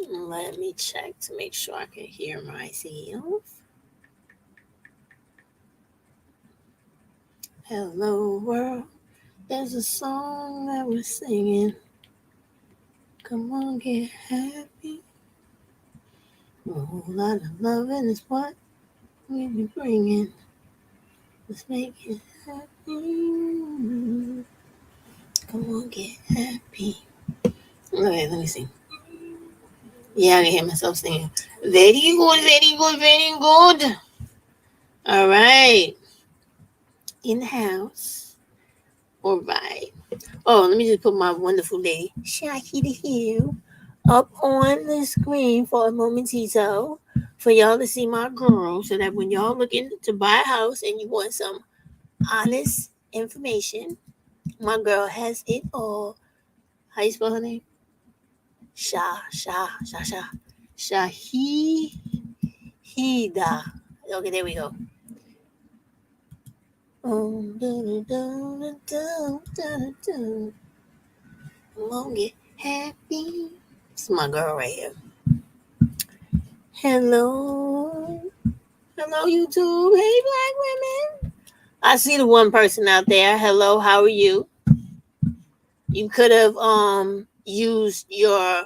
Let me check to make sure I can hear myself. Hello, world. There's a song that we're singing. Come on, get happy. A whole lot of loving is what we be bringing. Let's make it happy. Come on, get happy. Okay, let me see. Yeah, I can hear myself singing. Very good, very good, very good. All right. In the house. All right. Oh, let me just put my wonderful lady, Shahida Hill, up on the screen for a momentito for y'all to see my girl so that when y'all looking to buy a house and you want some honest information, my girl has it all. How you spell her name? Shahida. Okay, there we go. Come on, get happy. It's my girl right here. Hello. Hello, YouTube. Hey, black women. I see the one person out there. Hello, how are you? You could have used your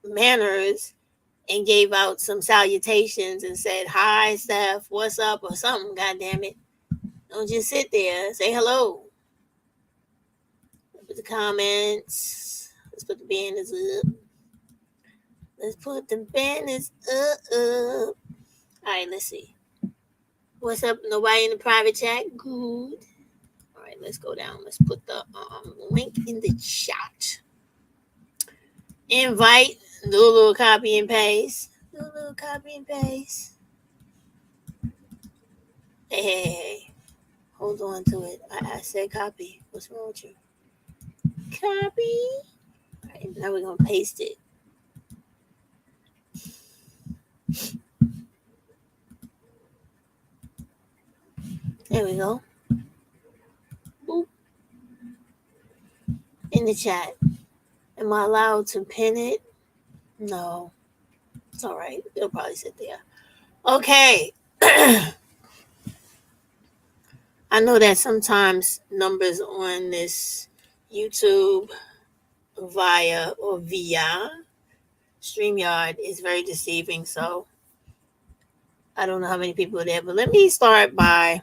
manners and gave out some salutations and said, hi, Steph, what's up, or something, God damn it. Don't just sit there. Say hello. Put the comments. Let's put the banners up. Let's put the banners up. All right, let's see. What's up? Nobody in the private chat? Good. All right, let's go down. Let's put the link in the chat. Invite. Do a little copy and paste. Do a little copy and paste. Hey. Hold on to it. I said copy. What's wrong with you? Copy. All right, now we're going to paste it. There we go. Boop. In the chat. Am I allowed to pin it? No. It's all right. It'll probably sit there. Okay. I know that sometimes numbers on this YouTube via StreamYard is very deceiving. So I don't know how many people are there, but let me start by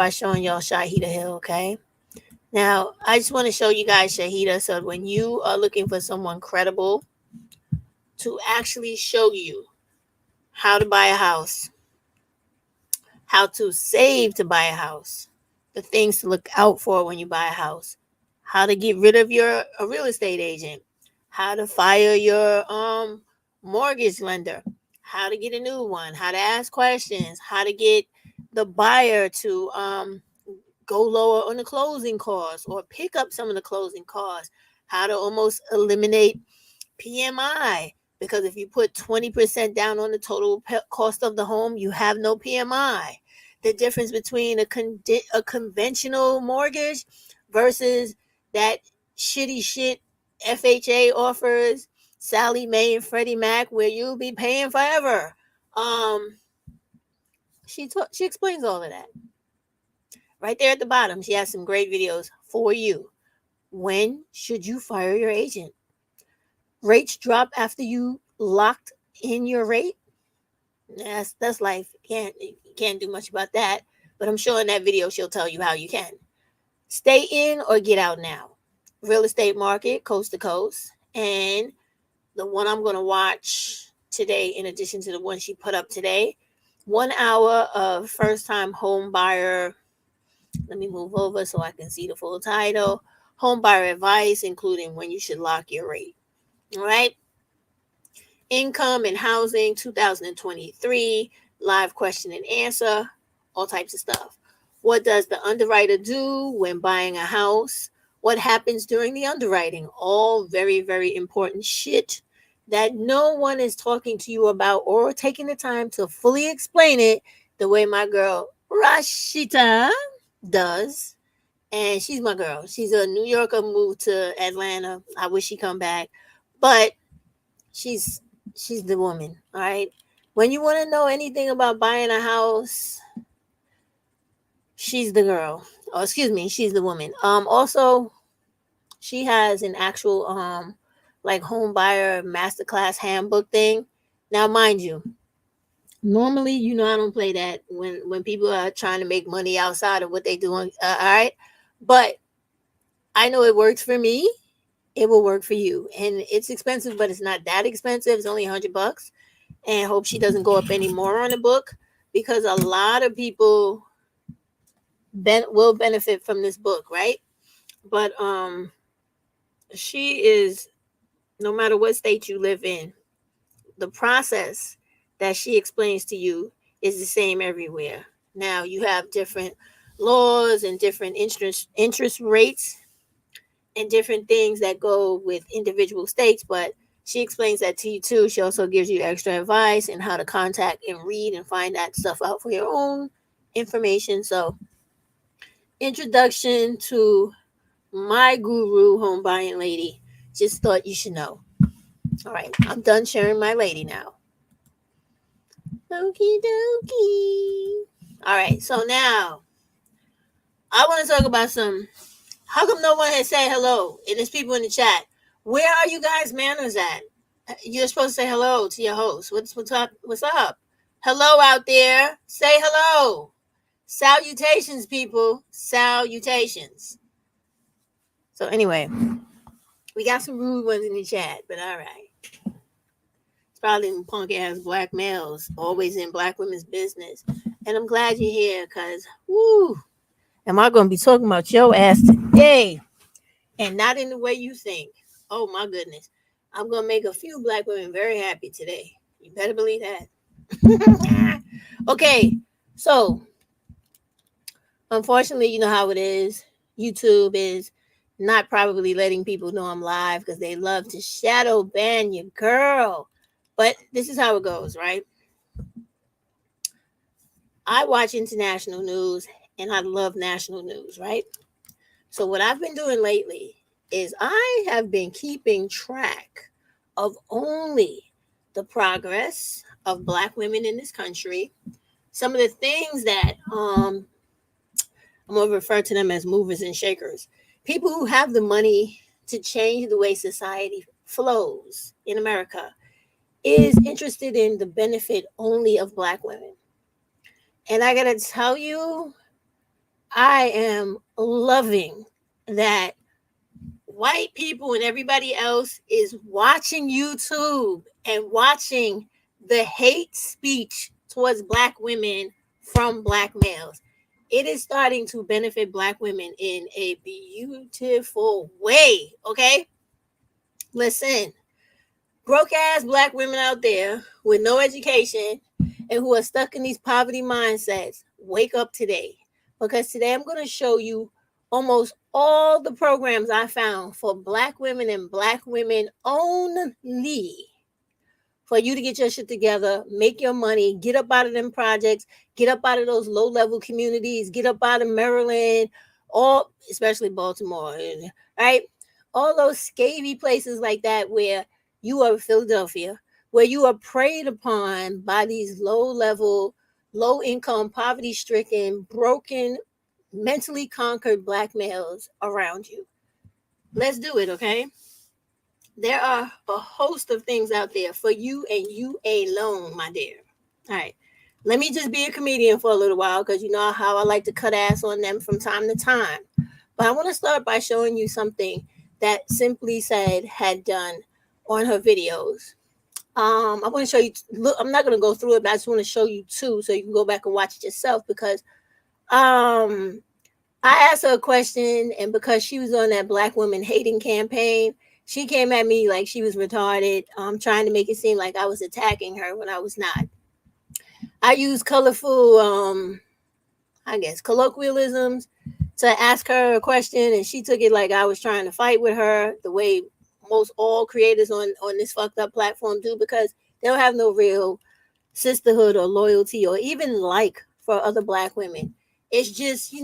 showing y'all Shahida Hill, okay? Now, I just want to show you guys Shahida. So when you are looking for someone credible to actually show you how to buy a house, how to save to buy a house, the things to look out for when you buy a house, how to get rid of a real estate agent, how to fire your mortgage lender, how to get a new one, how to ask questions, how to get the buyer to go lower on the closing costs or pick up some of the closing costs, how to almost eliminate PMI. Because if you put 20% down on the total cost of the home, you have no PMI. The difference between a conventional mortgage versus that shitty shit FHA offers, Sally Mae and Freddie Mac, where you'll be paying forever. She explains all of that. Right there at the bottom, she has some great videos for you. When should you fire your agent? Rates drop after you locked in your rate. That's life. You can't do much about that. But I'm sure in that video she'll tell you how you can. Stay in or get out now. Real estate market, coast to coast. And the one I'm going to watch today, in addition to the one she put up today, 1 hour of first-time home buyer. Let me move over so I can see the full title. Home buyer advice, including when you should lock your rate. All right. Income and housing 2023, live question and answer, all types of stuff. What does the underwriter do when buying a house? What happens during the underwriting? All very, very important shit that no one is talking to you about or taking the time to fully explain it the way my girl Rashita does. And she's my girl. She's a New Yorker, moved to Atlanta. I wish she come back. But she's she's the woman, all right? When you want to know anything about buying a house, she's the girl. Oh, excuse me, she's the woman. Also, she has an actual like home buyer masterclass handbook thing. Now, mind you, normally, I don't play that when people are trying to make money outside of what they do. All right, but I know it works for me. It will work for you, and it's expensive, but it's not that expensive. It's only $100, and hope she doesn't go up any more on the book because a lot of people will benefit from this book, right? But she is, no matter what state you live in, the process that she explains to you is the same everywhere. Now you have different laws and different interest rates and different things that go with individual states, but she explains that to you too. She also gives you extra advice and how to contact and read and find that stuff out for your own information. So, introduction to my guru, home buying lady. Just thought you should know. All right, I'm done sharing my lady now. Okie dokie. All right, so now I want to talk about some. How come no one has said hello? And there's people in the chat. Where are you guys' manners at? You're supposed to say hello to your host. What's up? What's up? Hello out there. Say hello. Salutations, people. Salutations. So anyway, we got some rude ones in the chat, but all right. It's probably punk ass black males always in black women's business. And I'm glad you're here because, woo, am I going to be talking about your ass today? And not in the way you think. Oh my goodness. I'm going to make a few black women very happy today. You better believe that. Okay. So, unfortunately, you know how it is. YouTube is not probably letting people know I'm live because they love to shadow ban your girl. But this is how it goes, right? I watch international news and I love national news, right? So what I've been doing lately is I have been keeping track of only the progress of black women in this country. Some of the things that I'm going to refer to them as movers and shakers. People who have the money to change the way society flows in America is interested in the benefit only of black women. And I got to tell you, I am loving that white people and everybody else is watching YouTube and watching the hate speech towards black women from black males. It is starting to benefit black women in a beautiful way. Okay? Listen, broke ass black women out there with no education and who are stuck in these poverty mindsets, wake up today. Because today I'm going to show you almost all the programs I found for black women and black women only. For you to get your shit together, make your money, get up out of them projects, get up out of those low-level communities, get up out of Maryland, all, especially Baltimore, right? All those scabby places like that where you are Philadelphia, where you are preyed upon by these low-level, low-income, poverty-stricken, broken, mentally conquered black males around you. Let's do it, okay? There are a host of things out there for you and you alone, my dear. All right. Let me just be a comedian for a little while because you know how I like to cut ass on them from time to time. But I want to start by showing you something that Simply Said had done on her videos. I want to show you. Look, I'm not going to go through it, but I just want to show you two so you can go back and watch it yourself because I asked her a question, and because she was on that black woman hating campaign, she came at me like she was retarded, trying to make it seem like I was attacking her when I was not. I used colorful, I guess, colloquialisms to ask her a question, and she took it like I was trying to fight with her the way most all creators on this fucked up platform do because they don't have no real sisterhood or loyalty or even like for other Black women. It's just,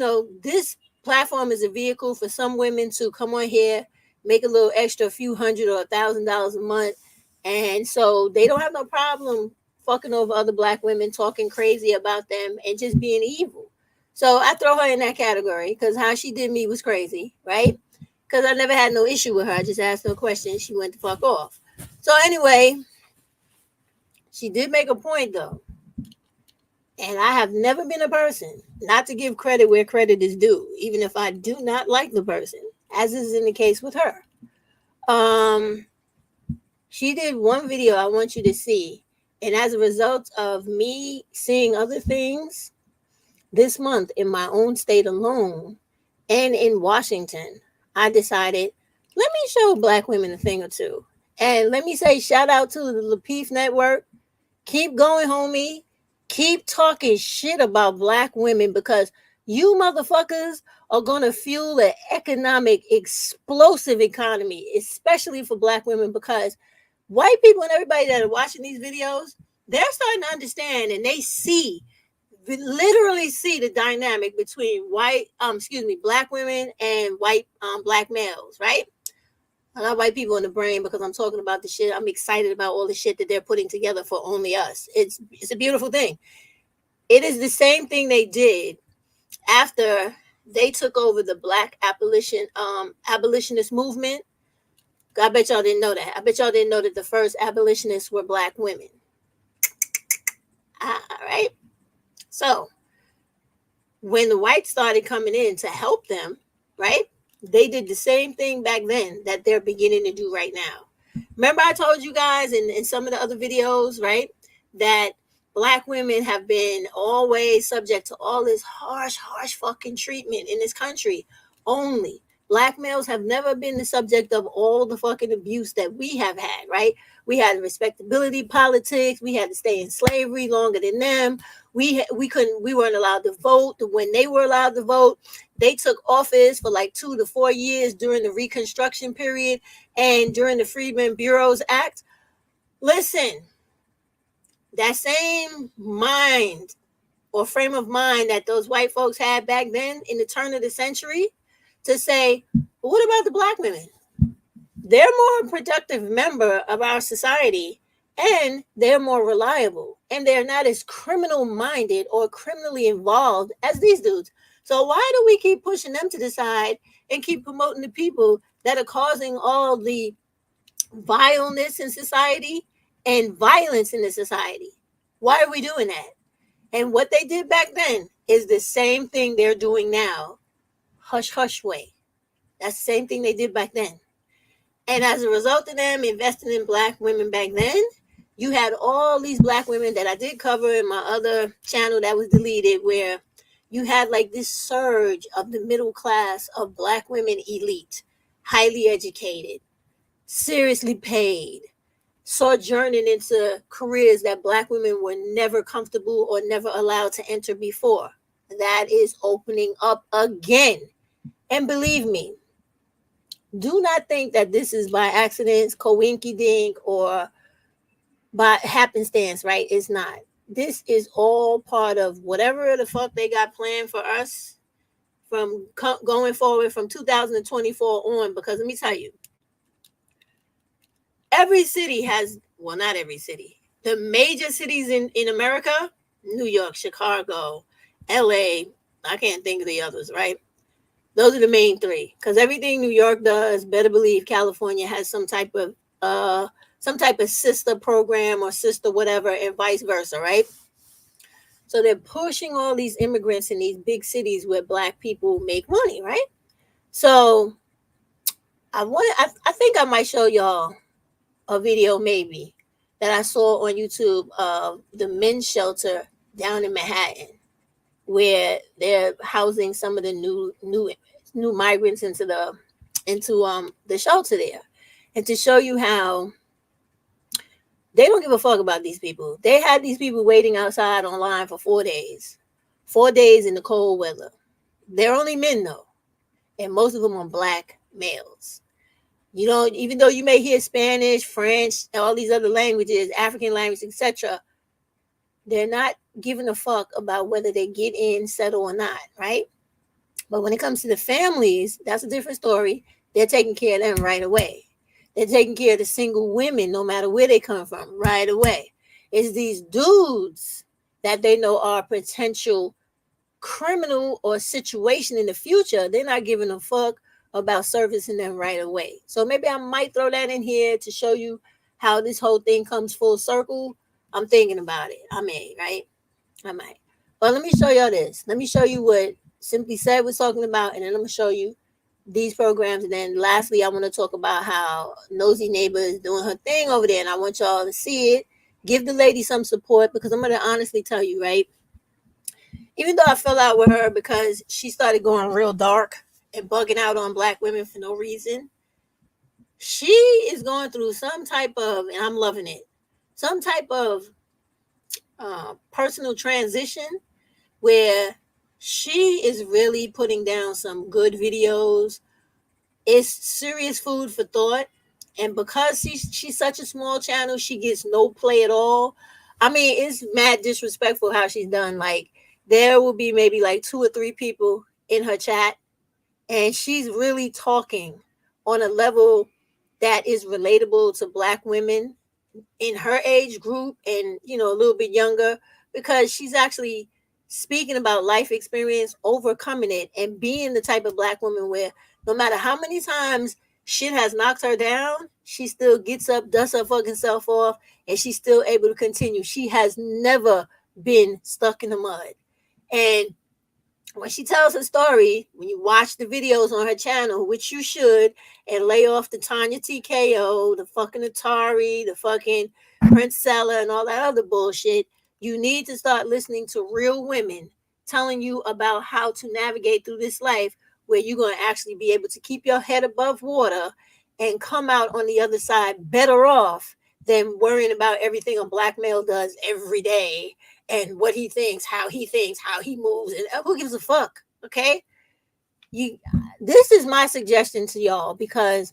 this platform is a vehicle for some women to come on here, make a little extra, a few $100 or $1,000 a month. And so they don't have no problem fucking over other Black women, talking crazy about them, and just being evil. So I throw her in that category because how she did me was crazy, right? Because I never had no issue with her. I just asked her a question. She went the fuck off. So anyway, she did make a point though. And I have never been a person not to give credit where credit is due, even if I do not like the person, as is in the case with her. She did one video I want you to see. And as a result of me seeing other things this month in my own state alone and in Washington, I decided, let me show Black women a thing or two. And let me say shout out to the Lapeef Network. Keep going, homie. Keep talking shit about Black women, because you motherfuckers are going to fuel an economic explosive economy, especially for Black women, because white people and everybody that are watching these videos, they're starting to understand, and they literally see the dynamic between Black women and white Black males, right? I got white people in the brain because I'm talking about the shit. I'm excited about all the shit that they're putting together for only us. It's a beautiful thing. It is the same thing they did after they took over the Black abolitionist movement. I bet y'all didn't know that. I bet y'all didn't know that the first abolitionists were Black women. All right. So when the whites started coming in to help them, right? They did the same thing back then that they're beginning to do right now. Remember I told you guys in some of the other videos, right, that Black women have been always subject to all this harsh fucking treatment in this country. Only Black males have never been the subject of all the fucking abuse that we have had, right? We had respectability politics. We had to stay in slavery longer than them. We weren't allowed to vote when they were allowed to vote. They took office for like 2 to 4 years during the Reconstruction period and during the Freedmen Bureau's Act. Listen, that same mind or frame of mind that those white folks had back then in the turn of the century to say, what about the Black women? They're more a productive member of our society, and they're more reliable, and they're not as criminal minded or criminally involved as these dudes. So why do we keep pushing them to the side and keep promoting the people that are causing all the vileness in society and violence in the society? Why are we doing that? And what they did back then is the same thing they're doing now. Hush, hush way. That's the same thing they did back then. And as a result of them investing in Black women back then, you had all these Black women that I did cover in my other channel that was deleted, where you had like this surge of the middle class of Black women elite, highly educated, seriously paid, sojourning into careers that Black women were never comfortable or never allowed to enter before. That is opening up again. And believe me, do not think that this is by accident, coinky-dink, or by happenstance, right? It's not. This is all part of whatever the fuck they got planned for us from going forward from 2024 on. Because let me tell you, every city has, well, not every city, the major cities in America, New York, Chicago, LA, I can't think of the others, right? Those are the main three, because everything New York does, better believe California has some type of sister program or sister whatever, and vice versa, right? So they're pushing all these immigrants in these big cities where Black people make money, right? So I think I might show y'all a video maybe that I saw on YouTube of the men's shelter down in Manhattan, where they're housing some of the new migrants into the shelter there, and to show you how they don't give a fuck about these people. They had these people waiting outside online for 4 days, 4 days in the cold weather. They're only men though, and most of them are Black males. You know, even though you may hear Spanish, French, all these other languages, African language, etc., they're not giving a fuck about whether they get in, settle or not, right? But when it comes to the families, that's a different story. They're taking care of them right away. They're taking care of the single women, no matter where they come from, right away. It's these dudes that they know are potential criminal or situation in the future. They're not giving a fuck about servicing them right away. So maybe I might throw that in here to show you how this whole thing comes full circle. I'm thinking about it. I may, right? I might. But let me show y'all this. Let me show you what Simply Said was talking about, and then I'm gonna show you these programs. And then lastly, I want to talk about how Nosy Neighbor is doing her thing over there, and I want y'all to see it. Give the lady some support, because I'm gonna honestly tell you, right? Even though I fell out with her because she started going real dark and bugging out on black women for no reason, she is going through some type of, and I'm loving it, some type of personal transition where she is really putting down some good videos. It's serious food for thought. And because she's such a small channel, she gets no play at all. I mean, it's mad disrespectful how she's done. Like, there will be maybe like 2 or 3 people in her chat, and she's really talking on a level that is relatable to black women in her age group and, you know, a little bit younger, because she's actually speaking about life experience, overcoming it, and being the type of black woman where no matter how many times shit has knocked her down, she still gets up, dusts her fucking self off, and she's still able to continue. She has never been stuck in the mud. And when she tells her story, when you watch the videos on her channel, which you should, and lay off the Tanya TKO, the fucking Atari, the fucking Princella, and all that other bullshit, you need to start listening to real women telling you about how to navigate through this life, where you're going to actually be able to keep your head above water and come out on the other side better off than worrying about everything a black male does every day and what he thinks, how he moves, and who gives a fuck, okay? This is my suggestion to y'all, because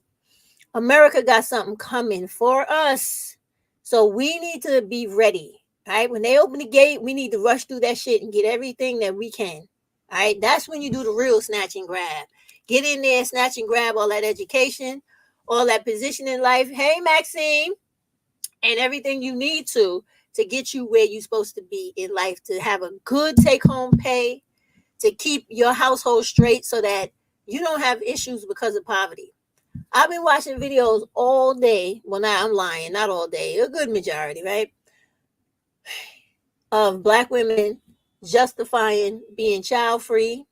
America got something coming for us. So we need to be ready, right? When they open the gate, we need to rush through that shit and get everything that we can, all right? That's when you do the real snatch and grab. Get in there, snatch and grab all that education, all that position in life. Hey, Maxine, and everything you need to get you where you're supposed to be in life, to have a good take-home pay, to keep your household straight so that you don't have issues because of poverty. I've been watching videos all day. Well, now I'm lying, not all day, a good majority, right? Of black women justifying being child-free,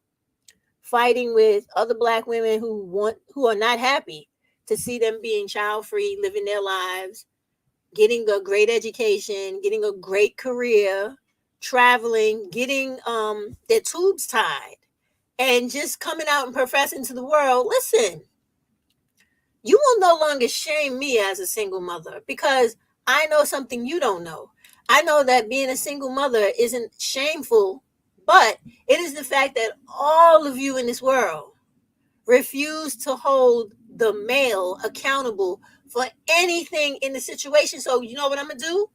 fighting with other black women who are not happy to see them being child-free, living their lives, getting a great education, getting a great career, traveling, getting their tubes tied, and just coming out and professing to the world, listen, you will no longer shame me as a single mother, because I know something you don't know. I know that being a single mother isn't shameful, but it is the fact that all of you in this world refuse to hold the male accountable for anything in the situation. So you know what I'm gonna do?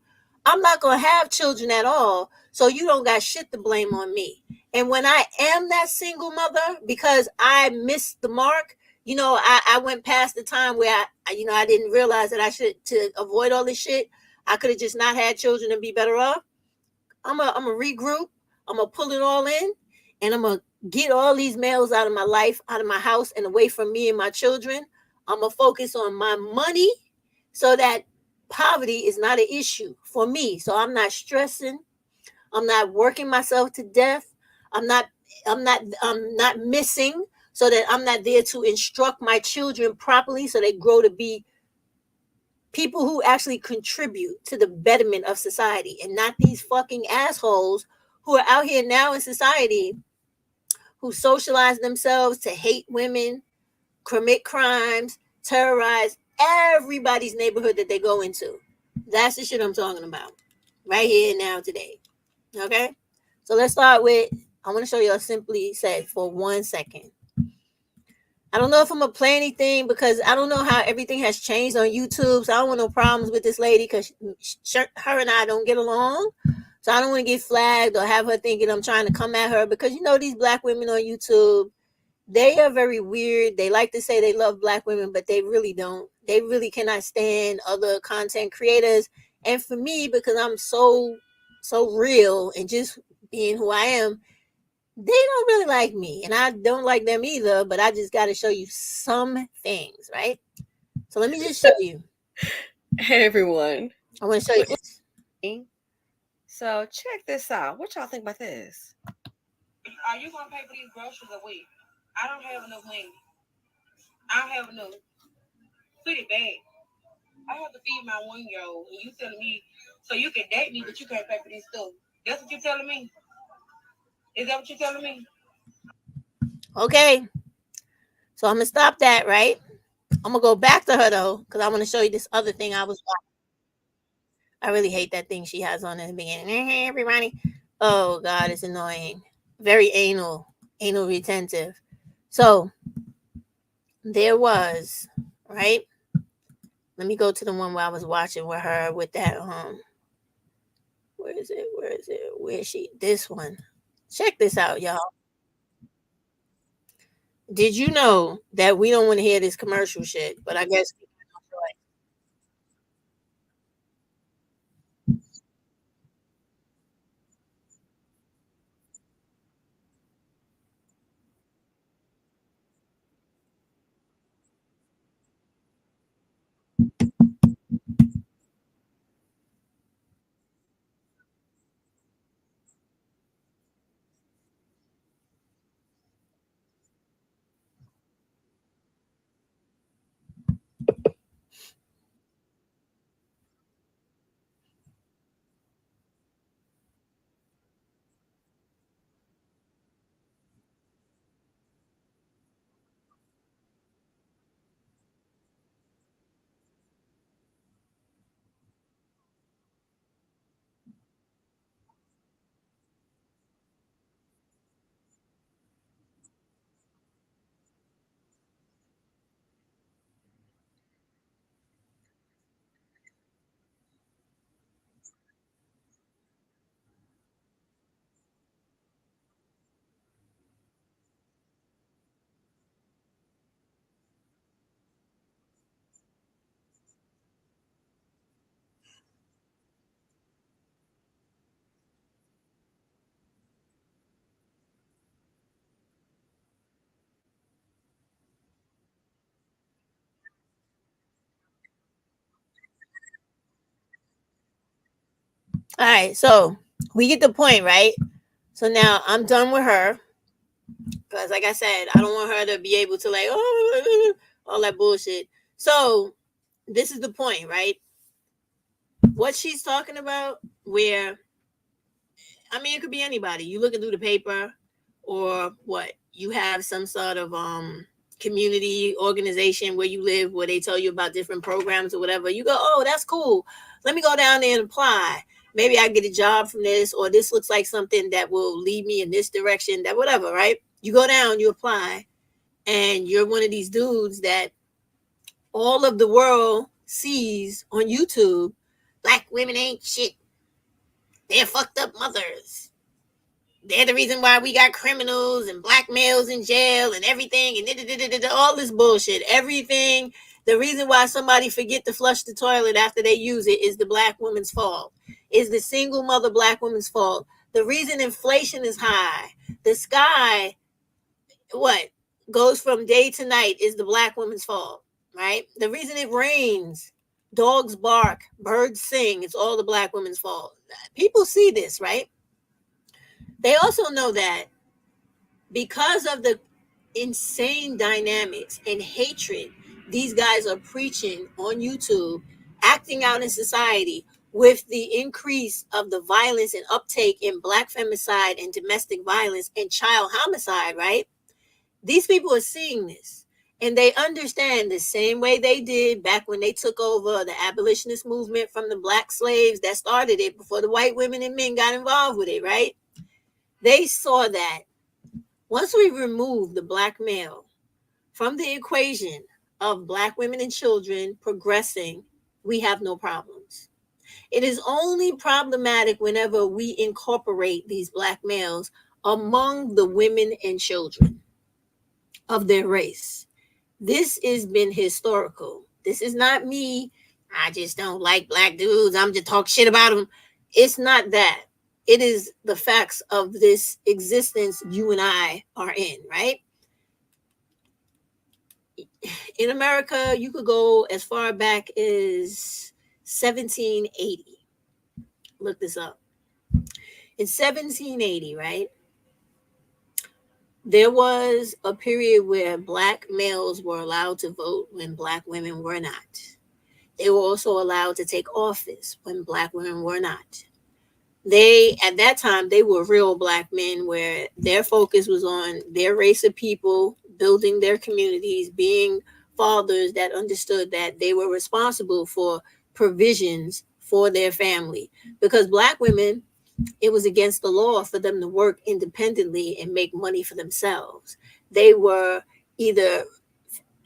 I'm not gonna have children at all, so you don't got shit to blame on me. And when I am that single mother, because I missed the mark, you know, I went past the time where I didn't realize that I should, to avoid all this shit, I could have just not had children and be better off. I'm a regroup. I'm gonna pull it all in, and I'm gonna get all these males out of my life, out of my house, and away from me and my children. I'm gonna focus on my money so that poverty is not an issue for me. So I'm not stressing. I'm not working myself to death. I'm not missing, so that I'm not there to instruct my children properly so they grow to be people who actually contribute to the betterment of society, and not these fucking assholes who are out here now in society who socialize themselves to hate women, commit crimes, terrorize everybody's neighborhood that they go into. That's the shit I'm talking about right here and now today. Okay? So let's start with, I want to show you a Simply Said for 1 second. I don't know if I'm going to play anything, because I don't know how everything has changed on YouTube. So I don't want no problems with this lady, because her and I don't get along. So I don't want to get flagged or have her thinking I'm trying to come at her, because these black women on YouTube, they are very weird. They like to say they love black women, but they really don't. They really cannot stand other content creators. And for me, because I'm so real and just being who I am, they don't really like me, and I don't like them either. But I just got to show you some things, right? So let me just show you. Hey everyone. I want to show you this. So check this out. What y'all think about this? Are you gonna pay for these groceries a week? I don't have enough money. I don't have enough. Put it back. I have to feed my 1-year-old, and you telling me so you can date me, but you can't pay for this stuff. That's what you're telling me. Is that what you're telling me? Okay, so I'm gonna stop that, right? I'm gonna go back to her though, because I want to show you this other thing I was watching. I really hate that thing she has on in the beginning. Hey, everybody. Oh God, it's annoying. Very anal retentive. So there was, right? Let me go to the one where I was watching with her with that where is it? Where is it? Where is she? This one. Check this out, y'all. Did you know that we don't want to hear this commercial shit? But I guess all right, so we get the point, right? So now I'm done with her. Because, like I said, I don't want her to be able to, like, oh, all that bullshit. So, this is the point, right? What she's talking about, where, I mean, it could be anybody. You looking through the paper, or what? You have some sort of community organization where you live, where they tell you about different programs or whatever. You go, oh, that's cool. Let me go down there and apply. Maybe I get a job from this, or this looks like something that will lead me in this direction, that whatever, right? You go down, you apply, and you're one of these dudes that all of the world sees on YouTube. Black women ain't shit. They're fucked up mothers. They're the reason why we got criminals and black males in jail and everything and all this bullshit. Everything. The reason why somebody forget to flush the toilet after they use it is the black woman's fault. Is the single mother black woman's fault. The reason inflation is high. The sky, what, goes from day to night is the black woman's fault, right? The reason it rains, dogs bark, birds sing, it's all the black woman's fault. People see this, right? They also know that because of the insane dynamics and hatred these guys are preaching on YouTube, acting out in society, with the increase of the violence and uptake in black femicide and domestic violence and child homicide, right? These people are seeing this, and they understand the same way they did back when they took over the abolitionist movement from the black slaves that started it before the white women and men got involved with it, right? They saw that once we remove the black male from the equation of black women and children progressing, we have no problems. It is only problematic whenever we incorporate these black males among the women and children of their race. This has been historical. This is not me. I just don't like black dudes. I'm just talking shit about them. It's not that. It is the facts of this existence you and I are in, right? In America, you could go as far back as 1780. Look this up. In 1780, right? There was a period where black males were allowed to vote when black women were not. They were also allowed to take office when black women were not. They, at that time, they were real black men where their focus was on their race of people, building their communities, being fathers that understood that they were responsible for provisions for their family. Because black women, it was against the law for them to work independently and make money for themselves. They were either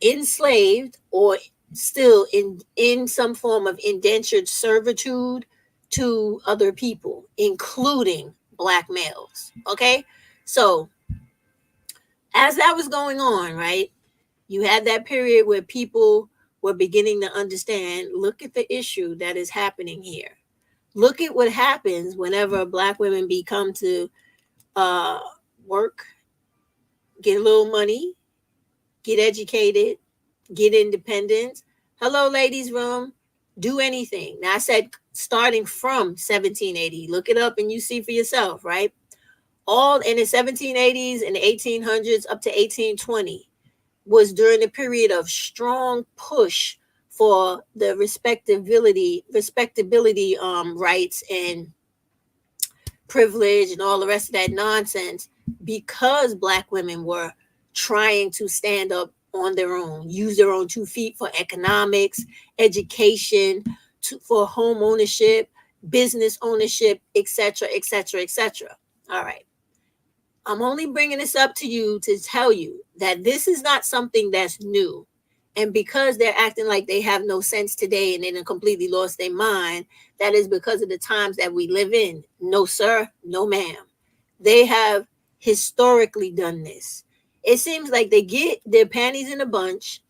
enslaved or still in some form of indentured servitude to other people, including black males. Okay, so as that was going on, right, you had that period where people were beginning to understand, look at the issue that is happening here. Look at what happens whenever black women become to work, get a little money, get educated, get independent. Hello, ladies' room. Do anything. Now, I said starting from 1780. Look it up and you see for yourself, right? All in the 1780s and the 1800s up to 1820 was during the period of strong push for the respectability rights and privilege and all the rest of that nonsense, because black women were trying to stand up on their own, use their own 2 feet for economics, education, for home ownership, business ownership, etc., etc., etc. All right. I'm only bringing this up to you to tell you that this is not something that's new. And because they're acting like they have no sense today and they done completely lost their mind, that is because of the times that we live in. No, sir. No, ma'am. They have historically done this. It seems like they get their panties in a bunch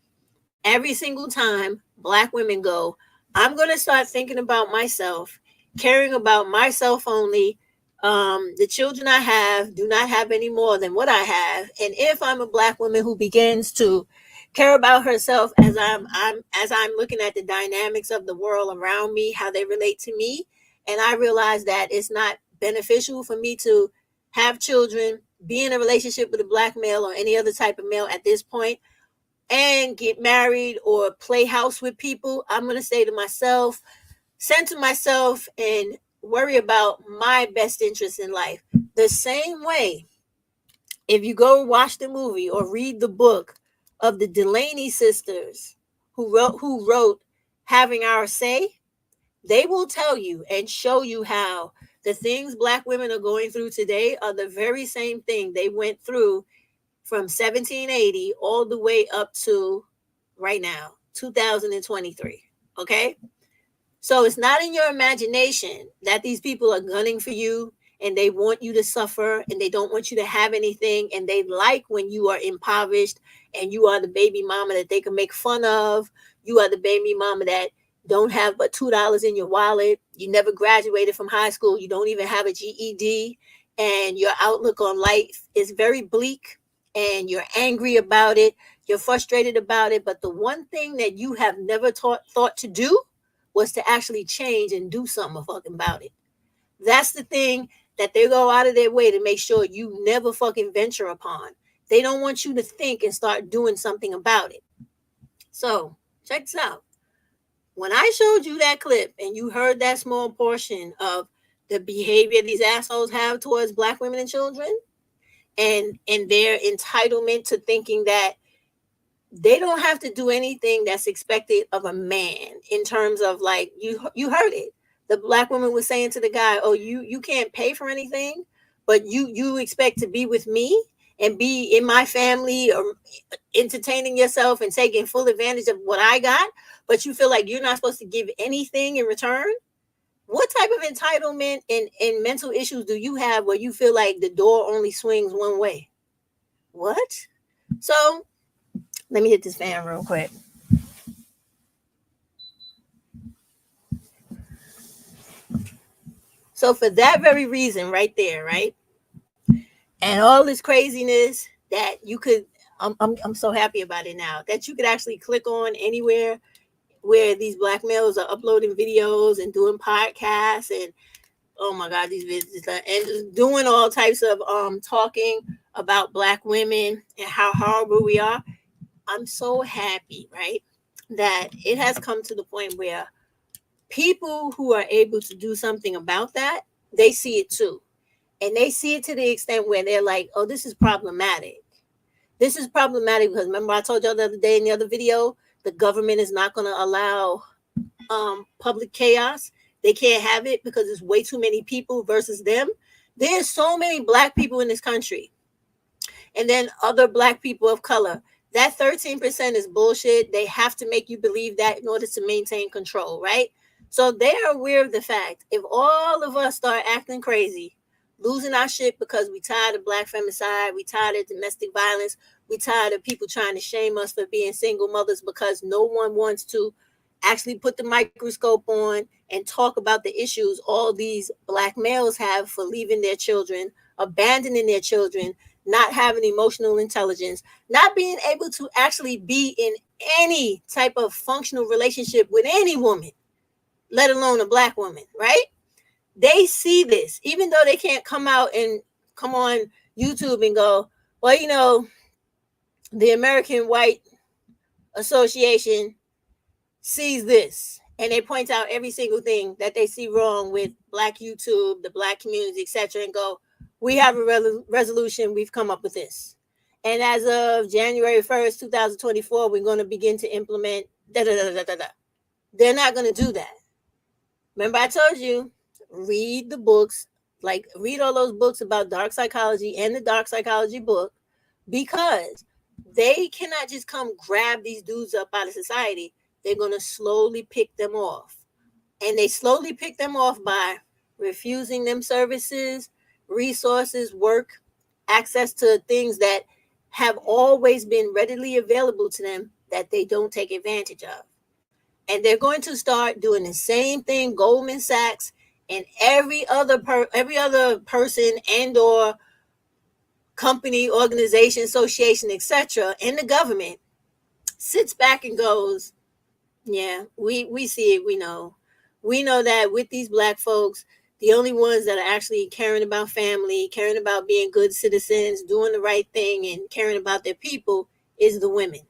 every single time black women go, I'm going to start thinking about myself, caring about myself only. The children I have do not have any more than what I have. And if I'm a black woman who begins to care about herself as I'm looking at the dynamics of the world around me, how they relate to me, and I realize that it's not beneficial for me to have children, be in a relationship with a black male or any other type of male at this point, and get married or play house with people, I'm going to say to myself, center myself and worry about my best interest in life. The same way, if you go watch the movie or read the book of the Delaney sisters who wrote Having Our Say, they will tell you and show you how the things black women are going through today are the very same thing they went through from 1780 all the way up to right now, 2023. Okay? So it's not in your imagination that these people are gunning for you and they want you to suffer and they don't want you to have anything, and they like when you are impoverished and you are the baby mama that they can make fun of. You are the baby mama that don't have but $2 in your wallet. You never graduated from high school. You don't even have a GED, and your outlook on life is very bleak, and you're angry about it. You're frustrated about it. But the one thing that you have never thought to do was to actually change and do something fucking about it. That's the thing that they go out of their way to make sure you never fucking venture upon. They don't want you to think and start doing something about it. So check this out. When I showed you that clip and you heard that small portion of the behavior these assholes have towards black women and children, and their entitlement to thinking that they don't have to do anything that's expected of a man, in terms of, like, you heard it. The black woman was saying to the guy, oh, you can't pay for anything, but you expect to be with me and be in my family, or entertaining yourself and taking full advantage of what I got, but you feel like you're not supposed to give anything in return. What type of entitlement and mental issues do you have where you feel like the door only swings one way? What? So let me hit this fan real quick. So for that very reason right there, right? And all this craziness that you could, I'm so happy about it now that you could actually click on anywhere where these black males are uploading videos and doing podcasts and oh my god, these videos and just doing all types of talking about black women and how horrible we are. I'm so happy, right, that it has come to the point where people who are able to do something about that, they see it too. And they see it to the extent where they're like, oh, this is problematic. This is problematic because remember I told y'all the other day in the other video, the government is not going to allow public chaos. They can't have it because it's way too many people versus them. There's so many black people in this country. And then other black people of color. That 13% is bullshit. They have to make you believe that in order to maintain control, right? So they're aware of the fact if all of us start acting crazy, losing our shit because we tired of black femicide, we tired of domestic violence, we tired of people trying to shame us for being single mothers because no one wants to actually put the microscope on and talk about the issues all these black males have for leaving their children, abandoning their children, not having emotional intelligence, not being able to actually be in any type of functional relationship with any woman, let alone a black woman, right? They see this, even though they can't come out and come on YouTube and go, well, you know, the American White Association sees this and they point out every single thing that they see wrong with black YouTube, the black community, etc., and go, we have a resolution, we've come up with this. And as of January 1st, 2024, we're going to begin to implement da da da da da da. They're not going to do that. Remember, I told you, read the books, like read all those books about dark psychology and the dark psychology book, because they cannot just come grab these dudes up out of society. They're going to slowly pick them off. And they slowly pick them off by refusing them services, resources, work, access to things that have always been readily available to them that they don't take advantage of. And they're going to start doing the same thing Goldman Sachs and every other person and or company, organization, association, etc., in the government sits back and goes, yeah, we see it, we know that with these black folks, the only ones that are actually caring about family, caring about being good citizens, doing the right thing, and caring about their people is the women.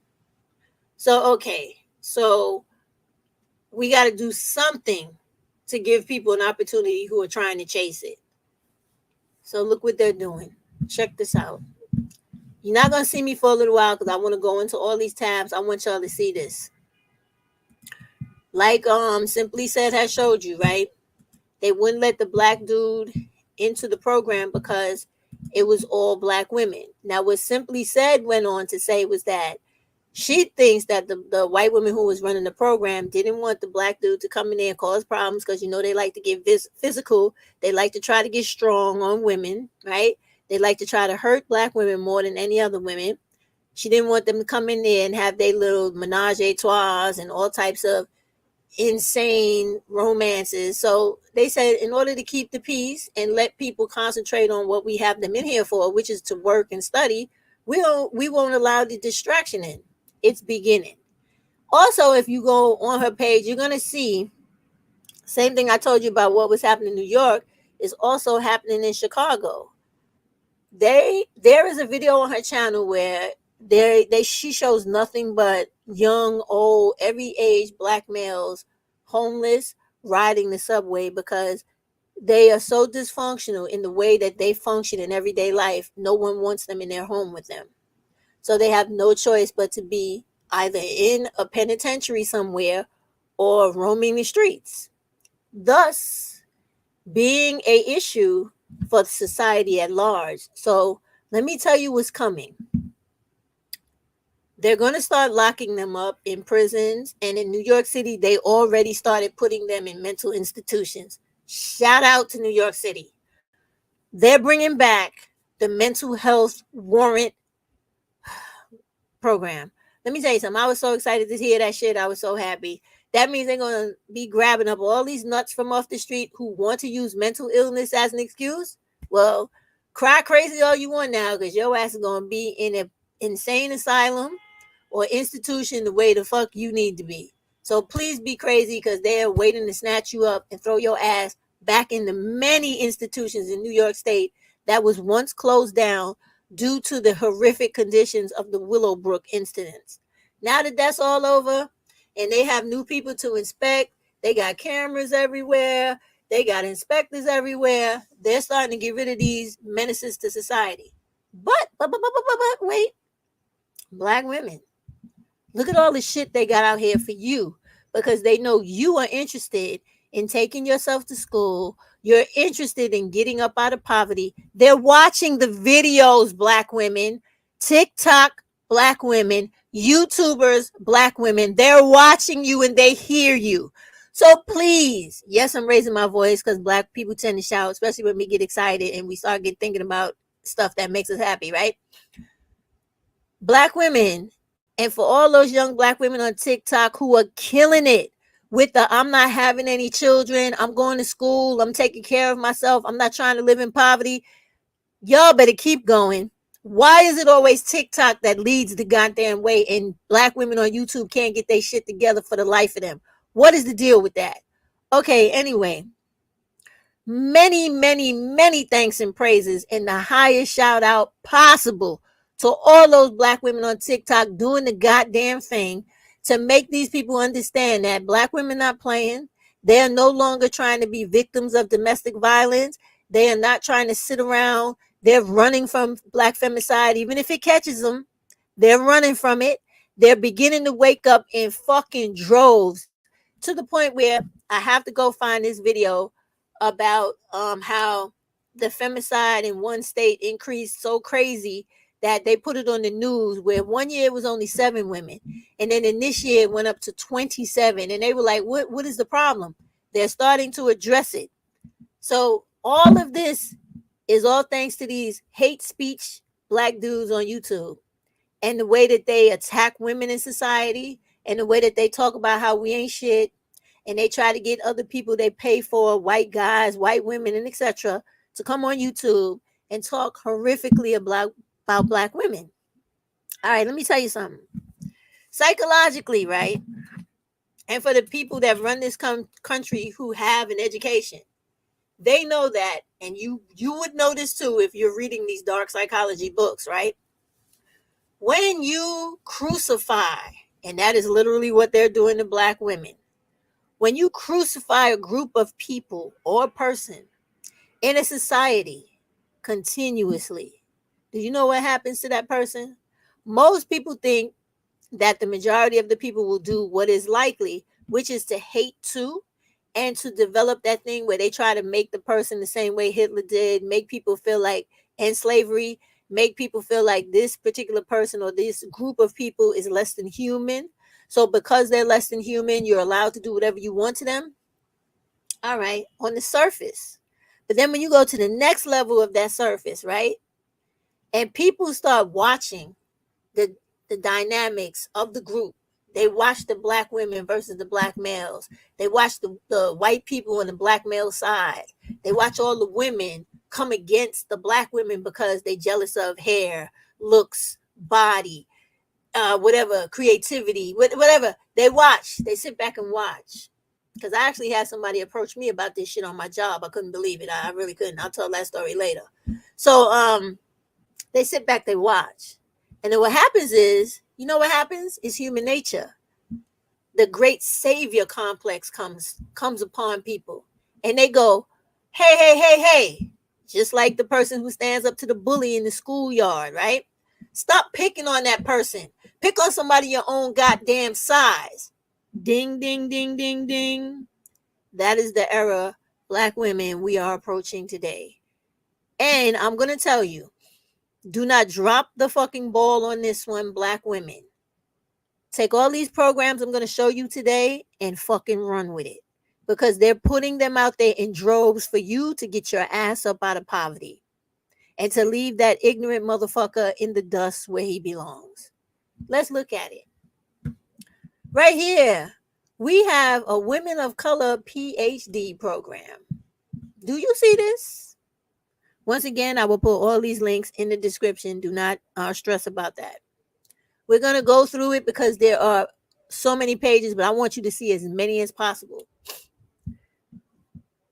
So okay, so we got to do something to give people an opportunity who are trying to chase it. So look what they're doing. Check this out. You're not going to see me for a little while because I want to go into all these tabs. I want y'all to see this. Like Simply Said has showed you, right? They wouldn't let the black dude into the program because it was all black women. Now, what Simply Said went on to say was that she thinks that the white woman who was running the program didn't want the black dude to come in there and cause problems because, you know, they like to get physical. They like to try to get strong on women, right? They like to try to hurt black women more than any other women. She didn't want them to come in there and have their little menage a trois and all types of insane romances. So they said in order to keep the peace and let people concentrate on what we have them in here for, which is to work and study, we won't allow the distraction in. It's beginning. Also, if you go on her page, you're going to see same thing I told you about what was happening in New York is also happening in Chicago. There is a video on her channel where she shows nothing but young, old, every age black males, homeless, riding the subway because they are so dysfunctional in the way that they function in everyday life. No one wants them in their home with them. So they have no choice but to be either in a penitentiary somewhere or roaming the streets, thus being an issue for society at large. So let me tell you what's coming. They're going to start locking them up in prisons. And in New York City, they already started putting them in mental institutions. Shout out to New York City. They're bringing back the mental health warrant program. Let me tell you something. I was so excited to hear that shit. I was so happy. That means they're going to be grabbing up all these nuts from off the street who want to use mental illness as an excuse. Well, cry crazy all you want now, because your ass is going to be in an insane asylum or institution the way the fuck you need to be. So please be crazy, because they're waiting to snatch you up and throw your ass back into many institutions in New York State that was once closed down due to the horrific conditions of the Willowbrook incidents. Now that that's all over and they have new people to inspect, they got cameras everywhere, they got inspectors everywhere, they're starting to get rid of these menaces to society. But wait, Black women, look at all the shit they got out here for you, because they know you are interested in taking yourself to school. You're interested in getting up out of poverty. They're watching the videos, Black women, TikTok, Black women, YouTubers, Black women. They're watching you and they hear you. So please, yes, I'm raising my voice because Black people tend to shout, especially when we get excited and we start thinking about stuff that makes us happy, right? Black women, and for all those young Black women on TikTok who are killing it with the I'm not having any children, I'm going to school, I'm taking care of myself, I'm not trying to live in poverty, y'all better keep going. Why is it always TikTok that leads the goddamn way and Black women on YouTube can't get their shit together for the life of them? What is the deal with that? Okay, anyway, many thanks and praises and the highest shout out possible to all those Black women on TikTok doing the goddamn thing to make these people understand that Black women not playing. They are no longer trying to be victims of domestic violence. They are not trying to sit around. They're running from Black femicide. Even if it catches them, they're running from it. They're beginning to wake up in fucking droves, to the point where I have to go find this video about how the femicide in one state increased so crazy that they put it on the news, where one year it was only 7 women, and then in this year it went up to 27, and they were like, what is the problem? They're starting to address it. So all of this is all thanks to these hate speech Black dudes on YouTube, and the way that they attack women in society, and the way that they talk about how we ain't shit, and they try to get other people they pay for, white guys, white women, and etc., to come on YouTube and talk horrifically about Black women. All right, let me tell you something. Psychologically, right? And for the people that run this country who have an education, they know that, and you would know this too if you're reading these dark psychology books, right? When you crucify, and that is literally what they're doing to Black women, when you crucify a group of people or a person in a society continuously, do you know what happens to that person? Most people think that the majority of the people will do what is likely, which is to hate too, and to develop that thing where they try to make the person the same way Hitler did, make people feel like, and slavery, make people feel like this particular person or this group of people is less than human. So because they're less than human, you're allowed to do whatever you want to them. All right, on the surface. But then when you go to the next level of that surface, right? And people start watching the dynamics of the group. They watch the Black women versus the Black males. They watch the white people on the Black male side. They watch all the women come against the Black women because they jealous of hair, looks, body, whatever, creativity, whatever. They watch. They sit back and watch. Because I actually had somebody approach me about this shit on my job. I couldn't believe it. I really couldn't. I'll tell that story later. So they sit back, they watch. And then what happens is, you know what happens? It's human nature. The great savior complex comes upon people. And they go, hey. Just like the person who stands up to the bully in the schoolyard, right? Stop picking on that person. Pick on somebody your own goddamn size. Ding, ding, ding, ding, ding. That is the era, Black women, we are approaching today. And I'm going to tell you, do not drop the fucking ball on this one, Black women. Take all these programs I'm going to show you today and fucking run with it. because they're putting them out there in droves for you to get your ass up out of poverty and to leave that ignorant motherfucker in the dust where he belongs. Let's look at it. Right here, we have a Women of Color PhD program. Do you see this? Once again, I will put all these links in the description. Do not stress about that. We're going to go through it because there are so many pages, but I want you to see as many as possible.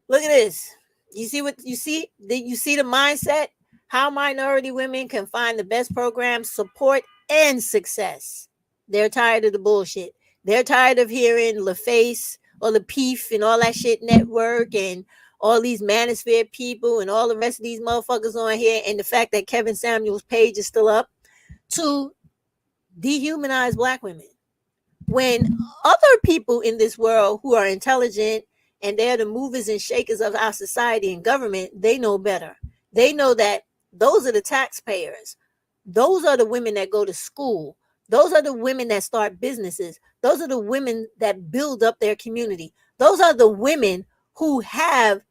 Look at this. You see what you see? You see the mindset? How minority women can find the best programs, support, and success. They're tired of the bullshit. They're tired of hearing LaFace or LaPeef and all that shit network and all these manosphere people and all the rest of these motherfuckers on here, and the fact that Kevin Samuels' page is still up to dehumanize black women. When other people in this world who are intelligent and they're the movers and shakers of our society and government, they know better. They know that those are the taxpayers. Those are the women that go to school. Those are the women that start businesses. Those are the women that build up their community. Those are the women who have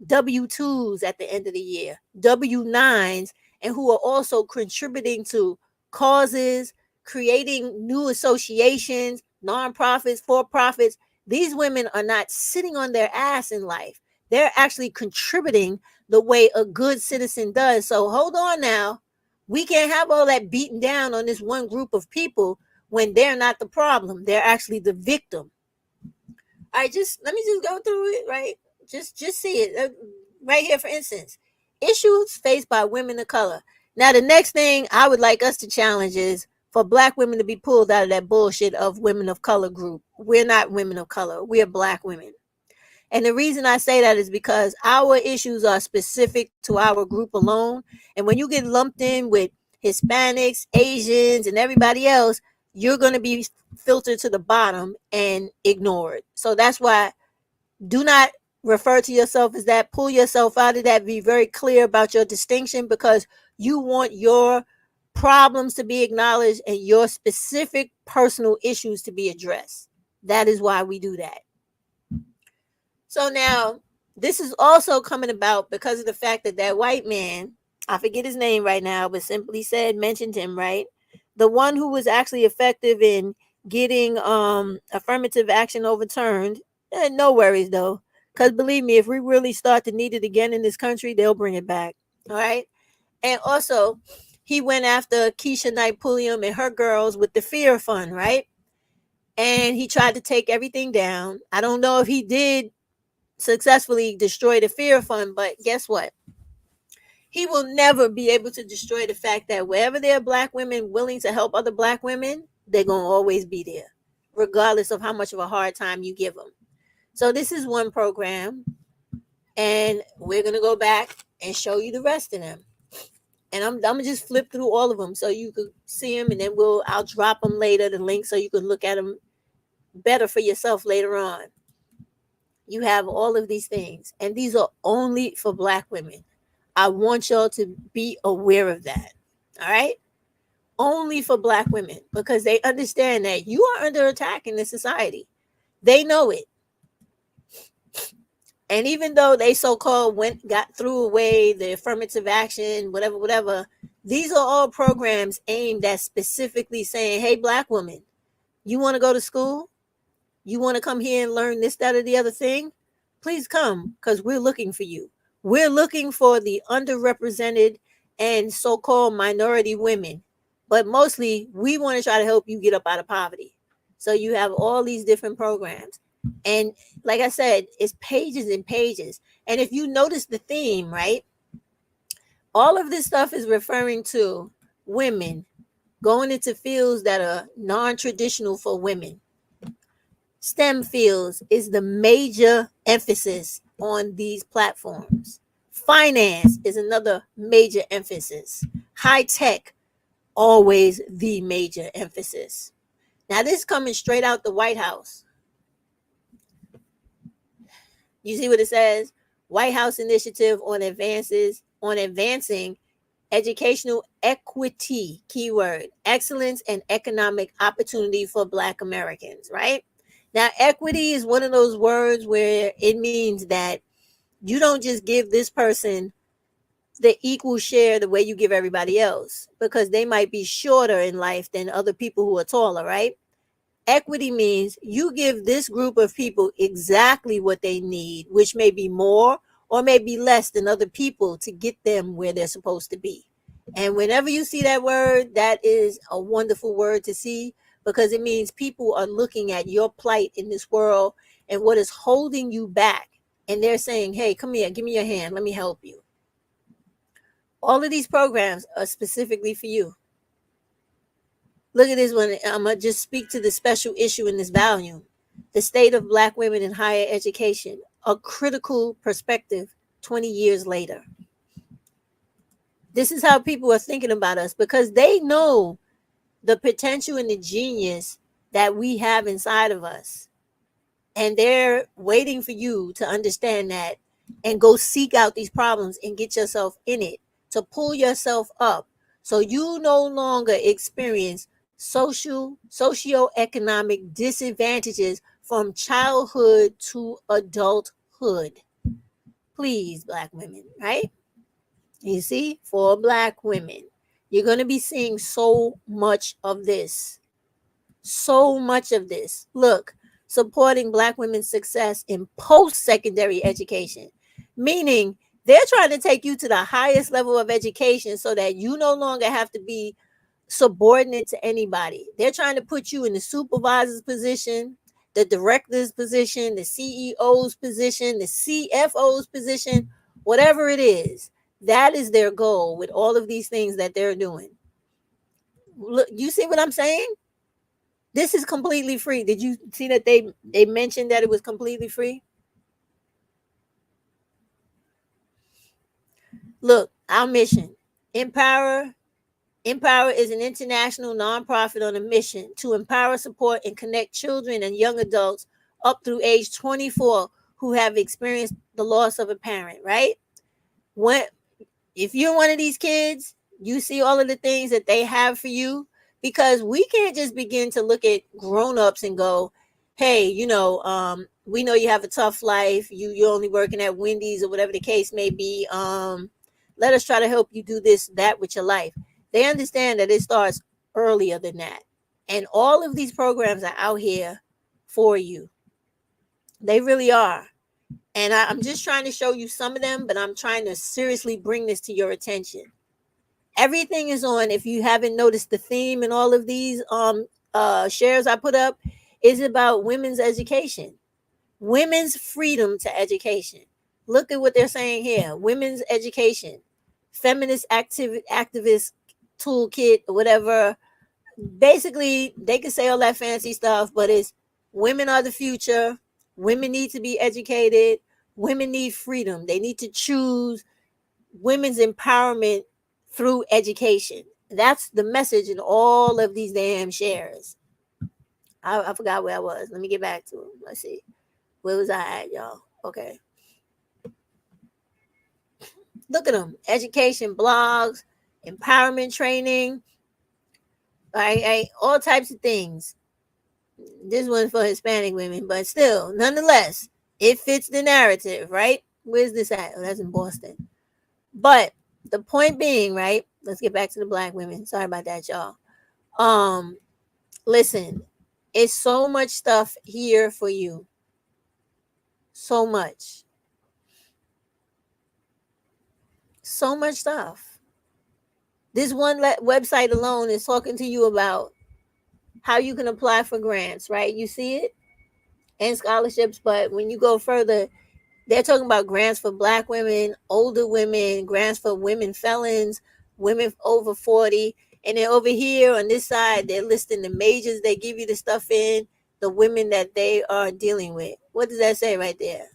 W-2s at the end of the year, W-9s, and who are also contributing to causes, creating new associations, nonprofits, for-profits. These women are not sitting on their ass in life. They're actually contributing the way a good citizen does. So hold on now. We can't have all that beaten down on this one group of people when they're not the problem. They're actually the victim. All right, let me just go through it, right? Just see it right here. For instance, issues faced by women of color. Now, the next thing I would like us to challenge is for black women to be pulled out of that bullshit of women of color group. We're not women of color. We're black women. And the reason I say that is because our issues are specific to our group alone. And when you get lumped in with Hispanics, Asians, and everybody else, you're going to be filtered to the bottom and ignored. So that's why do not refer to yourself as that. Pull yourself out of that. Be very clear about your distinction, because you want your problems to be acknowledged and your specific personal issues to be addressed. That is why we do that. So now this is also coming about because of the fact that that white man, I forget his name right now, but Simply Said mentioned him, right? The one who was actually effective in getting affirmative action overturned. No worries though, because believe me, if we really start to need it again in this country, they'll bring it back. All right. And also, he went after Keisha Knight Pulliam and her girls with the Fear Fund, right? And he tried to take everything down. I don't know if he did successfully destroy the Fear Fund, but guess what? He will never be able to destroy the fact that wherever there are black women willing to help other black women, they're going to always be there, regardless of how much of a hard time you give them. So this is one program, and we're going to go back and show you the rest of them. And I'm going to just flip through all of them so you can see them, and then I'll drop them later, the link, so you can look at them better for yourself later on. You have all of these things, and these are only for black women. I want y'all to be aware of that. All right? Only for black women, because they understand that you are under attack in this society. They know it. And even though they so-called threw away the affirmative action, whatever, these are all programs aimed at specifically saying, hey, black woman, you want to go to school? You want to come here and learn this, that, or the other thing? Please come, because we're looking for you. We're looking for the underrepresented and so-called minority women. But mostly, we want to try to help you get up out of poverty. So you have all these different programs. And like I said, it's pages and pages. And if you notice the theme, right? All of this stuff is referring to women going into fields that are non-traditional for women. STEM fields is the major emphasis on these platforms. Finance is another major emphasis. High tech, always the major emphasis. Now, this coming straight out the White House. You see what it says? White House initiative on advancing educational equity, keyword, excellence and economic opportunity for Black Americans, right? Now, equity is one of those words where it means that you don't just give this person the equal share the way you give everybody else, because they might be shorter in life than other people who are taller, right? Equity means you give this group of people exactly what they need, which may be more or may be less than other people to get them where they're supposed to be. And whenever you see that word, that is a wonderful word to see, because it means people are looking at your plight in this world and what is holding you back. And they're saying, hey, come here, give me your hand, let me help you. All of these programs are specifically for you. Look at this one. I'm going to just speak to the special issue in this volume. The state of Black women in higher education, a critical perspective 20 years later. This is how people are thinking about us, because they know the potential and the genius that we have inside of us. And they're waiting for you to understand that and go seek out these problems and get yourself in it, to pull yourself up so you no longer experience socioeconomic disadvantages from childhood to adulthood. Please, Black women, right? You see, for Black women, you're going to be seeing so much of this. So much of this. Look, supporting Black women's success in post-secondary education, meaning they're trying to take you to the highest level of education so that you no longer have to be subordinate to anybody. They're trying to put you in the supervisor's position, the director's position, the CEO's position, the CFO's position, whatever it is. That is their goal with all of these things that they're doing. Look, you see what I'm saying? This is completely free. Did you see that they mentioned that it was completely free? Look, our mission, Empower is an international nonprofit on a mission to empower, support, and connect children and young adults up through age 24 who have experienced the loss of a parent, right? If you're one of these kids, you see all of the things that they have for you, because we can't just begin to look at grown-ups and go, hey, we know you have a tough life. You're only working at Wendy's or whatever the case may be. Let us try to help you do this, that with your life. They understand that it starts earlier than that. And all of these programs are out here for you. They really are. And I'm just trying to show you some of them, but I'm trying to seriously bring this to your attention. Everything is on. If you haven't noticed, the theme in all of these shares I put up is about women's education, women's freedom to education. Look at what they're saying here. Women's education, feminist activist toolkit, or whatever. Basically, they can say all that fancy stuff, but it's women are the future. Women need to be educated. Women need freedom. They need to choose women's empowerment through education. That's the message in all of these damn shares. I forgot where I was. Let me get back to it. Let's see. Where was I at, y'all? Okay. Look at them. Education blogs, empowerment training, all types of things. This one's for Hispanic women, but still, nonetheless, it fits the narrative, right? Where's this at? Oh, that's in Boston. But the point being, right? Let's get back to the Black women. Sorry about that, y'all. Listen, it's so much stuff here for you. So much. So much stuff. This one website alone is talking to you about how you can apply for grants, right? You see it? And scholarships. But when you go further, they're talking about grants for Black women, older women, grants for women felons, women over 40. And then over here on this side, they're listing the majors they give you the stuff in, the women that they are dealing with. What does that say right there?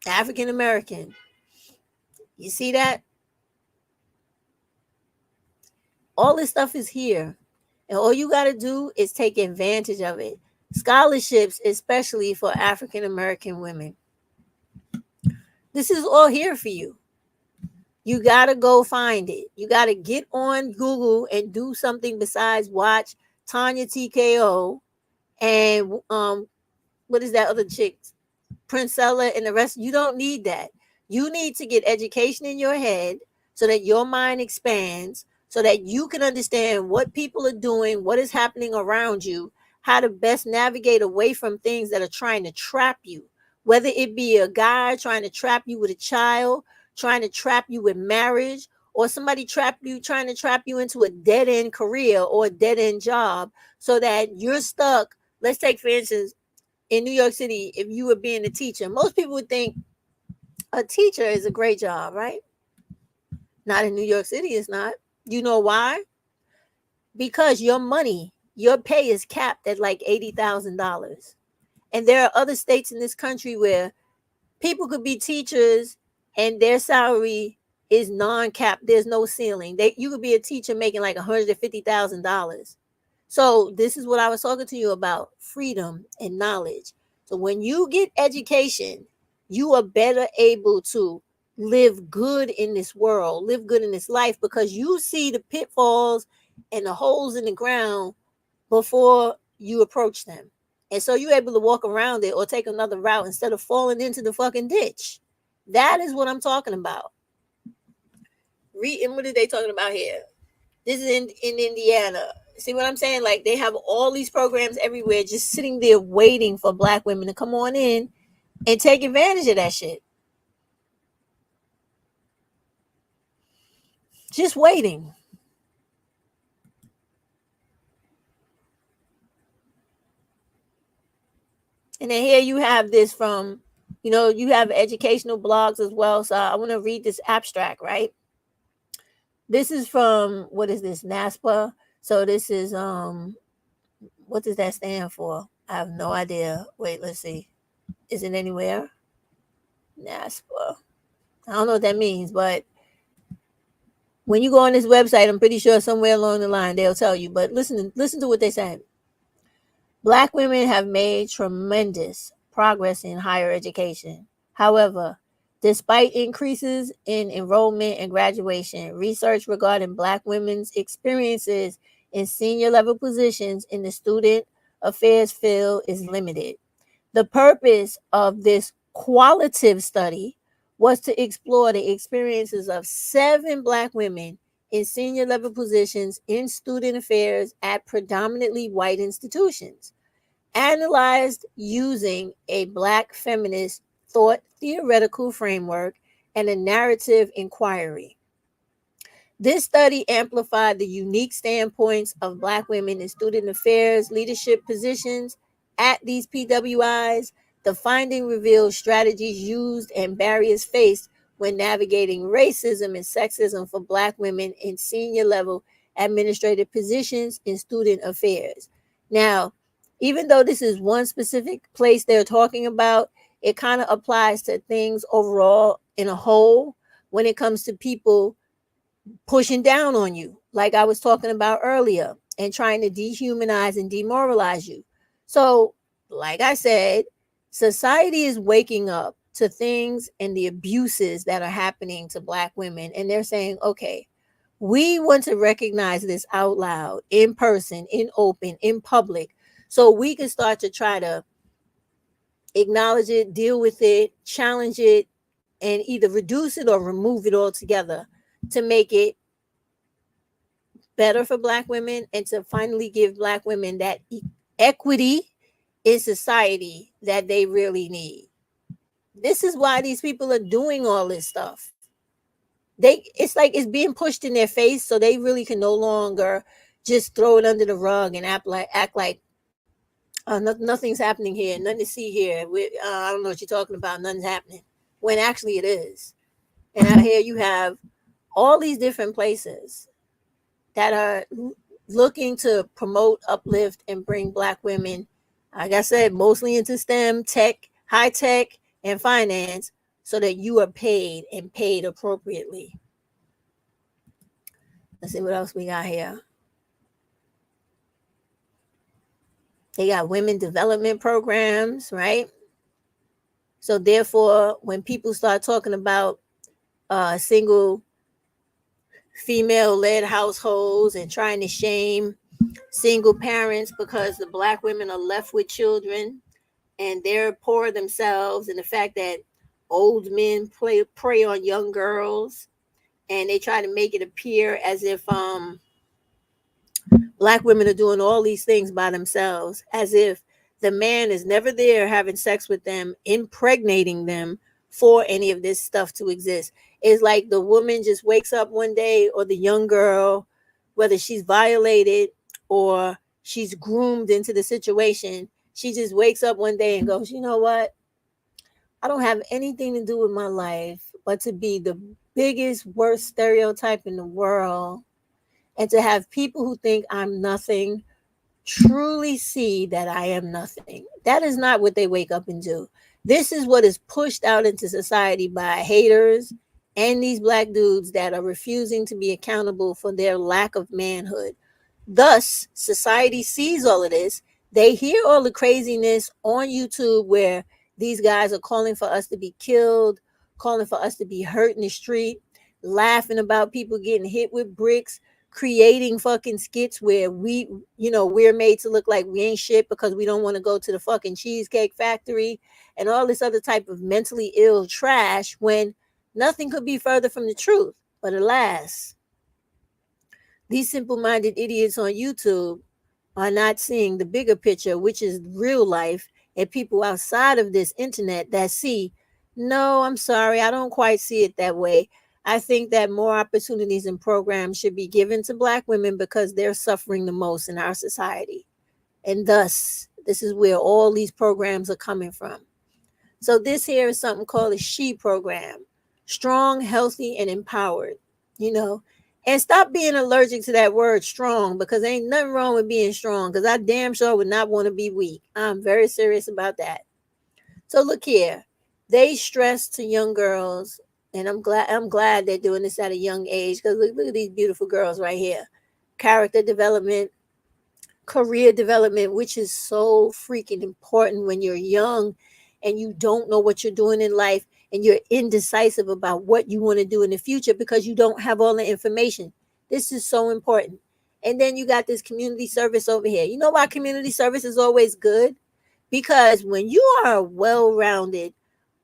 African American. You see that? All this stuff is here. And all you got to do is take advantage of it. Scholarships, especially for African American women. This is all here for you. You got to go find it. You got to get on Google and do something besides watch Tanya TKO, and what is that other chick? Princella and the rest. You don't need that. You need to get education in your head so that your mind expands, so that you can understand what people are doing, what is happening around you, how to best navigate away from things that are trying to trap you. Whether it be a guy trying to trap you with a child, trying to trap you with marriage, or somebody trying to trap you into a dead end career or a dead end job so that you're stuck. Let's take, for instance, in New York City, if you were being a teacher, most people would think a teacher is a great job, right? Not in New York City, it's not. You know why? Because your money, your pay is capped at like $80,000. And there are other states in this country where people could be teachers and their salary is non-capped. There's no ceiling. You could be a teacher making like $150,000. So this is what I was talking to you about, freedom and knowledge. So when you get education, you are better able to live good in this world, live good in this life, because you see the pitfalls and the holes in the ground before you approach them. And so you're able to walk around it or take another route instead of falling into the fucking ditch. That is what I'm talking about. And what are they talking about here? This is in Indiana. See what I'm saying? Like, they have all these programs everywhere just sitting there waiting for black women to come on in and take advantage of that shit. Just waiting. And then here you have this from, you have educational blogs as well. So I want to read this abstract, right? This is from, what is this, NASPA? So this is, what does that stand for? I have no idea. Wait, let's see. Is it anywhere? NASPA. I don't know what that means, but when you go on this website, I'm pretty sure somewhere along the line they'll tell you. But listen to what they say. Black women have made tremendous progress in higher education. However, despite increases in enrollment and graduation, research regarding Black women's experiences in senior level positions in the student affairs field is limited. The purpose of this qualitative study was to explore the experiences of 7 Black women in senior level positions in student affairs at predominantly white institutions, analyzed using a Black feminist thought theoretical framework and a narrative inquiry. This study amplified the unique standpoints of Black women in student affairs leadership positions at these PWIs. The finding revealed strategies used and barriers faced when navigating racism and sexism for Black women in senior level administrative positions in student affairs. Now, even though this is one specific place they're talking about, it kind of applies to things overall in a whole when it comes to people pushing down on you, like I was talking about earlier, and trying to dehumanize and demoralize you. So, like I said, society is waking up to things and the abuses that are happening to Black women. And they're saying, okay, we want to recognize this out loud, in person, in open, in public, so we can start to try to acknowledge it, deal with it, challenge it, and either reduce it or remove it altogether to make it better for Black women and to finally give Black women that equity in society that they really need. This is why these people are doing all this stuff. It's like it's being pushed in their face, so they really can no longer just throw it under the rug and act like nothing's happening here, nothing to see here. I don't know what you're talking about. Nothing's happening, when actually it is. And out here you have all these different places that are looking to promote, uplift, and bring Black women, like I said, mostly into STEM, tech, high tech, and finance, so that you are paid and paid appropriately. Let's see what else we got here. They got women development programs, right? So therefore, when people start talking about single female-led households and trying to shame single parents because the black women are left with children and they're poor themselves, and the fact that old men prey on young girls, and they try to make it appear as if black women are doing all these things by themselves, as if the man is never there having sex with them, impregnating them for any of this stuff to exist. It's like the woman just wakes up one day, or the young girl, whether she's violated or she's groomed into the situation, she just wakes up one day and goes, you know what? I don't have anything to do with my life but to be the biggest, worst stereotype in the world, and to have people who think I'm nothing truly see that I am nothing. That is not what they wake up and do. This is what is pushed out into society by haters and these black dudes that are refusing to be accountable for their lack of manhood. Thus, society sees all of this. They hear all the craziness on YouTube where these guys are calling for us to be killed, calling for us to be hurt in the street, laughing about people getting hit with bricks, creating fucking skits where we're made to look like we ain't shit because we don't want to go to the fucking cheesecake factory, and all this other type of mentally ill trash, when nothing could be further from the truth. But alas, these simple-minded idiots on YouTube are not seeing the bigger picture, which is real life, and people outside of this internet that see, no, I'm sorry, I don't quite see it that way. I think that more opportunities and programs should be given to black women because they're suffering the most in our society. And thus, this is where all these programs are coming from. So this here is something called a SHE program. Strong, healthy, and empowered. And stop being allergic to that word strong, because ain't nothing wrong with being strong, because I damn sure would not want to be weak. I'm very serious about that. So look here. They stress to young girls, and I'm glad they're doing this at a young age, because look at these beautiful girls right here. Character development, career development, which is so freaking important when you're young and you don't know what you're doing in life, and you're indecisive about what you want to do in the future because you don't have all the information. This is so important. And then you got this community service over here. You know why community service is always good? Because when you are a well-rounded,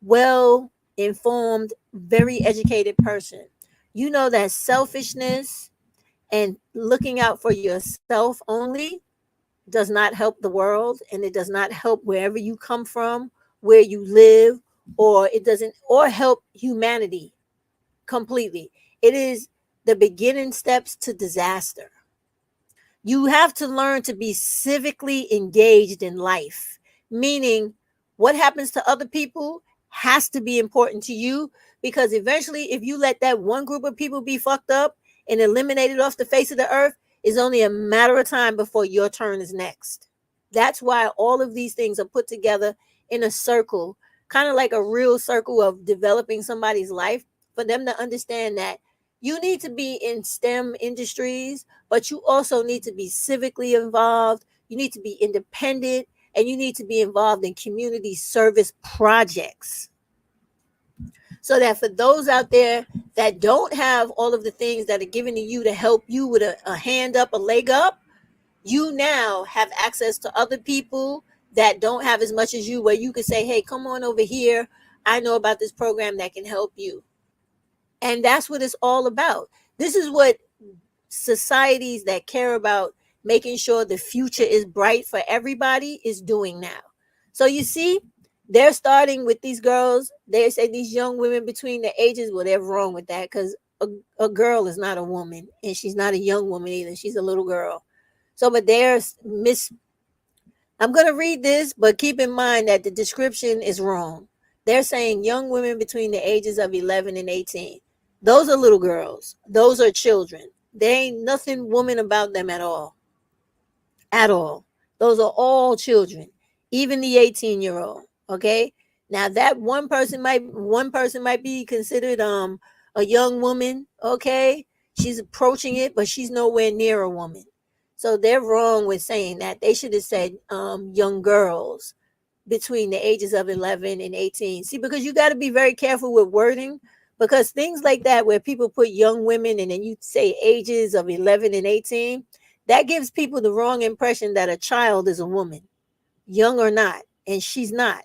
well-informed, very educated person, you know that selfishness and looking out for yourself only does not help the world, and it does not help wherever you come from, where you live, or it doesn't, or help humanity completely. It is the beginning steps to disaster. You have to learn to be civically engaged in life, meaning what happens to other people has to be important to you, because eventually, if you let that one group of people be fucked up and eliminated off the face of the earth, it's only a matter of time before your turn is next. That's why all of these things are put together in a circle, kind of like a real circle of developing somebody's life, for them to understand that you need to be in STEM industries, but you also need to be civically involved. You need to be independent, and you need to be involved in community service projects. So that for those out there that don't have all of the things that are given to you to help you with a hand up, a leg up, you now have access to other people that don't have as much as you, where you can say, hey, come on over here. I know about this program that can help you. And that's what it's all about. This is what societies that care about making sure the future is bright for everybody is doing now. So you see, they're starting with these girls. They say these young women between the ages, well, they're wrong with that, because a girl is not a woman, and she's not a young woman either. She's a little girl. So, but I'm going to read this, but keep in mind that the description is wrong. They're saying young women between the ages of 11 and 18. Those are little girls. Those are children. There ain't nothing woman about them at all. At all. Those are all children, even the 18-year-old. Okay. Now that one person might be considered a young woman. Okay. She's approaching it, but she's nowhere near a woman. So they're wrong with saying that. They should have said young girls between the ages of 11 and 18. See, because you got to be very careful with wording, because things like that, where people put young women and then you say ages of 11 and 18, that gives people the wrong impression that a child is a woman, young or not, and she's not.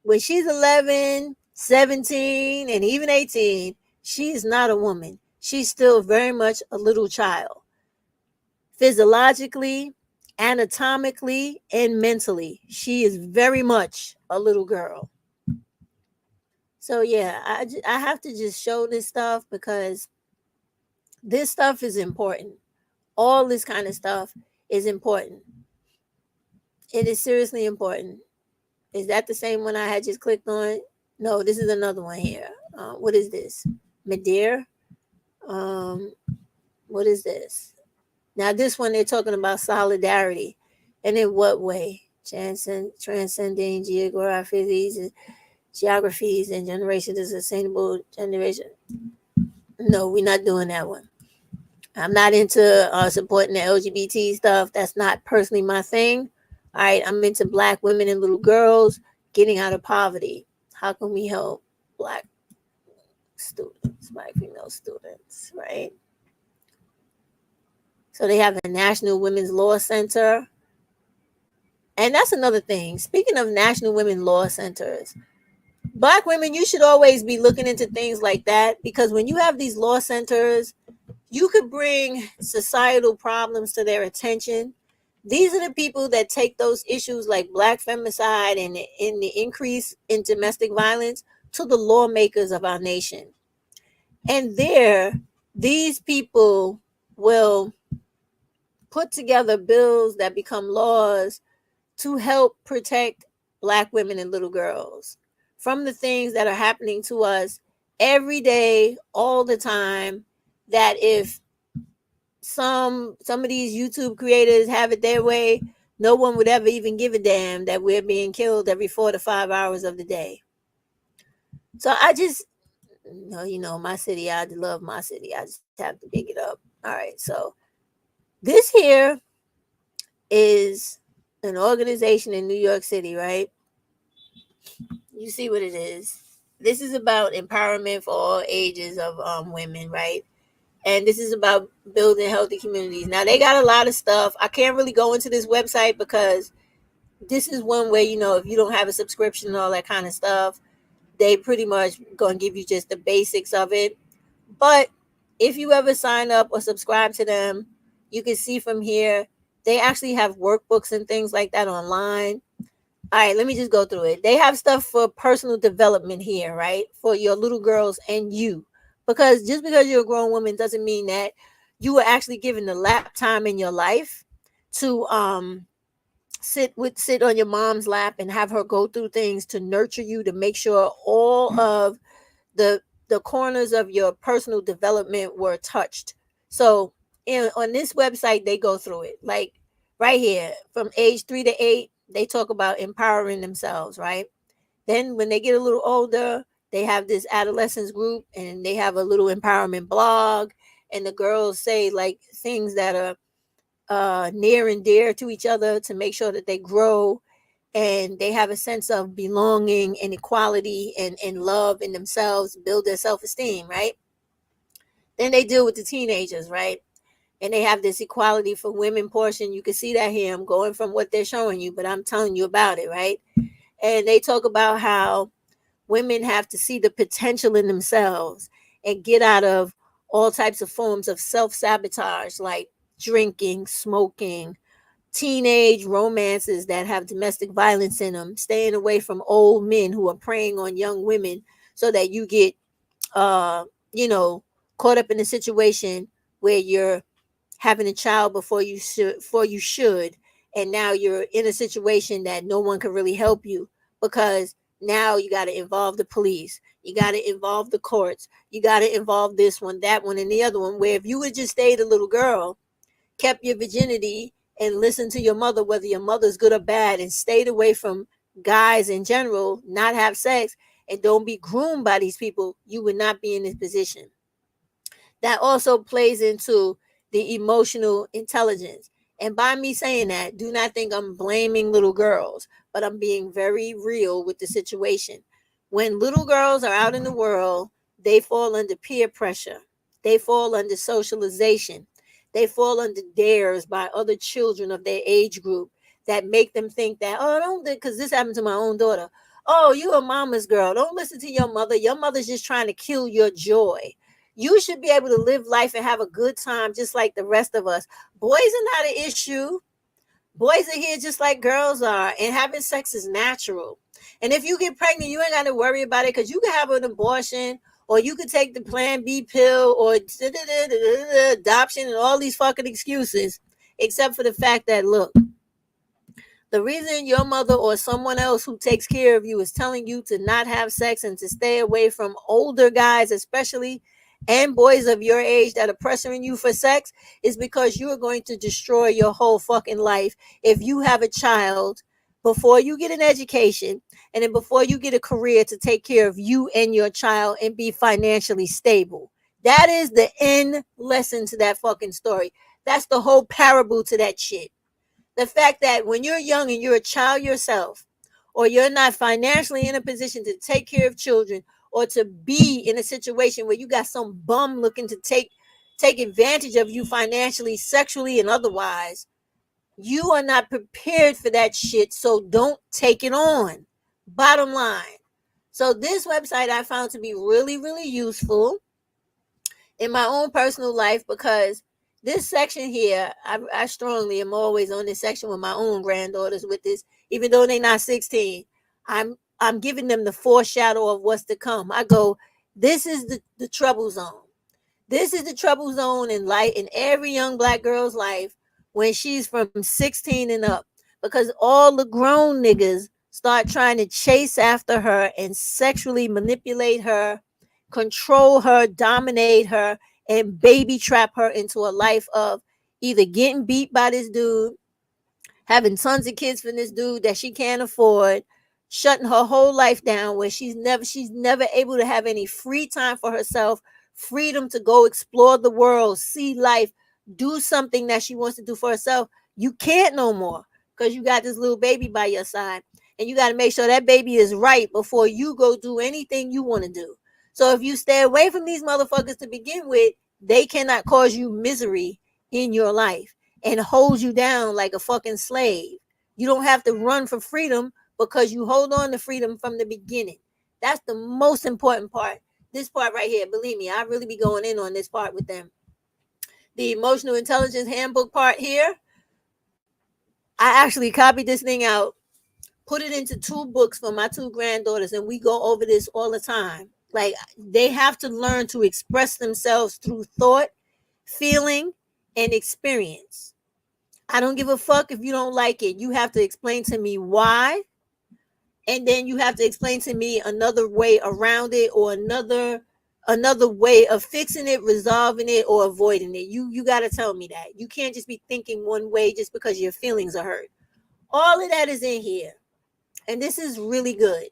When she's 11, 17, and even 18, she is not a woman. She's still very much a little child. Physiologically, anatomically, and mentally, she is very much a little girl. So yeah, I have to just show this stuff because this stuff is important. All this kind of stuff is important. It is seriously important. Is that the same one I had just clicked on? No, this is another one here. What is this? Madeira. Um, what is this? Now this one they're talking about solidarity, and in what way? Transcending geographies and generations is sustainable generation. No, we're not doing that one. I'm not into supporting the LGBT stuff. That's not personally my thing. All right, I'm into Black women and little girls getting out of poverty. How can we help Black students, Black female students, right? So they have the National Women's Law Center. And that's another thing. Speaking of National Women Law Centers, Black women, you should always be looking into things like that, because when you have these law centers, you could bring societal problems to their attention. These are the people that take those issues like Black femicide and the increase in domestic violence to the lawmakers of our nation. And there, these people will put together bills that become laws to help protect Black women and little girls from the things that are happening to us every day, all the time, that if some of these YouTube creators have it their way, no one would ever even give a damn that we're being killed every 4 to 5 hours of the day. So I just, my city, I love my city. I just have to big it up. All right, so this here is an organization in New York City, right? You see what it is. This is about empowerment for all ages of women, right? And this is about building healthy communities. Now, they got a lot of stuff. I can't really go into this website because this is one where, if you don't have a subscription and all that kind of stuff, they pretty much going to give you just the basics of it. But if you ever sign up or subscribe to them, you can see from here, they actually have workbooks and things like that online. All right, let me just go through it. They have stuff for personal development here, right? For your little girls and you. Because just because you're a grown woman doesn't mean that you were actually given the lap time in your life to sit on your mom's lap and have her go through things to nurture you, to make sure all of the corners of your personal development were touched. So on this website, they go through it. Like right here, from age 3 to 8, they talk about empowering themselves, right? Then when they get a little older, they have this adolescence group and they have a little empowerment blog. And the girls say like things that are near and dear to each other to make sure that they grow and they have a sense of belonging and equality and love in themselves, build their self-esteem, right? Then they deal with the teenagers, right? And they have this equality for women portion. You can see that here. I'm going from what they're showing you, but I'm telling you about it, right? And they talk about how women have to see the potential in themselves and get out of all types of forms of self-sabotage, like drinking, smoking, teenage romances that have domestic violence in them, staying away from old men who are preying on young women so that you get, caught up in a situation where you're having a child before you should, and now you're in a situation that no one can really help you because now you got to involve the police, you got to involve the courts, you got to involve this one, that one, and the other one, where if you would just stay the little girl, kept your virginity and listened to your mother, whether your mother's good or bad, and stayed away from guys in general, not have sex, and don't be groomed by these people, you would not be in this position. That also plays into the emotional intelligence. And by me saying that, do not think I'm blaming little girls, but I'm being very real with the situation. When little girls are out in the world, they fall under peer pressure. They fall under socialization. They fall under dares by other children of their age group that make them think that, oh, don't, because this happened to my own daughter. Oh, you a mama's girl. Don't listen to your mother. Your mother's just trying to kill your joy. You should be able to live life and have a good time just like the rest of us. Boys are not an issue. Boys are here just like girls are, and having sex is natural. And if you get pregnant, you ain't got to worry about it because you can have an abortion, or you could take the Plan B pill, or adoption, and all these fucking excuses, except for the fact that, look, the reason your mother or someone else who takes care of you is telling you to not have sex and to stay away from older guys, especially, and boys of your age that are pressuring you for sex is because you are going to destroy your whole fucking life if you have a child before you get an education and then before you get a career to take care of you and your child and be financially stable. That is the end lesson to that fucking story. That's the whole parable to that shit. The fact that when you're young and you're a child yourself, or you're not financially in a position to take care of children, or to be in a situation where you got some bum looking to take advantage of you financially, sexually, and otherwise, you are not prepared for that shit. So don't take it on. Bottom line. So this website I found to be really, really useful in my own personal life, because this section here, I strongly am always on this section with my own granddaughters with this, even though they're not 16. I'm giving them the foreshadow of what's to come. I go, this is the trouble zone. This is the trouble zone in life, in every young black girl's life, when she's from 16 and up, because all the grown niggas start trying to chase after her and sexually manipulate her, control her, dominate her, and baby trap her into a life of either getting beat by this dude, having tons of kids from this dude that she can't afford, shutting her whole life down where she's never able to have any free time for herself, freedom to go explore the world, see life, do something that she wants to do for herself. You can't no more because you got this little baby by your side, and you got to make sure that baby is right before you go do anything you want to do. So if you stay away from these motherfuckers to begin with, they cannot cause you misery in your life and hold you down like a fucking slave. You don't have to run for freedom because you hold on to freedom from the beginning. That's the most important part. This part right here, believe me, I really be going in on this part with them. The emotional intelligence handbook part here, I actually copied this thing out, put it into 2 books for my 2 granddaughters, and we go over this all the time. Like, they have to learn to express themselves through thought, feeling, and experience. I don't give a fuck if you don't like it. You have to explain to me why, and then you have to explain to me another way around it, or another way of fixing it, resolving it, or avoiding it. You got to tell me that. You can't just be thinking one way just because your feelings are hurt. All of that is in here, and this is really good.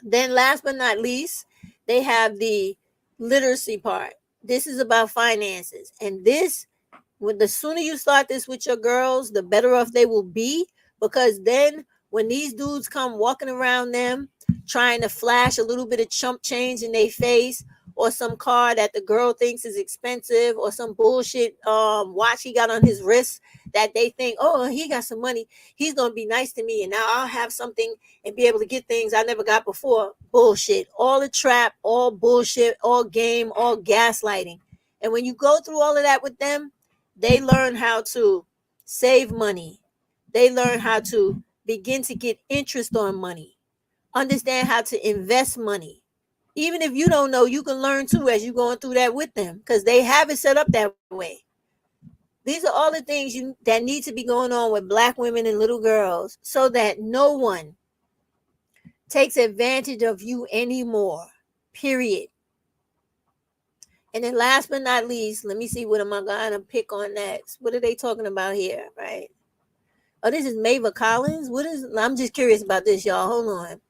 Then last but not least, they have the literacy part. This is about finances, and this, when the sooner you start this with your girls, the better off they will be, because then when these dudes come walking around them trying to flash a little bit of chump change in their face, or some car that the girl thinks is expensive, or some bullshit watch he got on his wrist that they think, oh, he got some money, he's gonna be nice to me, and now I'll have something and be able to get things I never got before. Bullshit. All a trap, all bullshit, all game, all gaslighting. And when you go through all of that with them, they learn how to save money. They learn how to begin to get interest on money, understand how to invest money. Even if you don't know, you can learn too as you're going through that with them, because they have it set up that way. These are all the things that need to be going on with black women and little girls, so that no one takes advantage of you anymore. Period. And then last but not least, let me see what am I going to pick on next. What are they talking about here, right? Oh, this is Mava Collins. I'm just curious about this, y'all. Hold on.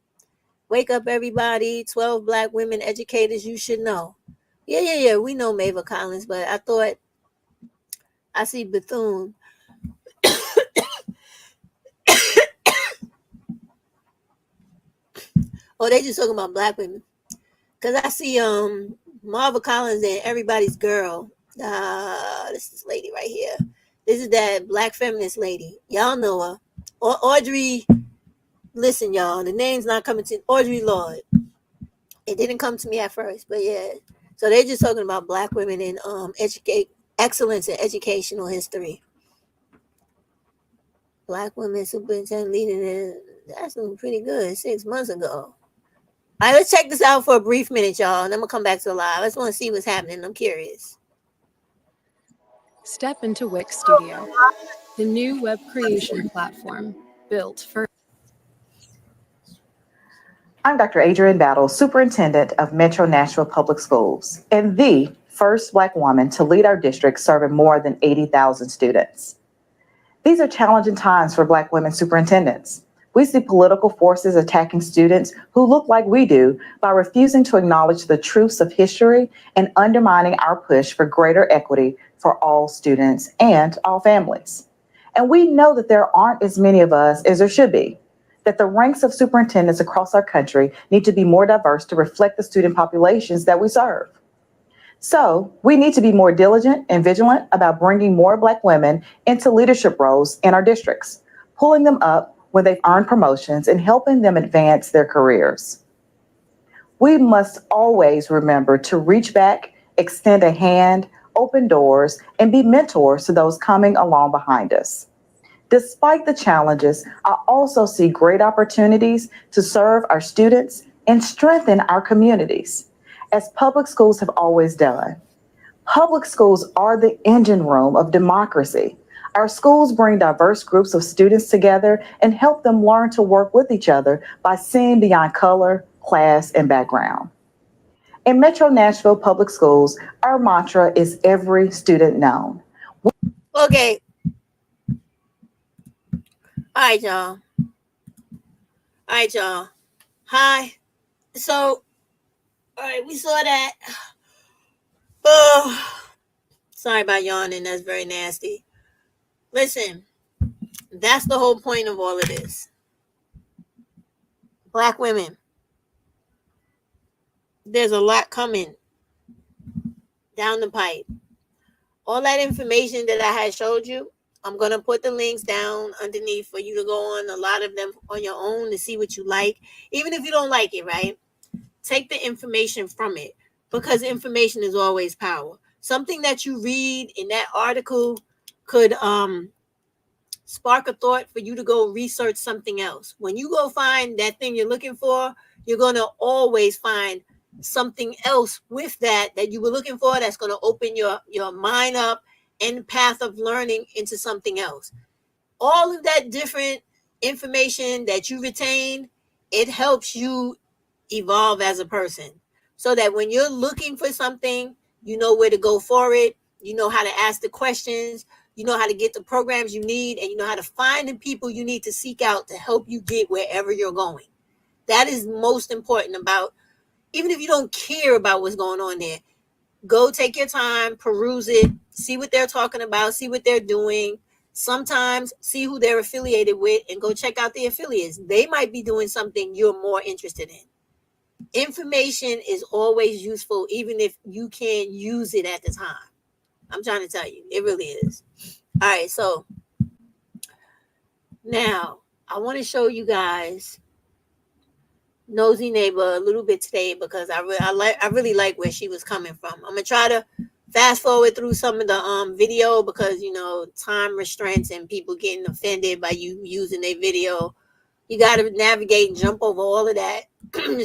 Wake up, everybody. 12 black women educators you should know. Yeah. We know Mava Collins, but I thought I see Bethune. Oh, they just talking about black women. Because I see Marva Collins and Everybody's Girl. This is this lady right here. This is that black feminist lady. Y'all know her. Audrey. Listen, y'all. The name's not coming to Audrey Lorde. It didn't come to me at first, but yeah. So they're just talking about black women in excellence in educational history. Black women superintendent leading. That's looking pretty good. 6 months ago. All right, let's check this out for a brief minute, y'all, and then we'll come back to the live. I just want to see what's happening. I'm curious. Step into Wix Studio, the new web creation platform built for. I'm Dr. Adrienne Battle, Superintendent of Metro Nashville Public Schools, and the first Black woman to lead our district serving more than 80,000 students. These are challenging times for Black women superintendents. We see political forces attacking students who look like we do by refusing to acknowledge the truths of history and undermining our push for greater equity for all students and all families. And we know that there aren't as many of us as there should be, that the ranks of superintendents across our country need to be more diverse to reflect the student populations that we serve. So we need to be more diligent and vigilant about bringing more Black women into leadership roles in our districts, pulling them up when they've earned promotions and helping them advance their careers. We must always remember to reach back, extend a hand, open doors, and be mentors to those coming along behind us. Despite the challenges, I also see great opportunities to serve our students and strengthen our communities, as public schools have always done. Public schools are the engine room of democracy. Our schools bring diverse groups of students together and help them learn to work with each other by seeing beyond color, class, and background. In Metro Nashville Public Schools, our mantra is every student known. Okay. All right, y'all. Hi. So, all right, we saw that. Oh, sorry about yawning. That's very nasty. Listen, that's the whole point of all of this. Black women. There's a lot coming down the pipe. All that information that I had showed you, I'm going to put the links down underneath for you to go on a lot of them on your own to see what you like. Even if you don't like it, right? Take the information from it, because information is always power. Something that you read in that article could spark a thought for you to go research something else. When you go find that thing you're looking for, you're going to always find something else with that you were looking for that's going to open your mind up and path of learning into something else. All of that different information that you retain, it helps you evolve as a person, so that when you're looking for something, you know where to go for it, you know how to ask the questions, you know how to get the programs you need, and you know how to find the people you need to seek out to help you get wherever you're going. That is most important about, even if you don't care about what's going on there, go take your time, peruse it, see what they're talking about, see what they're doing. Sometimes see who they're affiliated with and go check out the affiliates. They might be doing something you're more interested in. Information is always useful, even if you can't use it at the time. I'm trying to tell you, it really is. All right, so now I want to show you guys Nosy Neighbor a little bit today, because I really like where she was coming from. I'm gonna try to fast forward through some of the video, because time restraints and people getting offended by you using their video. You got to navigate and jump over all of that.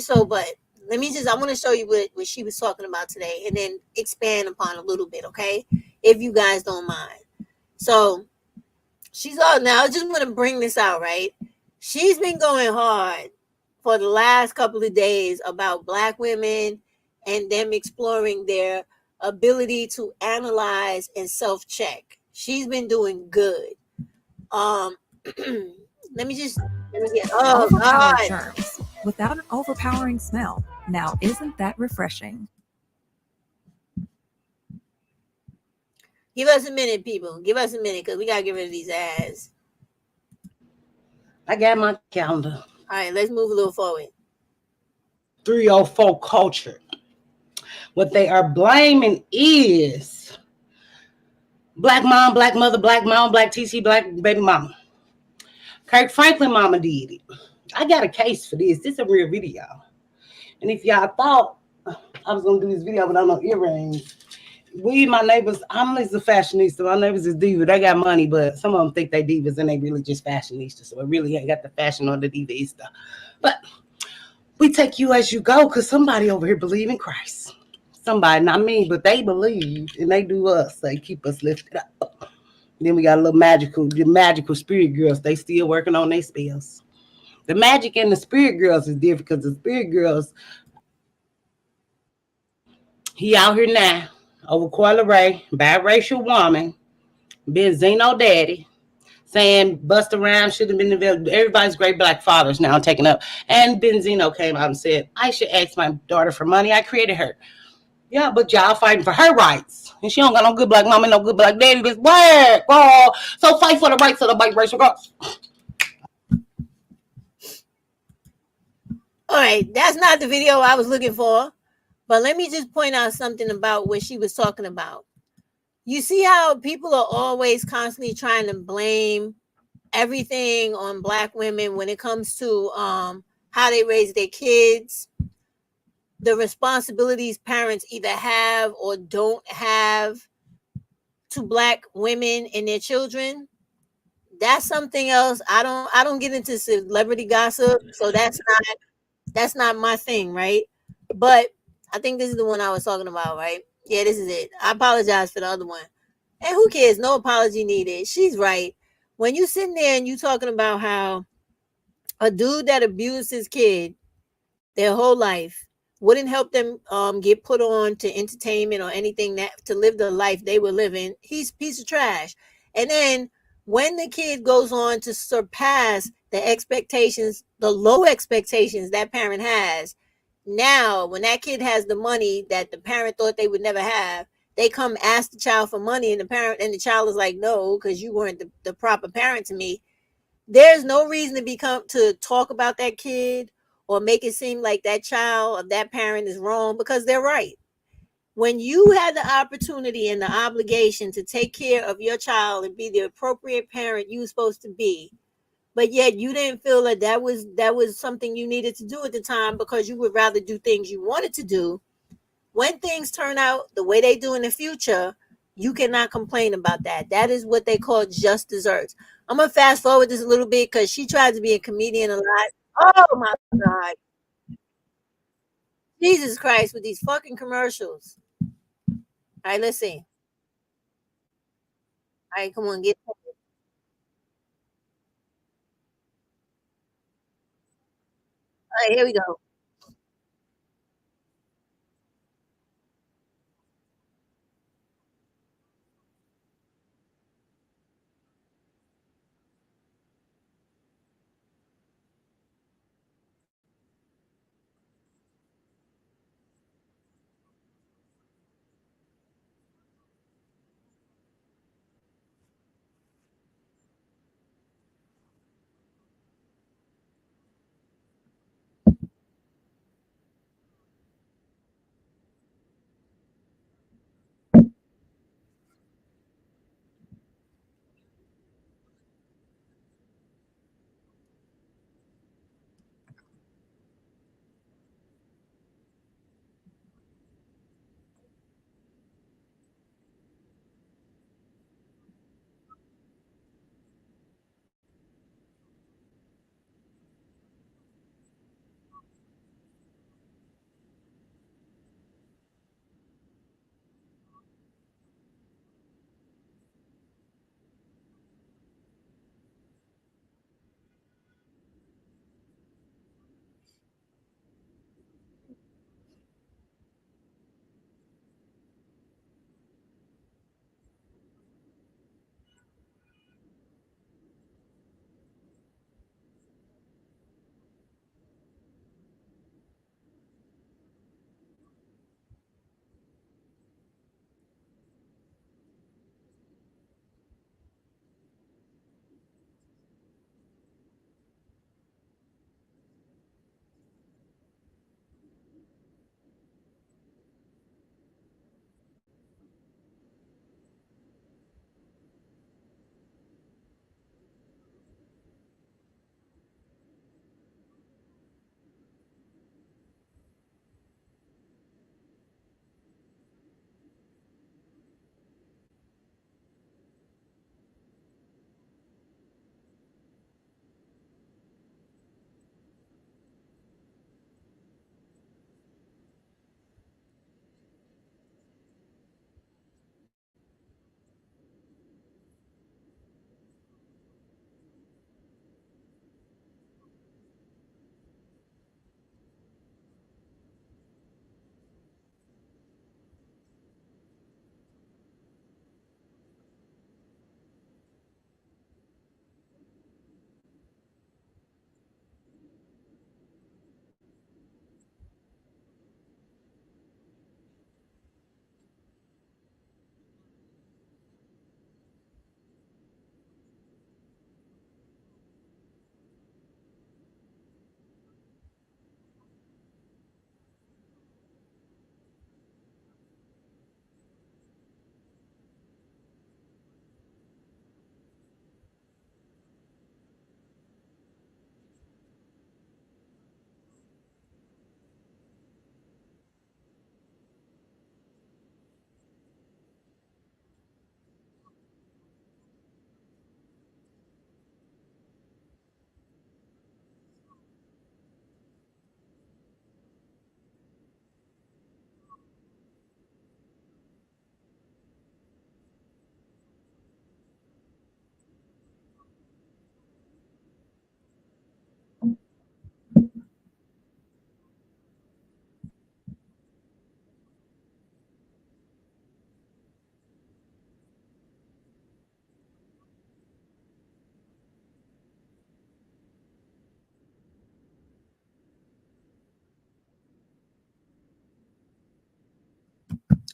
So, but I want to show you what she was talking about today, and then expand upon a little bit, okay? If you guys don't mind. So she's all, now I just want to bring this out, right? She's been going hard for the last couple of days about Black women and them exploring their ability to analyze and self-check. She's been doing good. Let me get, oh Overpowered God. germs without an overpowering smell. Now, isn't that refreshing? Give us a minute, people. Give us a minute, because we got to get rid of these ads. I got my calendar. All right, let's move a little forward. 304 culture. What they are blaming is Black mom, black mother, black mom, black TC, black baby mama. Kirk Franklin mama did it. I got a case for this. This is a real video. And if y'all thought I was gonna do this video without no earrings, we, my neighbors, I'm just a fashionista. My neighbors is diva. They got money, but some of them think they divas and they really just fashionistas. So it really ain't got the fashion or the divaista. But we take you as you go because somebody over here believe in Christ. Somebody, not me, but they believe and they do us. They keep us lifted up. Then we got a little the magical spirit girls. They still working on their spells. The magic and the spirit girls is different because the spirit girls, he out here now over Coyle Ray, biracial woman, Benzino daddy, saying Busta Rhymes should have been developed. Everybody's great black fathers now taking up. And Benzino came out and said, I should ask my daughter for money. I created her. Yeah, but y'all fighting for her rights. And she don't got no good black mama, no good black daddy. This word, girl. So fight for the rights of the white racial girls. All right, that's not the video I was looking for. But let me just point out something about what she was talking about. You see how people are always constantly trying to blame everything on black women when it comes to how they raise their kids, the responsibilities parents either have or don't have to black women and their children. That's something else. I don't get into celebrity gossip, so that's not my thing, right? But I think this is the one I was talking about, right? Yeah, this is it. I apologize for the other one. And who cares? No apology needed. She's right. When you sitting there and you talking about how a dude that abused his kid their whole life wouldn't help them get put on to entertainment or anything that to live the life they were living, he's a piece of trash. And then when the kid goes on to surpass the expectations, the low expectations that parent has, now when that kid has the money that the parent thought they would never have, they come ask the child for money, and the child is like, no, because you weren't the proper parent to me. There's no reason to talk about that kid or make it seem like that child or that parent is wrong, because they're right. When you had the opportunity and the obligation to take care of your child and be the appropriate parent you were supposed to be, but yet you didn't feel that was something you needed to do at the time because you would rather do things you wanted to do, when things turn out the way they do in the future, you cannot complain about that. That is what they call just desserts. I'm gonna fast forward this a little bit because she tried to be a comedian a lot. Oh my god, Jesus Christ, with these fucking commercials. All right, let's see. All right, come on, get. All right, here we go.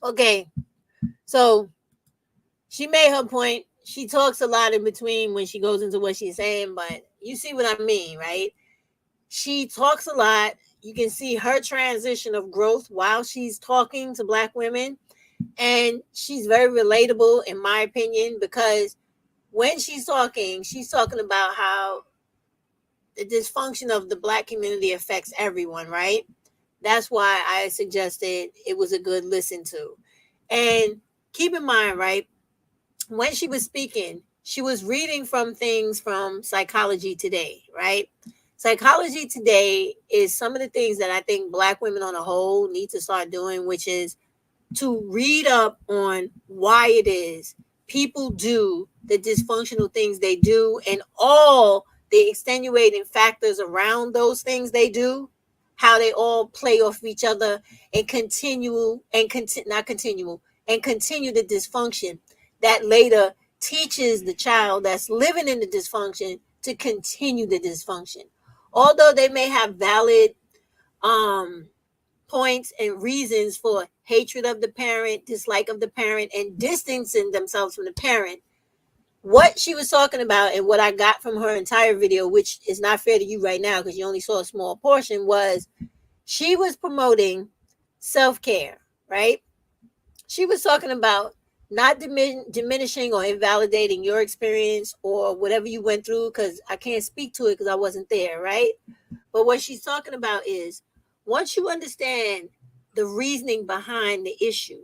Okay, so she made her point. She talks a lot in between when she goes into what she's saying, but you see what I mean, right? She talks a lot. You can see her transition of growth while she's talking to Black women. And she's very relatable, in my opinion, because when she's talking about how the dysfunction of the Black community affects everyone, right? That's why I suggested it was a good listen to. And keep in mind, right, when she was speaking, she was reading from things from Psychology Today, right? Psychology Today is some of the things that I think Black women on a whole need to start doing, which is to read up on why it is people do the dysfunctional things they do and all the extenuating factors around those things they do, how they all play off each other and continue the dysfunction that later teaches the child that's living in the dysfunction to continue the dysfunction. Although they may have valid points and reasons for hatred of the parent, dislike of the parent, and distancing themselves from the parent. What she was talking about and what I got from her entire video, which is not fair to you right now because you only saw a small portion, was she was promoting self-care, right? She was talking about not diminishing or invalidating your experience or whatever you went through, because I can't speak to it because I wasn't there, right? But what she's talking about is once you understand the reasoning behind the issue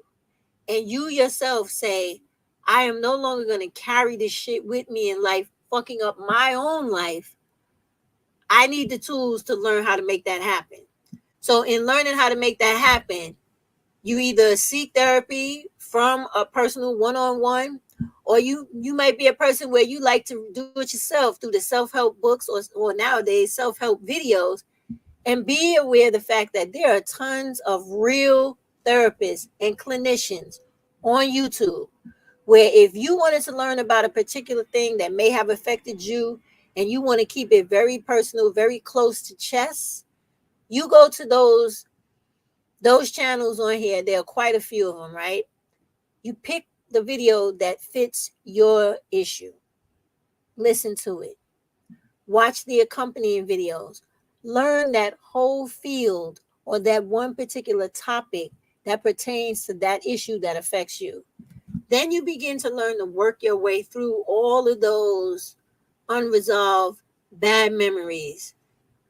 and you yourself say, I am no longer going to carry this shit with me in life, fucking up my own life, I need the tools to learn how to make that happen. So in learning how to make that happen, you either seek therapy from a personal one-on-one, or you might be a person where you like to do it yourself through the self-help books or nowadays self-help videos. And be aware of the fact that there are tons of real therapists and clinicians on YouTube where if you wanted to learn about a particular thing that may have affected you and you want to keep it very personal, very close to chest, you go to those channels on here. There are quite a few of them, right? You pick the video that fits your issue. Listen to it. Watch the accompanying videos. Learn that whole field or that one particular topic that pertains to that issue that affects you. Then you begin to learn to work your way through all of those unresolved bad memories,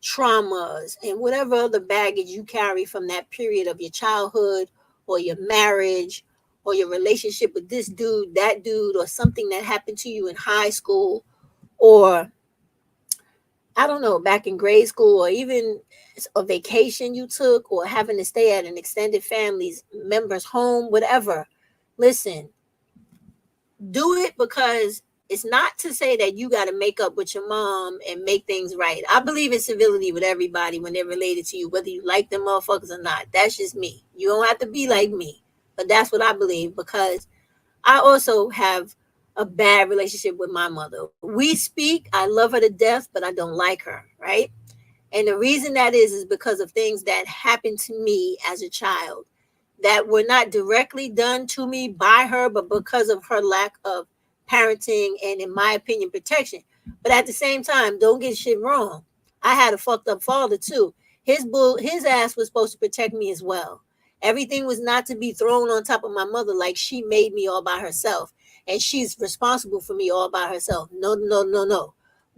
traumas, and whatever other baggage you carry from that period of your childhood or your marriage or your relationship with this dude, that dude, or something that happened to you in high school, or I don't know, back in grade school, or even a vacation you took, or having to stay at an extended family's member's home, whatever. Listen, do it because it's not to say that you got to make up with your mom and make things right. I believe in civility with everybody when they're related to you, whether you like them motherfuckers or not. That's just me. You don't have to be like me, but that's what I believe, because I also have a bad relationship with my mother. We speak, I love her to death, but I don't like her, right? And the reason that is because of things that happened to me as a child that were not directly done to me by her, but because of her lack of parenting and, in my opinion, protection. But at the same time, don't get shit wrong. I had a fucked up father too. His ass was supposed to protect me as well. Everything was not to be thrown on top of my mother like she made me all by herself and she's responsible for me all by herself. No, no, no, no.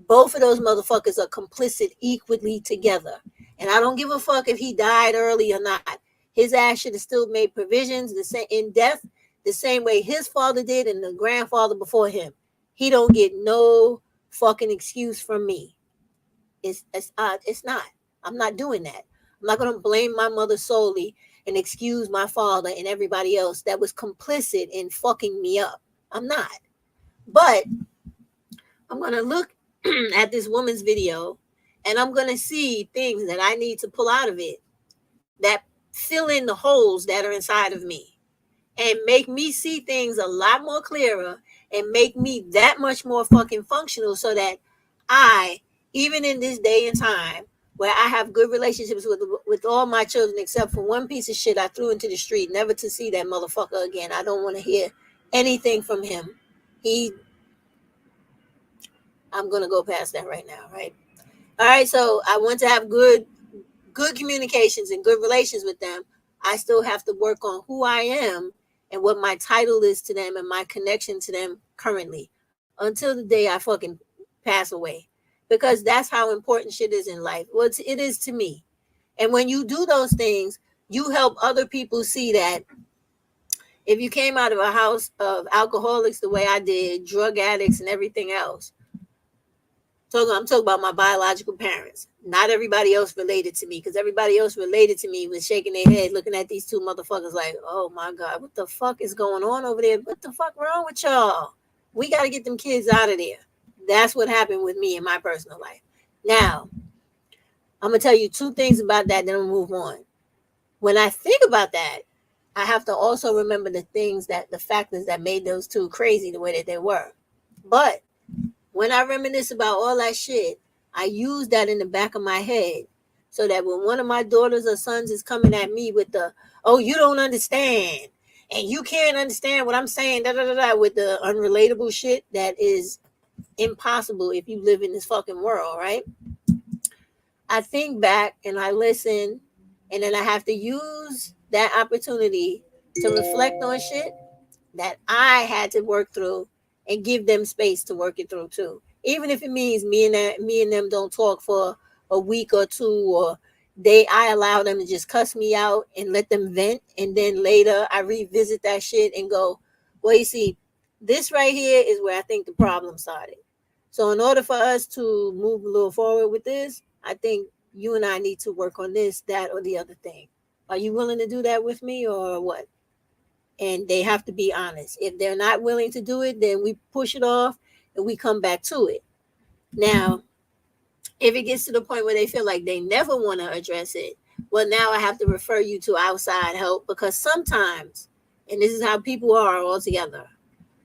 Both of those motherfuckers are complicit equally together. And I don't give a fuck if he died early or not. His ass should have still made provisions in death the same way his father did and the grandfather before him. He don't get no fucking excuse from me. It's not. I'm not doing that. I'm not going to blame my mother solely and excuse my father and everybody else that was complicit in fucking me up. I'm not. But I'm going to look at this woman's video and I'm going to see things that I need to pull out of it that fill in the holes that are inside of me and make me see things a lot more clearer and make me that much more fucking functional so that I, even in this day and time, where I have good relationships with all my children except for one piece of shit I threw into the street, never to see that motherfucker again. I don't want to hear anything from him. I'm gonna go past that right now, right? All right, so I want to have good communications and good relations with them. I still have to work on who I am and what my title is to them and my connection to them currently until the day I fucking pass away. Because that's how important shit is in life. Well, it is to me. And when you do those things, you help other people see that if you came out of a house of alcoholics the way I did, drug addicts and everything else, I'm talking about my biological parents. Not everybody else related to me, because everybody else related to me was shaking their head, looking at these two motherfuckers like, oh my God, what the fuck is going on over there? What the fuck wrong with y'all? We got to get them kids out of there. That's what happened with me in my personal life. Now, I'm going to tell you two things about that, then I'll move on. When I think about that, I have to also remember the factors that made those two crazy the way that they were. But when I reminisce about all that shit, I use that in the back of my head so that when one of my daughters or sons is coming at me with oh, you don't understand and you can't understand what I'm saying, with the unrelatable shit that is impossible if you live in this fucking world, right? I think back and I listen, and then I have to use that opportunity to reflect on shit that I had to work through and give them space to work it through too. Even if it means me and them don't talk for a week or two, or I allow them to just cuss me out and let them vent, and then later I revisit that shit and go, well, you see, this right here is where I think the problem started. So in order for us to move a little forward with this, I think you and I need to work on this, that, or the other thing. Are you willing to do that with me or what? And they have to be honest. If they're not willing to do it, then we push it off and we come back to it. Now, if it gets to the point where they feel like they never want to address it, well, now I have to refer you to outside help, because sometimes, and this is how people are altogether,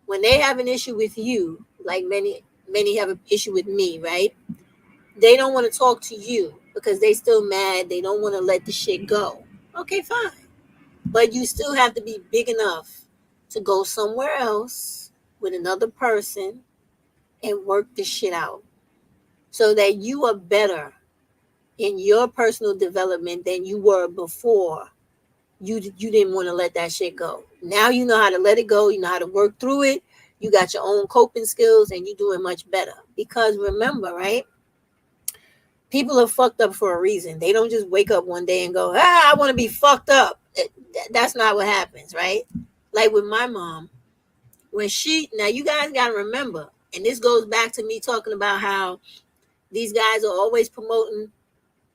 when they have an issue with you, like many have an issue with me, right? They don't want to talk to you because they still mad. They don't want to let the shit go. Okay, fine. But you still have to be big enough to go somewhere else with another person and work the shit out so that you are better in your personal development than you were before you didn't want to let that shit go. Now you know how to let it go. You know how to work through it. You got your own coping skills and you're doing much better. Because remember, right? People are fucked up for a reason. They don't just wake up one day and go, I want to be fucked up. That's not what happens, right? Like with my mom, now you guys got to remember, and this goes back to me talking about how these guys are always promoting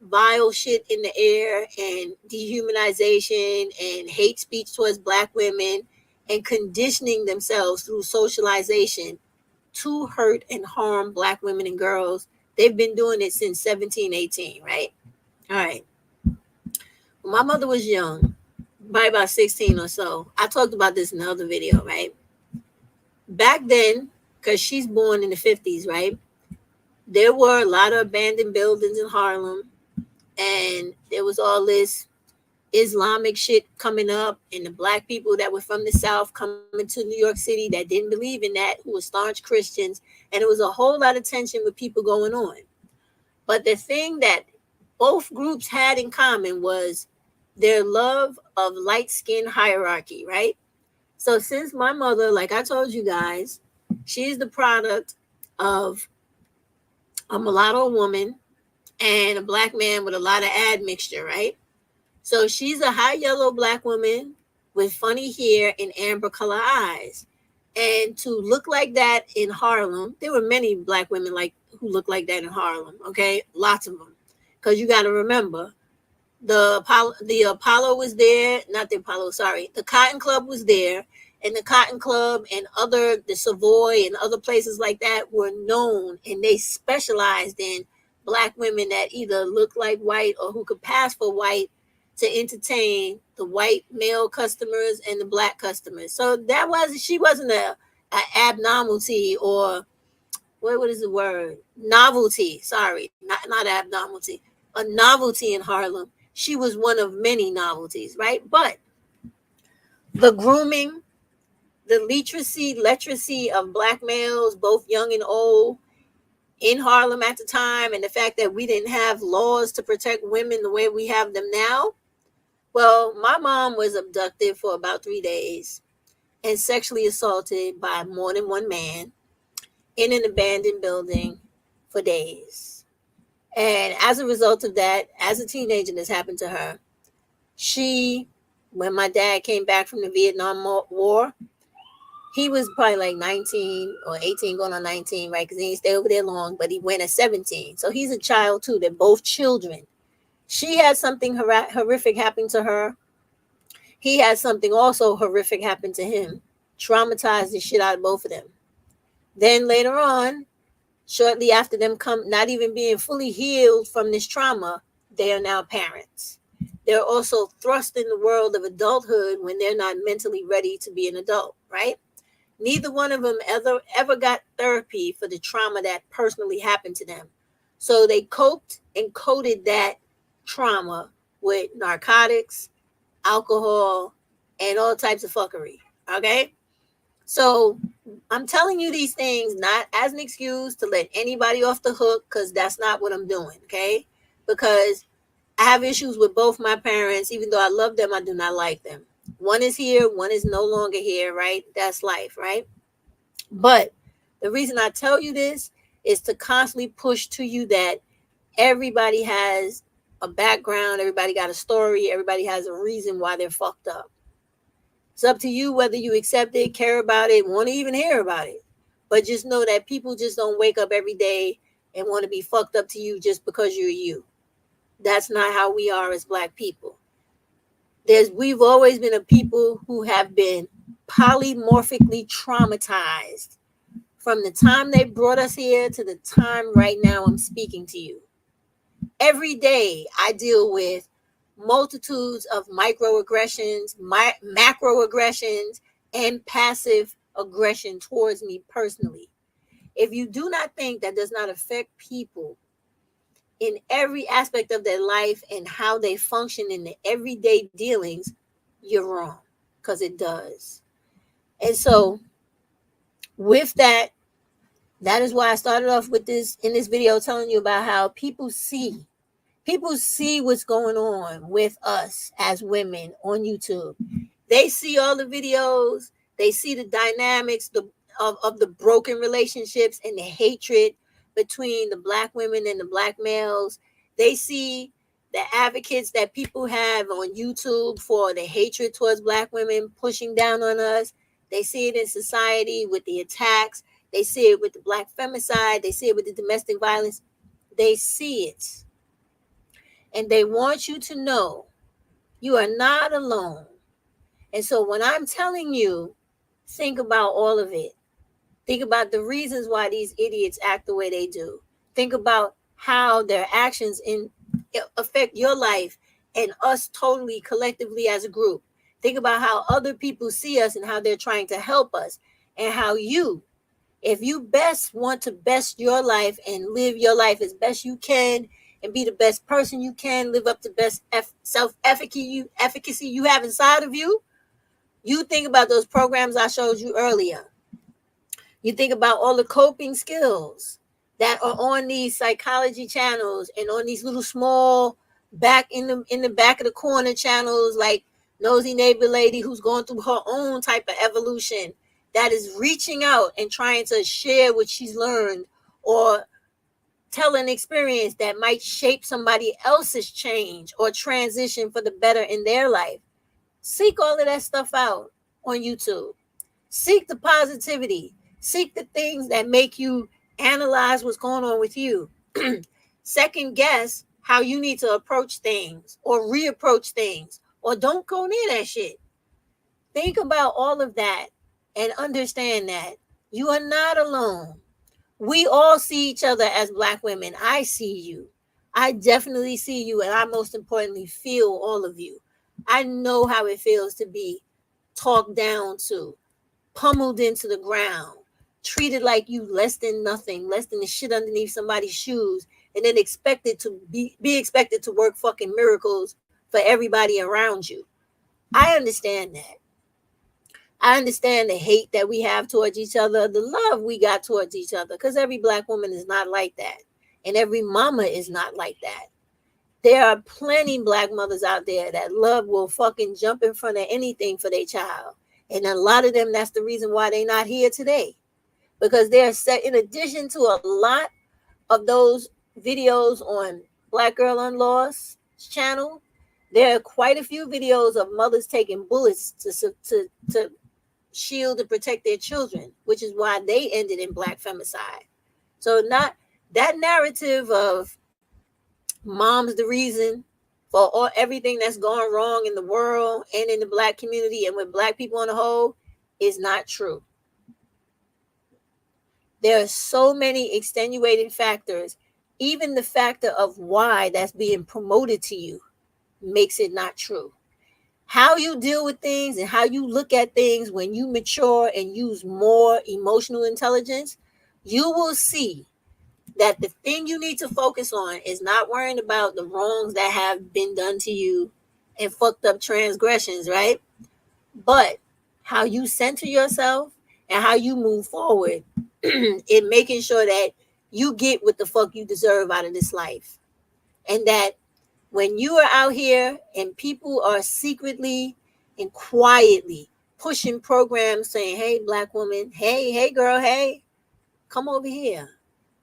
vile shit in the air and dehumanization and hate speech towards Black women and conditioning themselves through socialization to hurt and harm Black women and girls. They've been doing it since 1718, right? All right. When my mother was young, by about 16 or so, I talked about this in another video, right? Back then, because she's born in the 50s, right? There were a lot of abandoned buildings in Harlem, and there was all this Islamic shit coming up, and the Black people that were from the South coming to New York City that didn't believe in that, who were staunch Christians, and it was a whole lot of tension with people going on. But the thing that both groups had in common was their love of light skin hierarchy, right? So since my mother, like I told you guys, she's the product of a mulatto woman and a Black man with a lot of admixture, right? So she's a high yellow Black woman with funny hair and amber color eyes. And to look like that in Harlem, there were many Black women who looked like that in Harlem, okay? Lots of them. Because you got to remember, the Apollo was there, not the Apollo, sorry. The Cotton Club was there, and the Cotton Club and the Savoy and other places like that were known, and they specialized in Black women that either looked like white or who could pass for white to entertain the white male customers and the Black customers. So she wasn't a abnormality, or what is the word? Novelty. Sorry, not abnormality. a novelty in Harlem. She was one of many novelties, right? But the grooming, the letracy of black males, both young and old, in Harlem at the time, and the fact that we didn't have laws to protect women the way we have them now. Well, my mom was abducted for about 3 days and sexually assaulted by more than one man in an abandoned building for days. And as a result of that, as a teenager, this happened to her. When my dad came back from the Vietnam War, he was probably like 19 or 18 going on 19, right? Because he didn't stay over there long, but he went at 17. So he's a child too. They're both children. She had something horrific happen to her. He had something also horrific happen to him. Traumatized the shit out of both of them. Then later on, shortly after them not even being fully healed from this trauma, they are now parents. They're also thrust in the world of adulthood when they're not mentally ready to be an adult, right? Neither one of them ever got therapy for the trauma that personally happened to them. So they coped and coded that trauma with narcotics, alcohol, and all types of fuckery. Okay? So I'm telling you these things not as an excuse to let anybody off the hook, because that's not what I'm doing. Okay? Because I have issues with both my parents. Even though I love them, I do not like them. One is here, one is no longer here, right? That's life, right? But the reason I tell you this is to constantly push to you that everybody has a background, everybody got a story, everybody has a reason why they're fucked up. It's up to you whether you accept it, care about it, want to even hear about it. But just know that people just don't wake up every day and want to be fucked up to you just because you're you. That's not how we are as Black people. We've always been a people who have been polymorphically traumatized from the time they brought us here to the time right now I'm speaking to you. Every day I deal with multitudes of microaggressions, macroaggressions, and passive aggression towards me personally. If you do not think that does not affect people in every aspect of their life and how they function in the everyday dealings, you're wrong, because it does. And so with that is why I started off with this in this video, telling you about how people see what's going on with us as women on YouTube. They see all the videos, they see the dynamics of the broken relationships and the hatred between the Black women and the Black males. They see the advocates that people have on YouTube for the hatred towards Black women pushing down on us. They see it in society with the attacks. They see it with the Black femicide. They see it with the domestic violence. They see it. And they want you to know you are not alone. And so when I'm telling you, think about all of it. Think about the reasons why these idiots act the way they do. Think about how their actions affect your life and us totally collectively as a group. Think about how other people see us and how they're trying to help us, and how if you best want to best your life and live your life as best you can and be the best person you can, live up to best self-efficacy you have inside of you, you think about those programs I showed you earlier. You think about all the coping skills that are on these psychology channels and on these little small back in the back of the corner channels, like Nosy Neighbor Lady, who's going through her own type of evolution, that is reaching out and trying to share what she's learned or tell an experience that might shape somebody else's change or transition for the better in their life. Seek all of that stuff out on YouTube. Seek the positivity. Seek the things that make you analyze what's going on with you. Second guess how you need to approach things or reapproach things, or don't go near that shit. Think about all of that and understand that you are not alone. We all see each other as Black women. I see you. I definitely see you. And I most importantly feel all of you. I know how it feels to be talked down to, pummeled into the ground, treated like you less than nothing, less than the shit underneath somebody's shoes, and then expected to be expected to work fucking miracles for everybody around you. I understand that. I understand the hate that we have towards each other, the love we got towards each other, because every black woman is not like that. And every mama is not like that. There are plenty black mothers out there that love will fucking jump in front of anything for their child. And a lot of them, that's the reason why they're not here today. Because they're set, in addition to a lot of those videos on Black Girl Unlawed's channel, there are quite a few videos of mothers taking bullets to shield and protect their children, which is why they ended in black femicide. So not that narrative of mom's the reason for all everything that's going wrong in the world and in the black community and with black people on the whole is not true. There are so many extenuating factors. Even the factor of why that's being promoted to you makes it not true. How you deal with things and how you look at things when you mature and use more emotional intelligence, you will see that the thing you need to focus on is not worrying about the wrongs that have been done to you and fucked up transgressions, right? But how you center yourself and how you move forward in making sure that you get what the fuck you deserve out of this life. And that when you are out here and people are secretly and quietly pushing programs saying, hey, black woman, hey, girl, hey, come over here.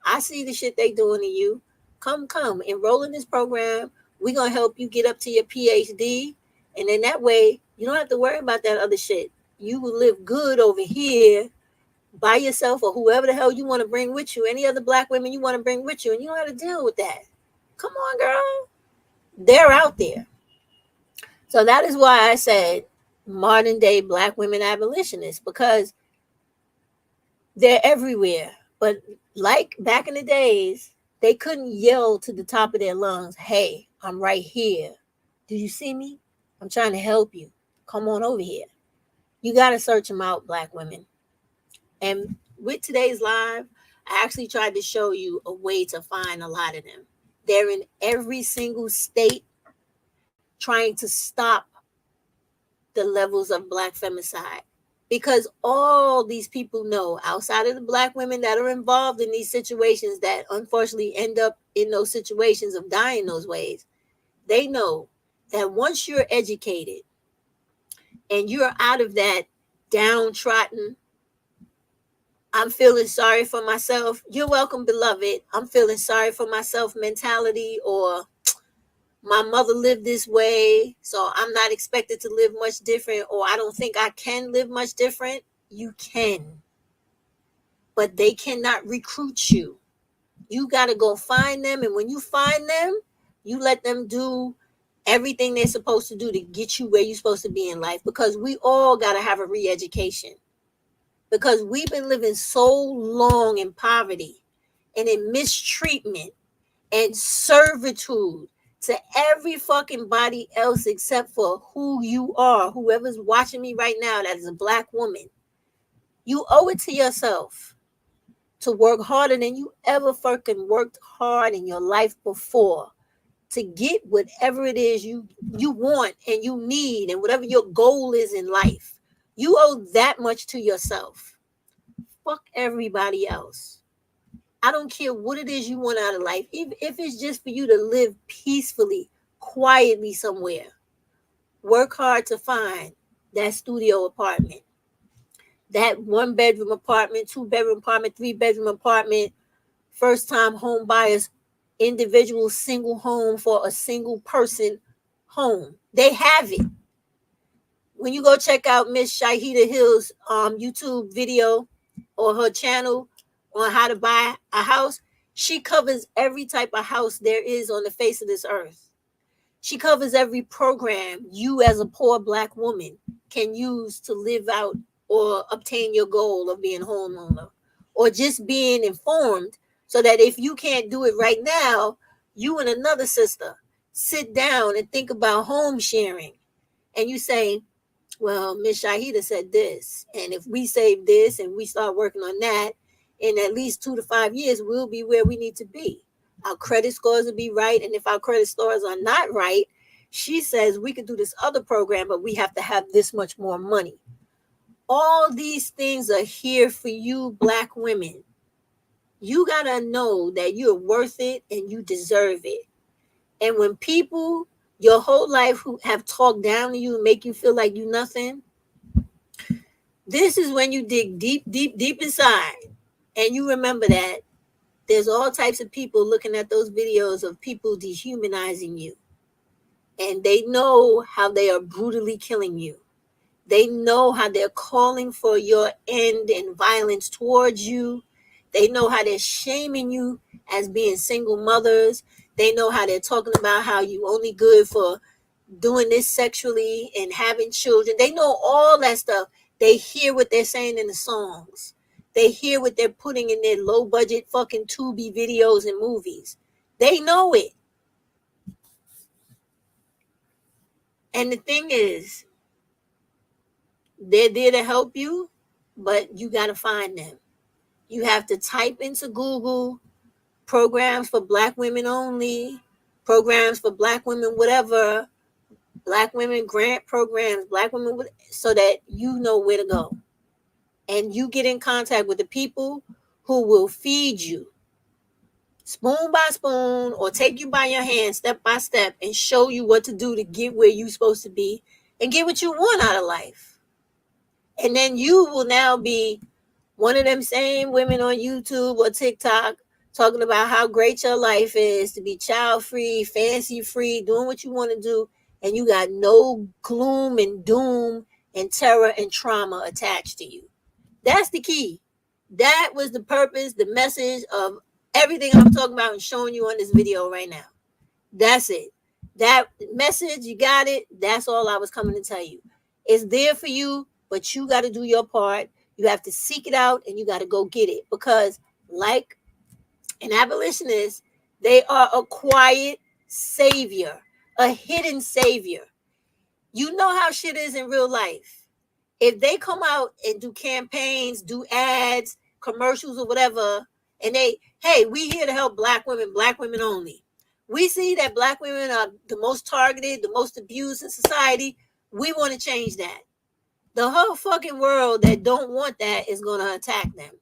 I see the shit they doing to you. Come, enroll in this program. We're going to help you get up to your PhD. And then that way, you don't have to worry about that other shit. You will live good over here by yourself or whoever the hell you want to bring with you, any other black women you want to bring with you, and you don't have to deal with that. Come on, girl. They're out there. So that is why I said modern day black women abolitionists, because they're everywhere. But like back in the days, they couldn't yell to the top of their lungs, hey, I'm right here. Do you see me? I'm trying to help you. Come on over here. You got to search them out, black women. And with today's live, I actually tried to show you a way to find a lot of them. They're in every single state trying to stop the levels of black femicide. Because all these people know, outside of the black women that are involved in these situations that unfortunately end up in those situations of dying those ways, they know that once you're educated and you're out of that downtrodden, I'm feeling sorry for myself, you're welcome, beloved, I'm feeling sorry for myself mentality, or my mother lived this way, so I'm not expected to live much different, or I don't think I can live much different. You can. But they cannot recruit you. You got to go find them. And when you find them, you let them do everything they're supposed to do to get you where you're supposed to be in life. Because we all got to have a re-education. Because we've been living so long in poverty and in mistreatment and servitude to every fucking body else except for who you are. Whoever's watching me right now that is a black woman, you owe it to yourself to work harder than you ever fucking worked hard in your life before to get whatever it is you want and you need, and whatever your goal is in life. You owe that much to yourself. Fuck everybody else. I don't care what it is you want out of life. If it's just for you to live peacefully, quietly somewhere, work hard to find that studio apartment, that 1-bedroom apartment, 2-bedroom apartment, 3-bedroom apartment, first time home buyers, individual single home for a single person home. They have it. When you go check out Miss Shahida Hill's YouTube video or her channel on how to buy a house, she covers every type of house there is on the face of this earth. She covers every program you as a poor black woman can use to live out or obtain your goal of being a homeowner, or just being informed so that if you can't do it right now, you and another sister sit down and think about home sharing. And you say, well, Miss Shahida said this, and if we save this and we start working on that, in at least 2 to 5 years, we'll be where we need to be. our credit scores will be right. And if our credit scores are not right, she says we could do this other program, but we have to have this much more money. All these things are here for you, Black women. You got to know that you're worth it and you deserve it. And when people your whole life who have talked down to you and make you feel like you nothing, this is when you dig deep, deep, deep inside. And you remember that there's all types of people looking at those videos of people dehumanizing you. And they know how they are brutally killing you. They know how they're calling for your end and violence towards you. They know how they're shaming you as being single mothers. They know how they're talking about how you only good for doing this sexually and having children. They know all that stuff. They hear what they're saying in the songs. They hear what they're putting in their low budget fucking Tubi videos and movies. They know it. And the thing is, they're there to help you, but you got to find them. You have to type into Google programs for Black women only, programs for Black women, whatever, Black women grant programs, Black women, so that you know where to go. And you get in contact with the people who will feed you spoon by spoon or take you by your hand step by step and show you what to do to get where you're supposed to be and get what you want out of life. And then you will now be one of them same women on YouTube or TikTok talking about how great your life is to be child free, fancy free, doing what you want to do. And you got no gloom and doom and terror and trauma attached to you. That's the key. That was the purpose, the message of everything I'm talking about and showing you on this video right now. That's it. That message, you got it. That's all I was coming to tell you. It's there for you, but you got to do your part. You have to seek it out and you got to go get it. Because like an abolitionist, they are a quiet savior, a hidden savior. You know how shit is in real life. If they come out and do campaigns, do ads, commercials or whatever, and hey, we here to help Black women only. We see that Black women are the most targeted, the most abused in society. We want to change that. The whole fucking world that don't want that is going to attack them.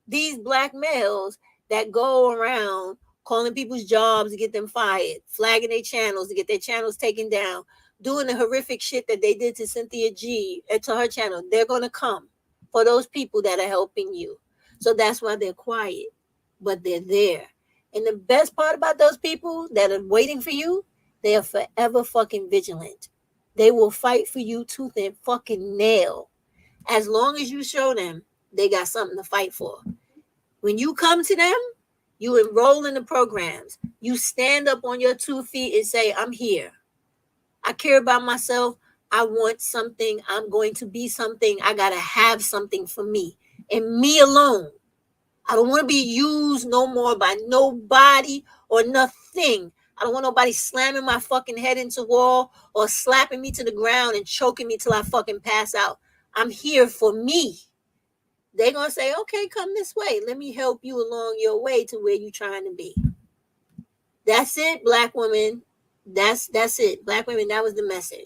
These Black males that go around calling people's jobs to get them fired, flagging their channels to get their channels taken down, doing the horrific shit that they did to Cynthia G and to her channel, they're going to come for those people that are helping you. So that's why they're quiet, but they're there. And the best part about those people that are waiting for you, they are forever fucking vigilant. They will fight for you tooth and fucking nail. As long as you show them they got something to fight for. When you come to them, you enroll in the programs. You stand up on your 2 feet and say, I'm here. I care about myself. I want something. I'm going to be something. I got to have something for me and me alone. I don't want to be used no more by nobody or nothing. I don't want nobody slamming my fucking head into the wall or slapping me to the ground and choking me till I fucking pass out. I'm here for me. They're going to say, okay, come this way. Let me help you along your way to where you're trying to be. That's it, Black women. That's it. Black women, that was the message.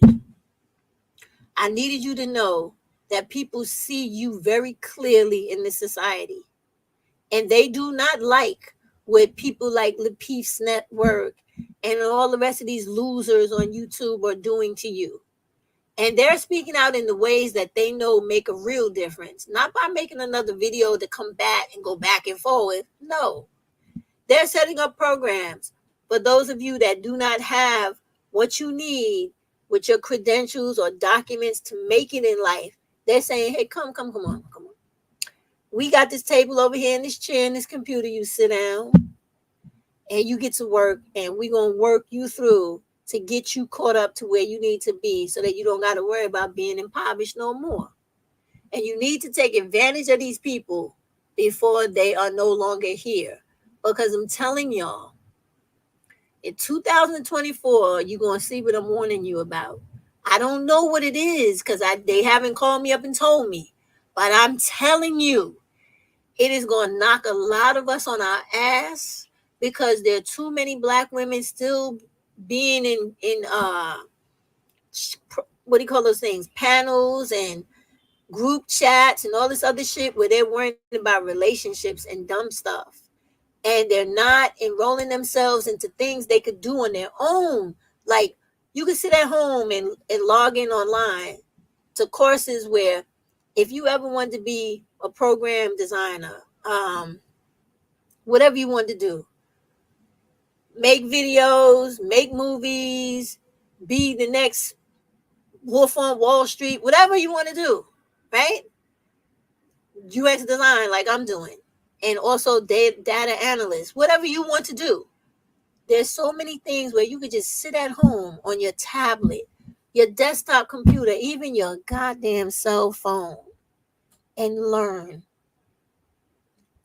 I needed you to know that people see you very clearly in this society. And they do not like what people like Lapeef's Network and all the rest of these losers on YouTube are doing to you. And they're speaking out in the ways that they know make a real difference. Not by making another video to come back and go back and forward. No. They're setting up programs for those of you that do not have what you need with your credentials or documents to make it in life. They're saying, hey, come on. We got this table over here in this chair and this computer. You sit down and you get to work, and we're going to work you through to get you caught up to where you need to be so that you don't got to worry about being impoverished no more. And you need to take advantage of these people before they are no longer here. Because I'm telling y'all, in 2024, you're going to see what I'm warning you about. I don't know what it is because they haven't called me up and told me. But I'm telling you, it is going to knock a lot of us on our ass because there are too many black women still being in what do you call those things, panels and group chats and all this other shit where they're worrying about relationships and dumb stuff, and they're not enrolling themselves into things they could do on their own. Like, you could sit at home and log in online to courses where, if you ever wanted to be a program designer, whatever you want to do, make videos, make movies, be the next Wolf on Wall Street, whatever you want to do, right? UX design, like I'm doing, and also data analyst, whatever you want to do. There's so many things where you could just sit at home on your tablet, your desktop computer, even your goddamn cell phone, and learn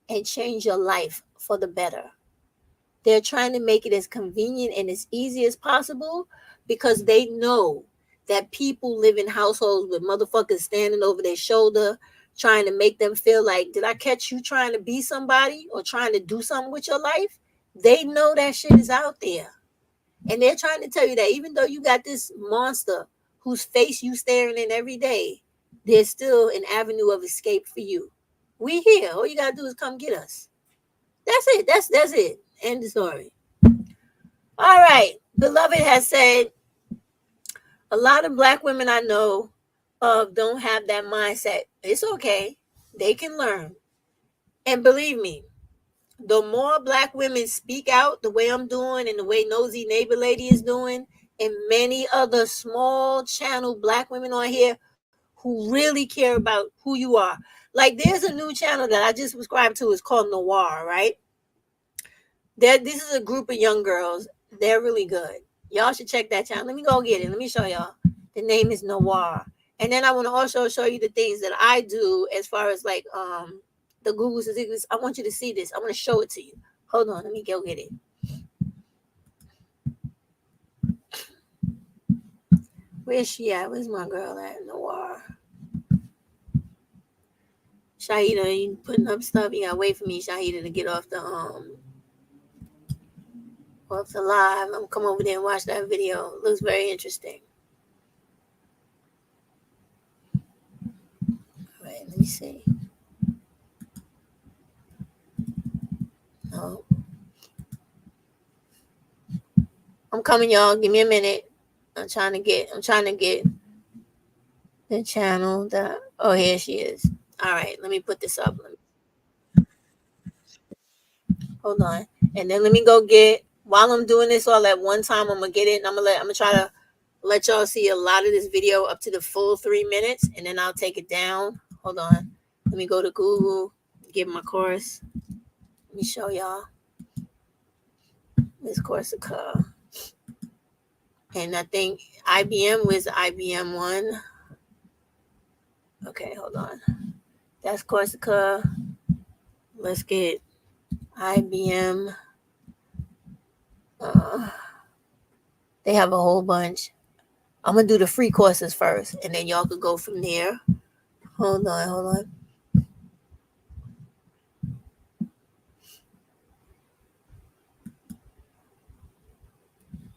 and change your life for the better. They're trying to make it as convenient and as easy as possible because they know that people live in households with motherfuckers standing over their shoulder, trying to make them feel like, did I catch you trying to be somebody or trying to do something with your life? They know that shit is out there. And they're trying to tell you that even though you got this monster whose face you staring in every day, there's still an avenue of escape for you. We here. All you gotta do is come get us. That's it. That's it. End the story. All right. Beloved has said, a lot of black women I know don't have that mindset. It's okay. They can learn. And believe me, the more black women speak out the way I'm doing and the way Nosy Neighbor Lady is doing, and many other small channel black women on here who really care about who you are. Like, there's a new channel that I just subscribed to. It's called Noir, right? This is a group of young girls. They're really good. Y'all should check that channel. Let me go get it. Let me show y'all. The name is Noir. And then I want to also show you the things that I do as far as like the Google statistics. I want you to see this. I want to show it to you. Hold on. Let me go get it. Where's she at? Where's my girl at? Noir. Shahida, you putting up stuff. You gotta wait for me, Shahida, to get off the live. I'm gonna come over there and watch that video. It looks very interesting. All right, let me see. No. I'm coming, y'all. Give me a minute. I'm trying to get the channel that, oh, here she is. All right, let me put this up. Hold on. And then let me go get, while I'm doing this all at one time, I'm gonna get it and I'm gonna try to let y'all see a lot of this video up to the full 3 minutes, and then I'll take it down. Hold on. Let me go to Google, get my course. Let me show y'all. This course occur. And I think IBM was the IBM one. Okay, hold on. That's Corsica. Let's get IBM. They have a whole bunch. I'm going to do the free courses first, and then y'all could go from there. Hold on.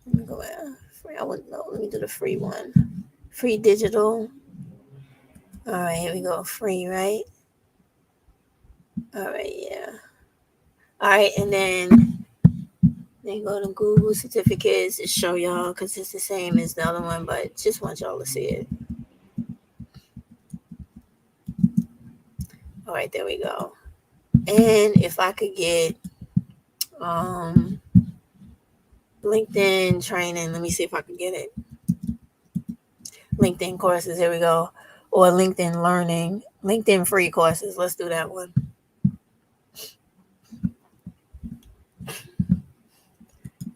Let me go at free. Let me do the free one. Free digital. All right, here we go. Free, right? All right, yeah. All right, and then go to Google certificates to show y'all, because it's the same as the other one, but just want y'all to see it. All right, there we go. And if I could get LinkedIn training, let me see if I can get it. LinkedIn courses, here we go. Or LinkedIn learning, LinkedIn free courses. Let's do that one.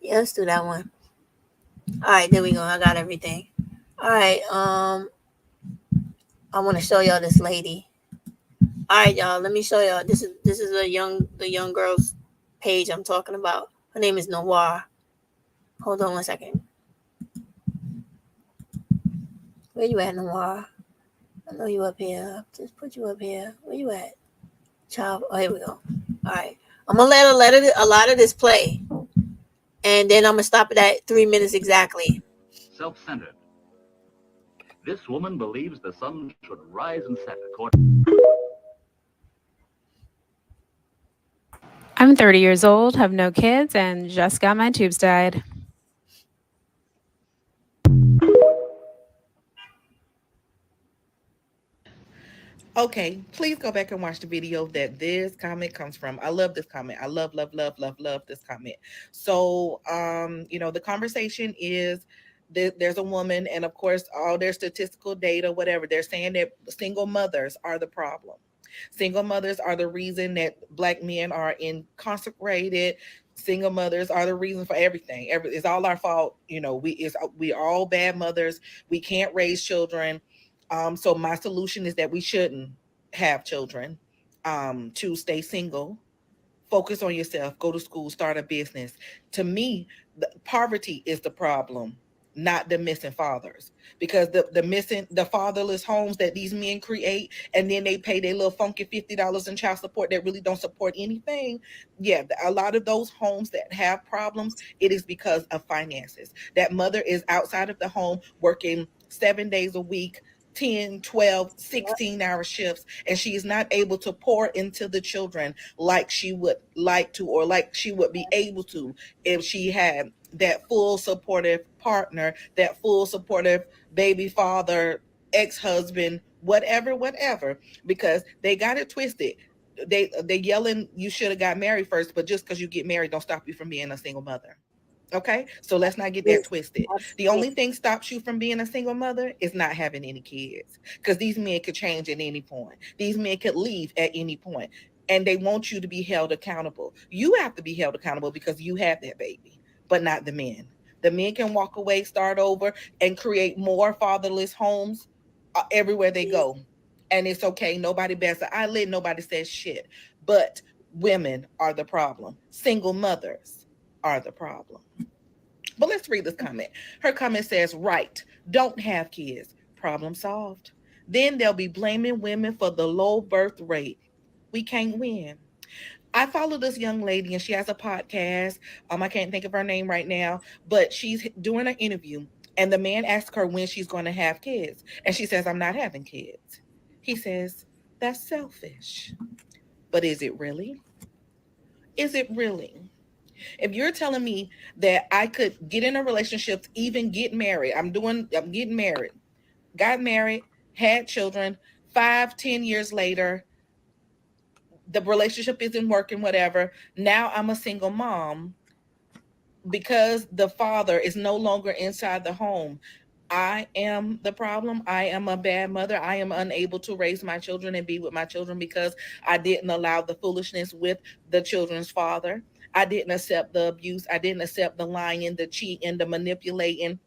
Yeah, let's do that one. All right, there we go. I got everything. All right, I want to show y'all this lady. All right, y'all, let me show y'all. This is the young girl's page I'm talking about. Her name is Noir. Hold on one second. Where you at, Noir? I know you up here. Just put you up here. Where you at? Child. Oh, here we go. All right. I'm gonna let a lot of this play, and then I'm gonna stop it at 3 minutes exactly. Self-centered. This woman believes the sun should rise and set according. I'm 30 years old, have no kids, and just got my tubes tied. Okay, please go back and watch the video that this comment comes from. I love this comment. I love this comment. So, the conversation is there's a woman, and of course, all their statistical data, whatever, they're saying that single mothers are the problem. Single mothers are the reason that Black men are incarcerated. Single mothers are the reason for everything. It's all our fault. We are all bad mothers. We can't raise children. So my solution is that we shouldn't have children. To stay single, focus on yourself, go to school, start a business. To me, poverty is the problem, not the missing fathers. Because the fatherless homes that these men create, and then they pay their little funky $50 in child support that really don't support anything. Yeah, a lot of those homes that have problems, it is because of finances. That mother is outside of the home working 7 days a week, 10, 12, 16-hour shifts, and she is not able to pour into the children like she would like to, or like she would be able to if she had that full supportive partner, that full supportive baby father, ex-husband, whatever, because they got it twisted. They yelling you should have got married first, but just because you get married don't stop you from being a single mother. Okay, so let's not get that Yes, twisted. The absolutely. only thing stops you from being a single mother is not having any kids, because these men could change at any point. These men could leave at any point, and they want you to be held accountable. You have to be held accountable because you have that baby, but not the men. The men can walk away, start over, and create more fatherless homes everywhere they go, and it's okay. Nobody bats an eyelid. Nobody says shit. But women are the problem. Single mothers are the problem. But let's read this comment. Her comment says, right, don't have kids. Problem solved. Then they'll be blaming women for the low birth rate. We can't win. I follow this young lady and she has a podcast. I can't think of her name right now, but she's doing an interview and the man asks her when she's going to have kids. And she says, I'm not having kids. He says, that's selfish. But is it really? Is it really? If you're telling me that I could get in a relationship, even get married, I'm getting married, got married, had children, 5, 10 years later, the relationship isn't working, whatever. Now I'm a single mom because the father is no longer inside the home. I am the problem. I am a bad mother. I am unable to raise my children and be with my children because I didn't allow the foolishness with the children's father. I didn't accept the abuse. I didn't accept the lying, the cheating, the manipulating,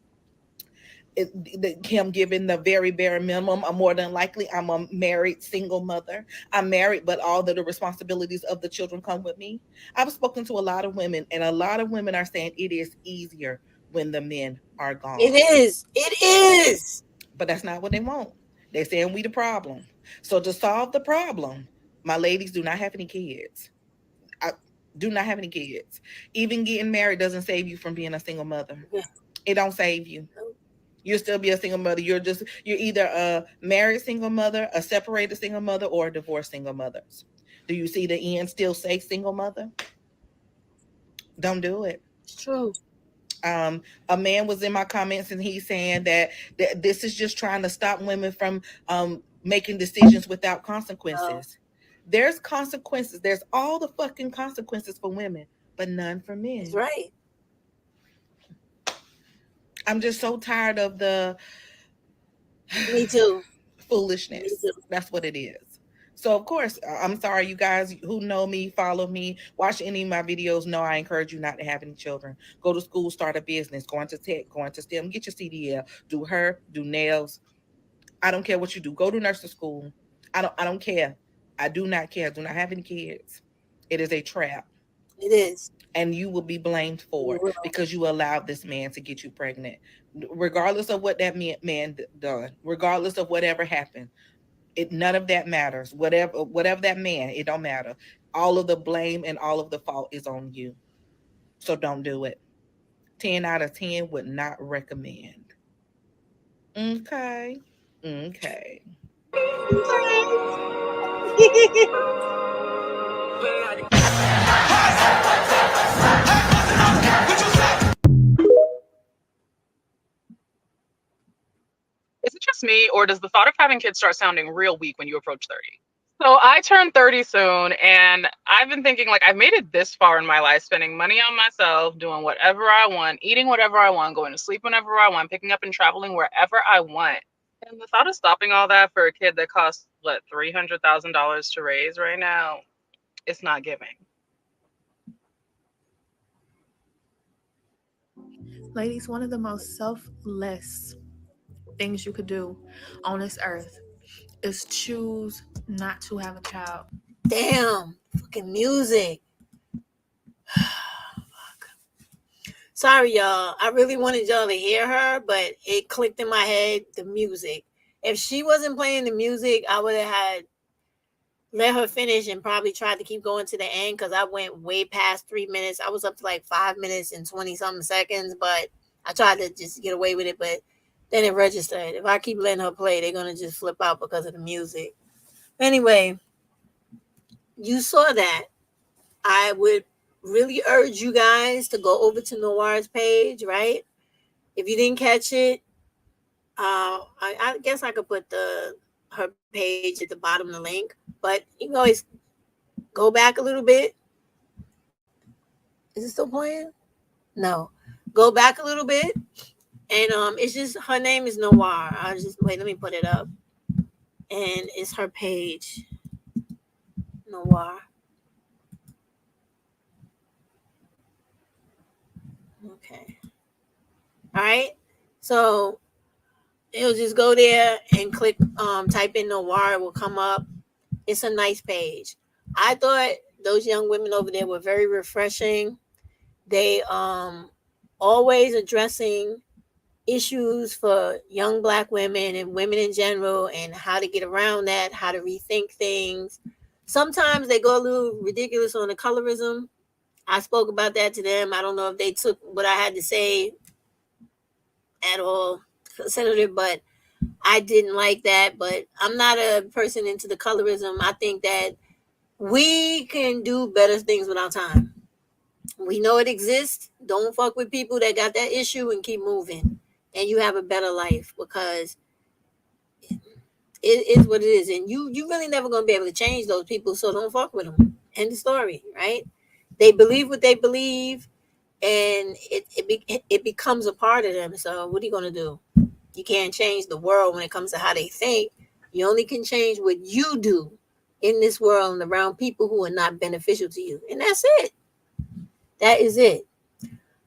him giving the very bare minimum. More than likely, I'm a married single mother. I'm married, but all of the responsibilities of the children come with me. I've spoken to a lot of women, and a lot of women are saying it is easier when the men are It gone. is. It is. But that's not what they want. They're saying we the problem. So to solve the problem, my ladies, do not have any kids. I do not have any kids. Even getting married doesn't save you from being a single mother. Yeah. It don't save you. You'll still be a single mother. You're either a married single mother, a separated single mother, or a divorced single mother. Do you see the end still say single mother? Don't do it. It's true. A man was in my comments and he's saying that this is just trying to stop women from making decisions without No, consequences. There's consequences. There's all the fucking consequences for women, but none for that's men. right. I'm just so tired of the Me too. Me foolishness. too. That's what it is. So of course, I'm sorry, you guys who know me, follow me, watch any of my videos. Know I encourage you not to have any children. Go to school, start a business, go into tech, go into STEM, get your CDL, do hair, do nails. I don't care what you do. Go to nursing school. I don't care. I do not care. Do not have any kids. It is a trap. It is. And you will be blamed for You it will. because you allowed this man to get you pregnant. Regardless of what that man done, regardless of whatever happened, it none of that matters. Whatever that man, it don't matter. all of the blame and all of the fault is on you. So don't do it. 10 out of 10 would not recommend. Okay. Okay. Is it just me, or does the thought of having kids start sounding real weak when you approach 30? So I turn 30 soon, and I've been thinking, like, I've made it this far in my life, spending money on myself, doing whatever I want, eating whatever I want, going to sleep whenever I want, picking up and traveling wherever I want. And the thought of stopping all that for a kid that costs, what, $300,000 to raise right now, it's not giving. Ladies, one of the most selfless things you could do on this earth is choose not to have a child. Damn, fucking music. Sorry, y'all. I really wanted y'all to hear her, but it clicked in my head, the music. If she wasn't playing the music, I would have had let her finish and probably tried to keep going to the end because I went way past 3 minutes. I was up to like 5 minutes and 20-something seconds, but I tried to just get away with it, but then it registered. If I keep letting her play, they're going to just flip out because of the music. Anyway, you saw that. I would really urge you guys to go over to Noir's page, right? If you didn't catch it, I guess I could put her page at the bottom of the link, but you can always go back a little bit. Is it still playing? No. Go back a little bit, and it's just her name is Noir. I'll just wait. Let me put it up, and it's her page, Noir. Okay. All right. So it'll just go there and click, type in Noir. It will come up. It's a nice page. I thought those young women over there were very refreshing. They always addressing issues for young Black women and women in general and how to get around that, how to rethink things. Sometimes they go a little ridiculous on the colorism. I spoke about that to them. I don't know if they took what I had to say at all, Senator, but I didn't like that. But I'm not a person into the colorism. I think that we can do better things with our time. We know it exists. Don't fuck with people that got that issue and keep moving. And you have a better life because it is what it is. And you really never going to be able to change those people. So don't fuck with them. End of story, right? They believe what they believe and it becomes a part of them. So what are you going to do? You can't change the world when it comes to how they think. You only can change what you do in this world and around people who are not beneficial to you. And that's it. That is it.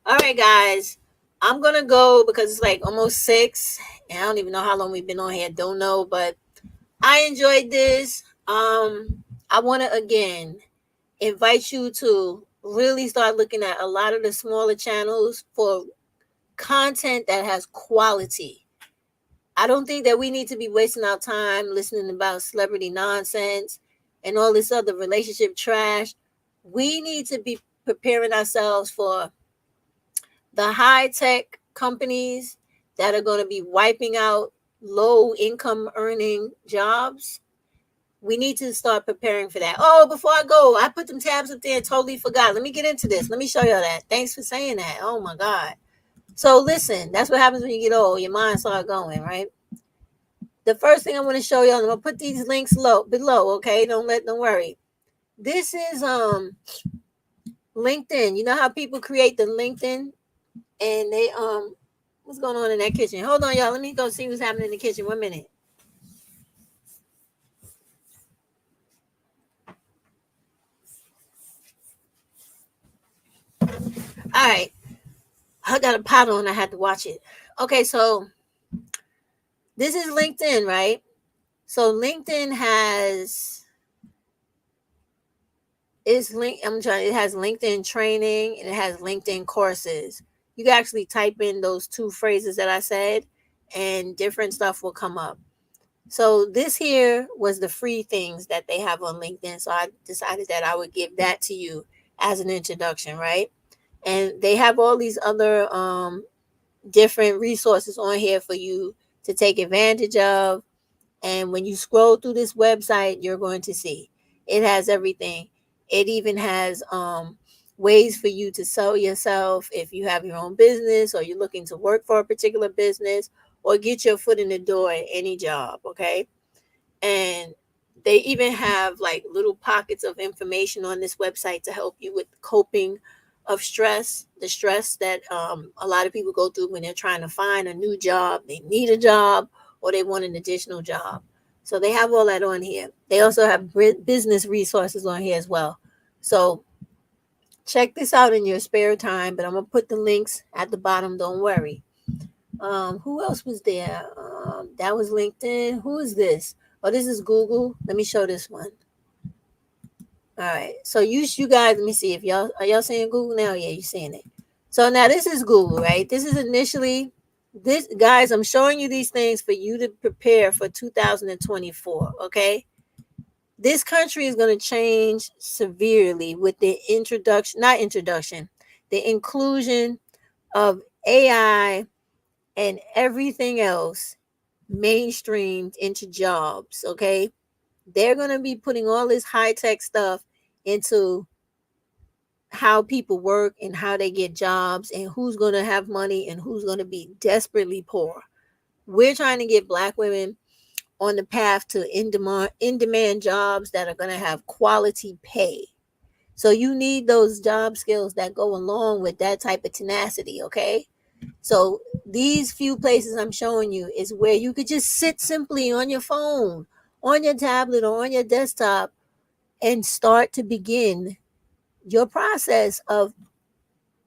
All right, guys. I'm going to go because it's like almost 6. And I don't even know how long we've been on here. Don't know. But I enjoyed this. I want to, again, invite you to really start looking at a lot of the smaller channels for content that has quality. I don't think that we need to be wasting our time listening about celebrity nonsense and all this other relationship trash. We need to be preparing ourselves for the high-tech companies that are going to be wiping out low-income earning jobs. We need to start preparing for that. Oh, before I go, I put them tabs up there and totally forgot. Let me get into this. Let me show y'all that. Thanks for saying that. Oh, my God. So listen, that's what happens when you get old. Your mind starts going, right? The first thing I want to show y'all, I'm going to put these links below, okay? Don't worry. This is LinkedIn. You know how people create the LinkedIn and they what's going on in that kitchen? Hold on, y'all. Let me go see what's happening in the kitchen. 1 minute. All right. I got a pot on. I had to watch it. Okay, so this is LinkedIn, right? So LinkedIn has it has LinkedIn training and it has LinkedIn courses. You can actually type in those 2 phrases that I said and different stuff will come up. So this here was the free things that they have on LinkedIn. So I decided that I would give that to you as an introduction, right? And they have all these other different resources on here for you to take advantage of. And when you scroll through this website, you're going to see it has everything. It even has ways for you to sell yourself if you have your own business or you're looking to work for a particular business or get your foot in the door at any job. Okay. And they even have like little pockets of information on this website to help you with coping of stress, the stress that a lot of people go through when they're trying to find a new job, they need a job, or they want an additional job. So they have all that on here. They also have business resources on here as well. So check this out in your spare time, but I'm going to put the links at the bottom. Don't worry. Who else was there? That was LinkedIn. Who is this? Oh, this is Google. Let me show this one. All right. So you guys, let me see if y'all are y'all seeing Google now? Yeah, you're seeing it. So now this is Google, right? This is initially this guys, I'm showing you these things for you to prepare for 2024. Okay. This country is going to change severely with the the inclusion of AI and everything else mainstreamed into jobs. Okay. They're going to be putting all this high tech stuff into how people work and how they get jobs and who's going to have money and who's going to be desperately poor. We're trying to get Black women on the path to in-demand jobs that are going to have quality pay. So you need those job skills that go along with that type of tenacity, okay? So these few places I'm showing you is where you could just sit simply on your phone, on your tablet, or on your desktop and start to begin your process of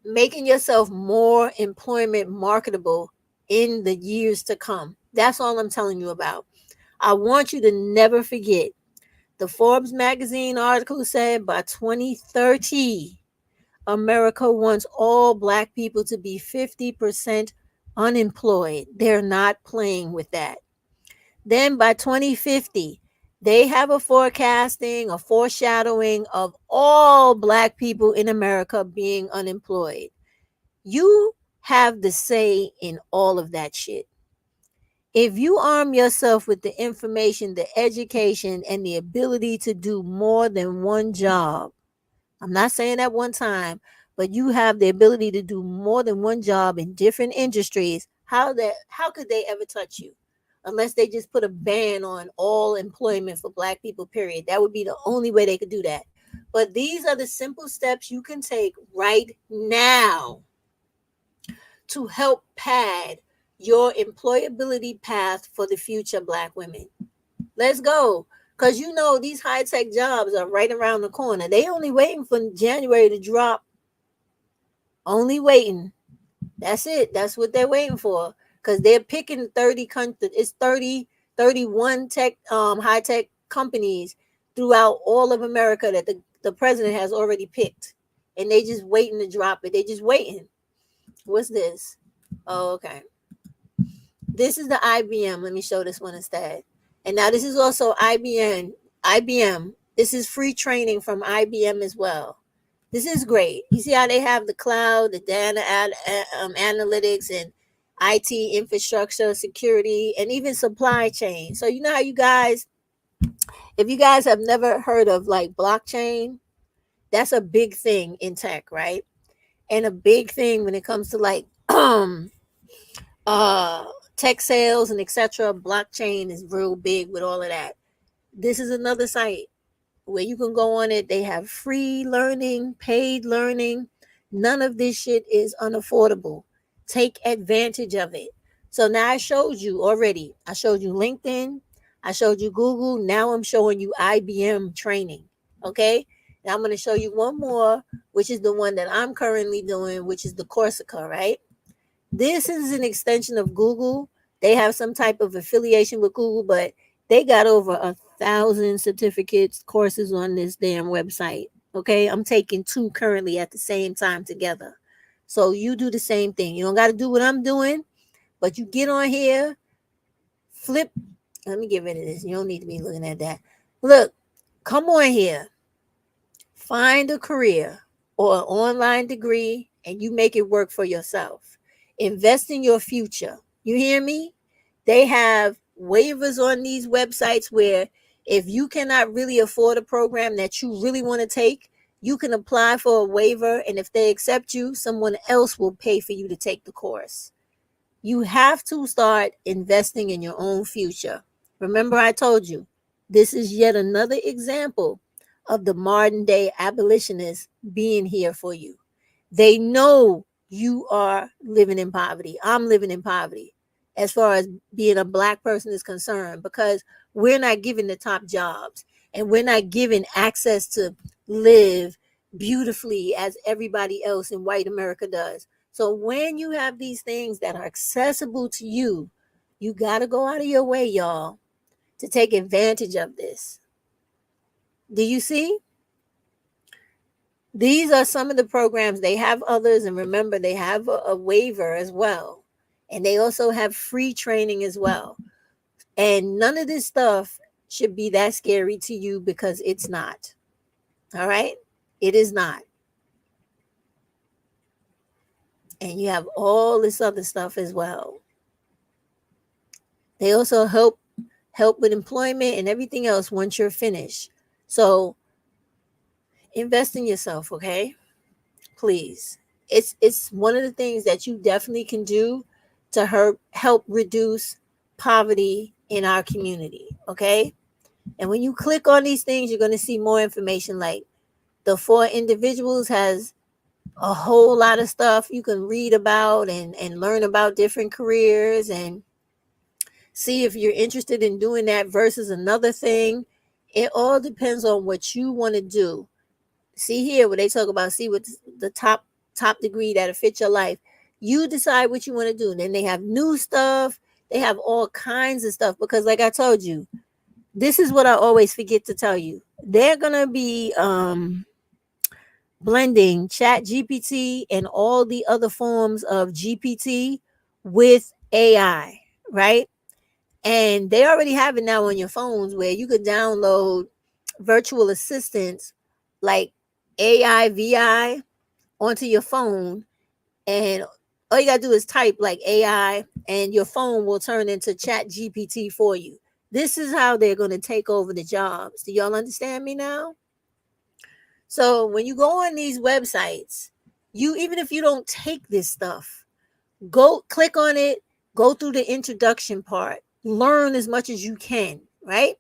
making yourself more employment marketable in the years to come. That's all I'm telling you about. I want you to never forget the Forbes magazine article said by 2030, America wants all Black people to be 50% unemployed. They're not playing with that. Then by 2050, they have a foreshadowing of all Black people in America being unemployed. You have the say in all of that shit. If you arm yourself with the information, the education, and the ability to do more than one job, I'm not saying at one time, but you have the ability to do more than one job in different industries, how could they ever touch you? Unless they just put a ban on all employment for Black people, period. That would be the only way they could do that. But these are the simple steps you can take right now to help pad your employability path for the future Black women. Let's go. Because you know these high-tech jobs are right around the corner. They only waiting for January to drop. Only waiting. That's it. That's what they're waiting for. Because they're picking 30 countries. It's 31 high-tech companies throughout all of America that the president has already picked. And they just waiting to drop it. They just waiting. What's this? Oh, okay. This is the IBM. Let me show this one instead. And now this is also IBM. This is free training from IBM as well. This is great. You see how they have the cloud, the data analytics, and IT infrastructure, security, and even supply chain. So you know how you guys, if you guys have never heard of like blockchain, that's a big thing in tech, right? And a big thing when it comes to like tech sales and etc. Blockchain is real big with all of that. This is another site where you can go on it. They have free learning, paid learning. None of this shit is unaffordable. Take advantage of it. So now I showed you already. I showed you LinkedIn. I showed you Google. Now I'm showing you IBM training. Okay. Now I'm going to show you one more, which is the one that I'm currently doing, which is the Corsica, right? This is an extension of Google. They have some type of affiliation with Google, but they got over 1,000 certificates, courses on this damn website. Okay, I'm taking 2 currently at the same time together. So you do the same thing. You don't got to do what I'm doing, but you get on here, flip Let me get rid of this. You don't need to be looking at that. Look, come on here. Find a career or an online degree and you make it work for yourself. Invest in your future. You hear me? They have waivers on these websites where if you cannot really afford a program that you really want to take, you can apply for a waiver. And if they accept you, someone else will pay for you to take the course. You have to start investing in your own future. Remember, I told you, this is yet another example of the modern day abolitionists being here for you. They know you are living in poverty. I'm living in poverty as far as being a Black person is concerned, because we're not given the top jobs and we're not given access to live beautifully as everybody else in white America does. So when you have these things that are accessible to you, you got to go out of your way, y'all, to take advantage of this. Do you see? These are some of the programs. They have others, and remember, they have a waiver as well. And they also have free training as well. And none of this stuff should be that scary to you, because it's not. All right? It is not. And you have all this other stuff as well. They also help with employment and everything else once you're finished. So invest in yourself, okay? Please. It's one of the things that you definitely can do to help reduce poverty in our community, okay? And when you click on these things, you're going to see more information. Like the For Individuals has a whole lot of stuff you can read about and learn about different careers and see if you're interested in doing that versus another thing. It all depends on what you want to do. See here where they talk about, see what's the top degree that'll fit your life. You decide what you want to do. And then they have new stuff. They have all kinds of stuff, because like I told you, this is what I always forget to tell you. They're going to be blending Chat GPT and all the other forms of GPT with AI, right? And they already have it now on your phones where you could download virtual assistants like AI, VI onto your phone. And all you got to do is type like AI and your phone will turn into Chat GPT for you. This is how they're going to take over the jobs. Do y'all understand me now? So when you go on these websites, even if you don't take this stuff, go click on it, go through the introduction part, learn as much as you can, right?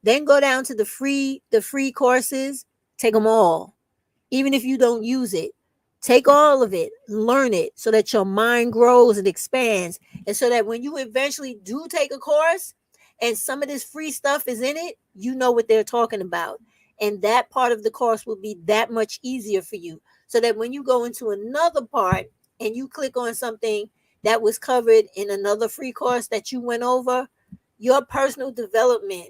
Then go down to the free courses, take them all. Even if you don't use it, take all of it, learn it so that your mind grows and expands. And so that when you eventually do take a course and some of this free stuff is in it, you know what they're talking about. And that part of the course will be that much easier for you. So that when you go into another part and you click on something that was covered in another free course that you went over, your personal development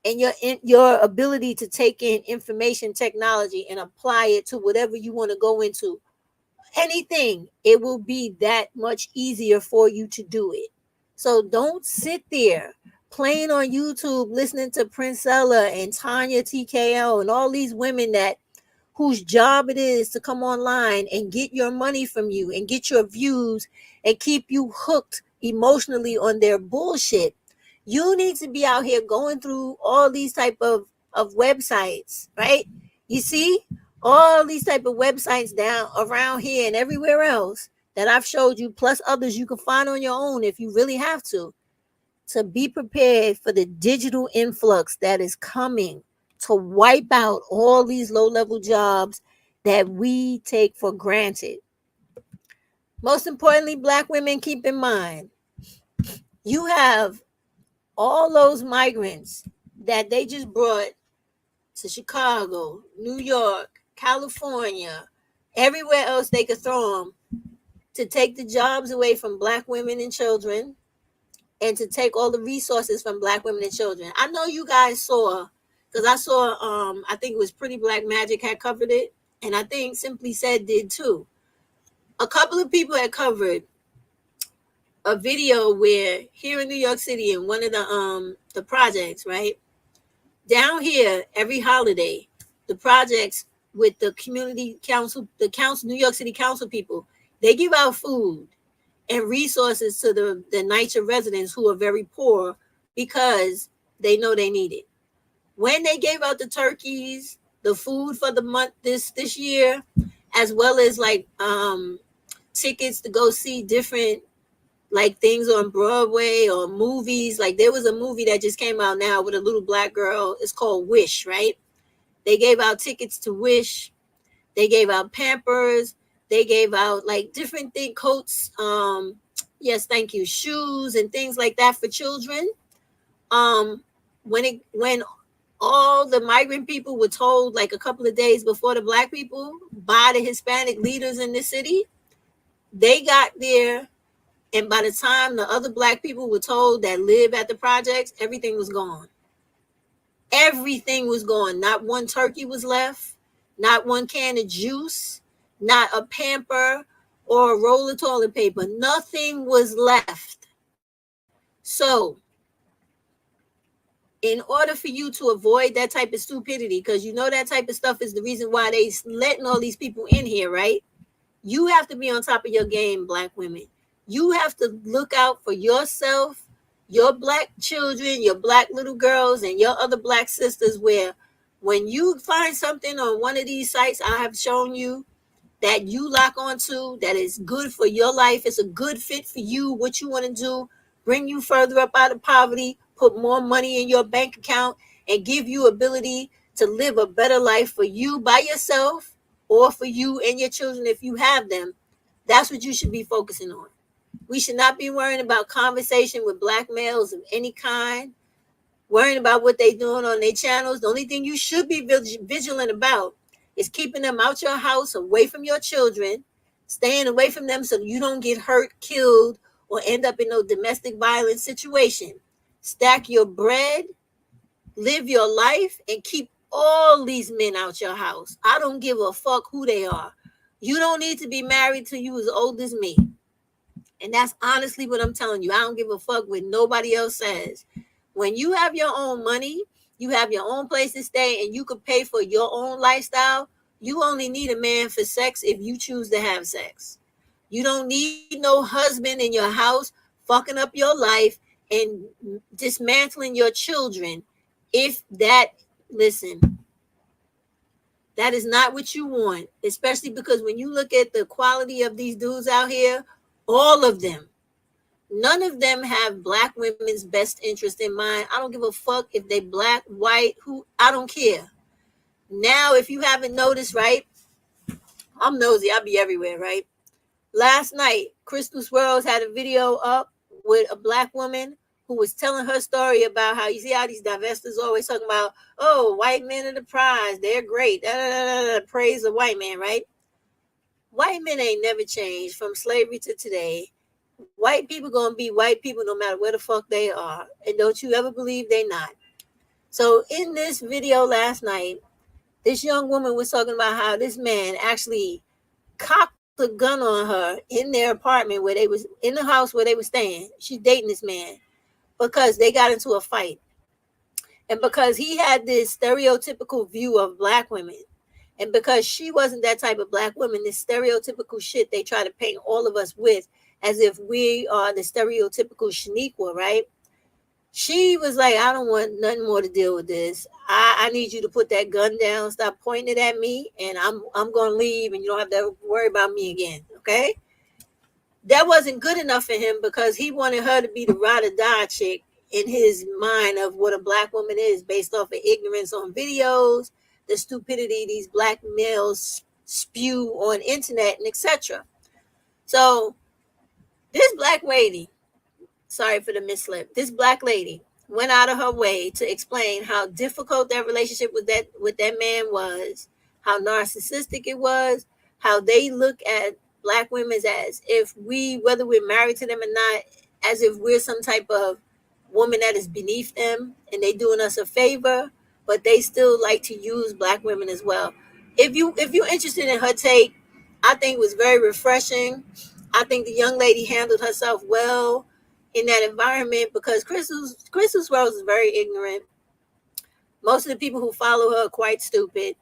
and your ability to take in information technology and apply it to whatever you want to go into, anything, it will be that much easier for you to do it. So don't sit there playing on YouTube, listening to Princella and Tanya TKO and all these women whose job it is to come online and get your money from you and get your views and keep you hooked emotionally on their bullshit. You need to be out here going through all these type of websites, right? You see all these type of websites down around here and everywhere else that I've showed you, plus others you can find on your own if you really have to be prepared for the digital influx that is coming to wipe out all these low-level jobs that we take for granted. Most importantly, Black women, keep in mind, you have all those migrants that they just brought to Chicago, New York, California, everywhere else they could throw them to take the jobs away from Black women and children and to take all the resources from Black women and children. I know you guys saw, because I saw, I think it was Pretty Black Magic had covered it, and I think Simply Said did too. A couple of people had covered a video where here in New York City in one of the projects, right? Down here, every holiday, the projects with the community council, New York City council people, they give out food and resources to the NYCHA residents who are very poor because they know they need it. When they gave out the turkeys, the food for the month this year, as well as like tickets to go see different like things on Broadway or movies. Like there was a movie that just came out now with a little black girl. It's called Wish, right? They gave out tickets to Wish. They gave out Pampers. They gave out like different things, coats, yes, thank you, shoes and things like that for children. When all the migrant people were told like a couple of days before the black people by the Hispanic leaders in the city, they got there. And by the time the other black people were told that live at the projects, everything was gone. Everything was gone. Not one turkey was left. Not one can of juice. Not a pamper or a roll of toilet paper. Nothing was left. So, in order for you to avoid that type of stupidity, because you know that type of stuff is the reason why they letting all these people in here, right? You have to be on top of your game, black women. You have to look out for yourself, your black children, your black little girls, and your other black sisters, where when you find something on one of these sites I have shown you that you lock onto, that is good for your life, it's a good fit for you, what you want to do, bring you further up out of poverty, put more money in your bank account, and give you ability to live a better life for you by yourself or for you and your children if you have them. That's what you should be focusing on. We should not be worrying about conversation with black males of any kind, worrying about what they're doing on their channels. The only thing you should be vigilant about is keeping them out your house, away from your children, staying away from them so you don't get hurt, killed, or end up in no domestic violence situation. Stack your bread, live your life, and keep all these men out your house. I don't give a fuck who they are. You don't need to be married till you as old as me. And that's honestly what I'm telling you. I don't give a fuck what nobody else says. When you have your own money, you have your own place to stay, and you could pay for your own lifestyle, you only need a man for sex if you choose to have sex. You don't need no husband in your house fucking up your life and dismantling your children. If that, listen, that is not what you want, especially because when you look at the quality of these dudes out here, all of them, none of them have black women's best interest in mind. I don't give a fuck if they black, white, who, I don't care. Now, if you haven't noticed, right, I'm nosy, I'll be everywhere, right? Last night, Crystal Swirls had a video up with a black woman who was telling her story about how, you see how these divestors always talking about, oh, white men are the prize, they're great, praise the white man, right? White men ain't never changed from slavery to today. White people gonna be white people no matter where the fuck they are. And don't you ever believe they not. So in this video last night, this young woman was talking about how this man actually cocked a gun on her in their apartment where they was, in the house where they were staying. She's dating this man because they got into a fight. And because he had this stereotypical view of black women. And because she wasn't that type of black woman, this stereotypical shit they try to paint all of us with as if we are the stereotypical Shaniqua, right? She was like, I don't want nothing more to deal with this. I need you to put that gun down, stop pointing it at me, and I'm going to leave, and you don't have to worry about me again, okay? That wasn't good enough for him because he wanted her to be the ride or die chick in his mind of what a black woman is based off of ignorance on videos, the stupidity these black males spew on internet and etc. So this black lady, sorry for the mislip, this black lady went out of her way to explain how difficult that relationship with that man was, how narcissistic it was, how they look at black women as if we, whether we're married to them or not, as if we're some type of woman that is beneath them and they doing us a favor, but they still like to use black women as well. If you're interested in her take, I think it was very refreshing. I think the young lady handled herself well in that environment because Crystal Rose is very ignorant. Most of the people who follow her are quite stupid.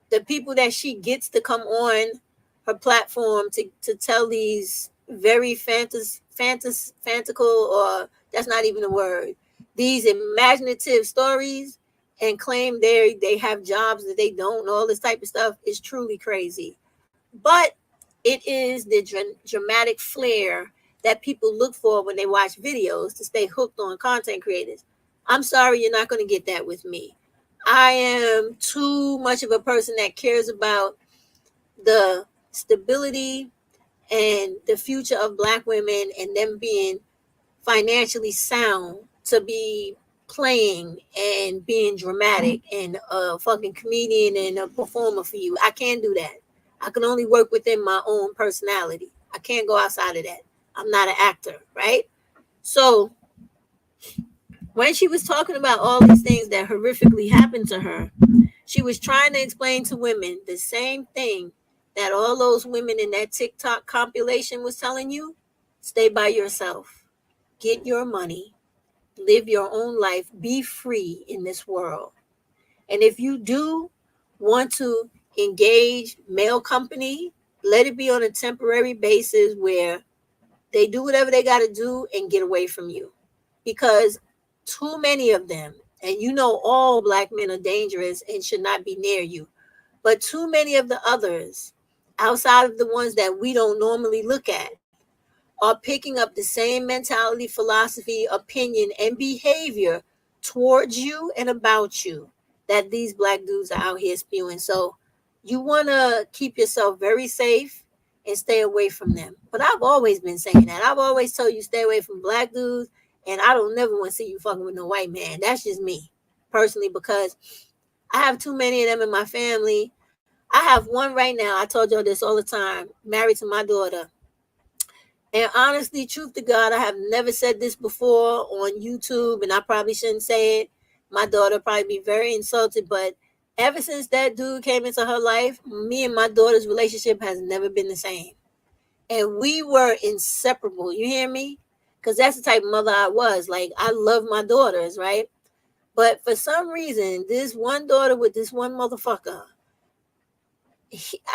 The people that she gets to come on her platform to tell these very fantastical, or that's not even a word, these imaginative stories, and claim they have jobs that they don't, and all this type of stuff is truly crazy. But it is the dramatic flair that people look for when they watch videos to stay hooked on content creators. I'm sorry, you're not going to get that with me. I am too much of a person that cares about the stability and the future of Black women and them being financially sound to be playing and being dramatic and a fucking comedian and a performer for you. I can't do that. I can only work within my own personality. I can't go outside of that. I'm not an actor, right? So when she was talking about all these things that horrifically happened to her, she was trying to explain to women the same thing that all those women in that TikTok compilation was telling you. Stay by yourself. Get your money. Live your own life. Be free in this world. And if you do want to engage male company, let it be on a temporary basis where they do whatever they got to do and get away from you. Because too many of them, and you know all Black men are dangerous and should not be near you, but too many of the others, outside of the ones that we don't normally look at, are picking up the same mentality, philosophy, opinion, and behavior towards you and about you that these Black dudes are out here spewing. So you want to keep yourself very safe and stay away from them. But I've always been saying that. I've always told you stay away from Black dudes, and I don't never want to see you fucking with no white man. That's just me personally, because I have too many of them in my family. I have one right now. I told y'all this all the time, married to my daughter. And honestly, truth to God, I have never said this before on YouTube, and I probably shouldn't say it. My daughter probably be very insulted, but ever since that dude came into her life, me and my daughter's relationship has never been the same. And we were inseparable. You hear me? Because that's the type of mother I was. Like, I love my daughters, right? But for some reason, this one daughter with this one motherfucker,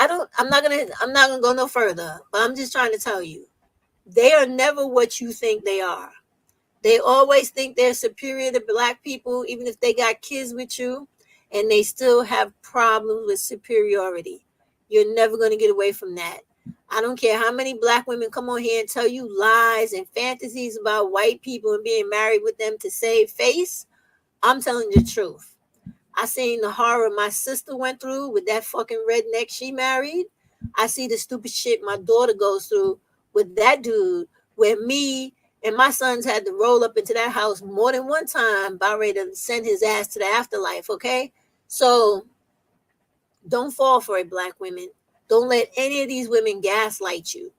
I'm not gonna go no further, but I'm just trying to tell you, they are never what you think they are. They always think they're superior to Black people, even if they got kids with you, and they still have problems with superiority. You're never going to get away from that. I don't care how many Black women come on here and tell you lies and fantasies about white people and being married with them to save face. I'm telling you the truth. I seen the horror my sister went through with that fucking redneck she married. I see the stupid shit my daughter goes through with that dude, where me and my sons had to roll up into that house more than one time, about ready to send his ass to the afterlife, okay? So don't fall for it, Black women. Don't let any of these women gaslight you.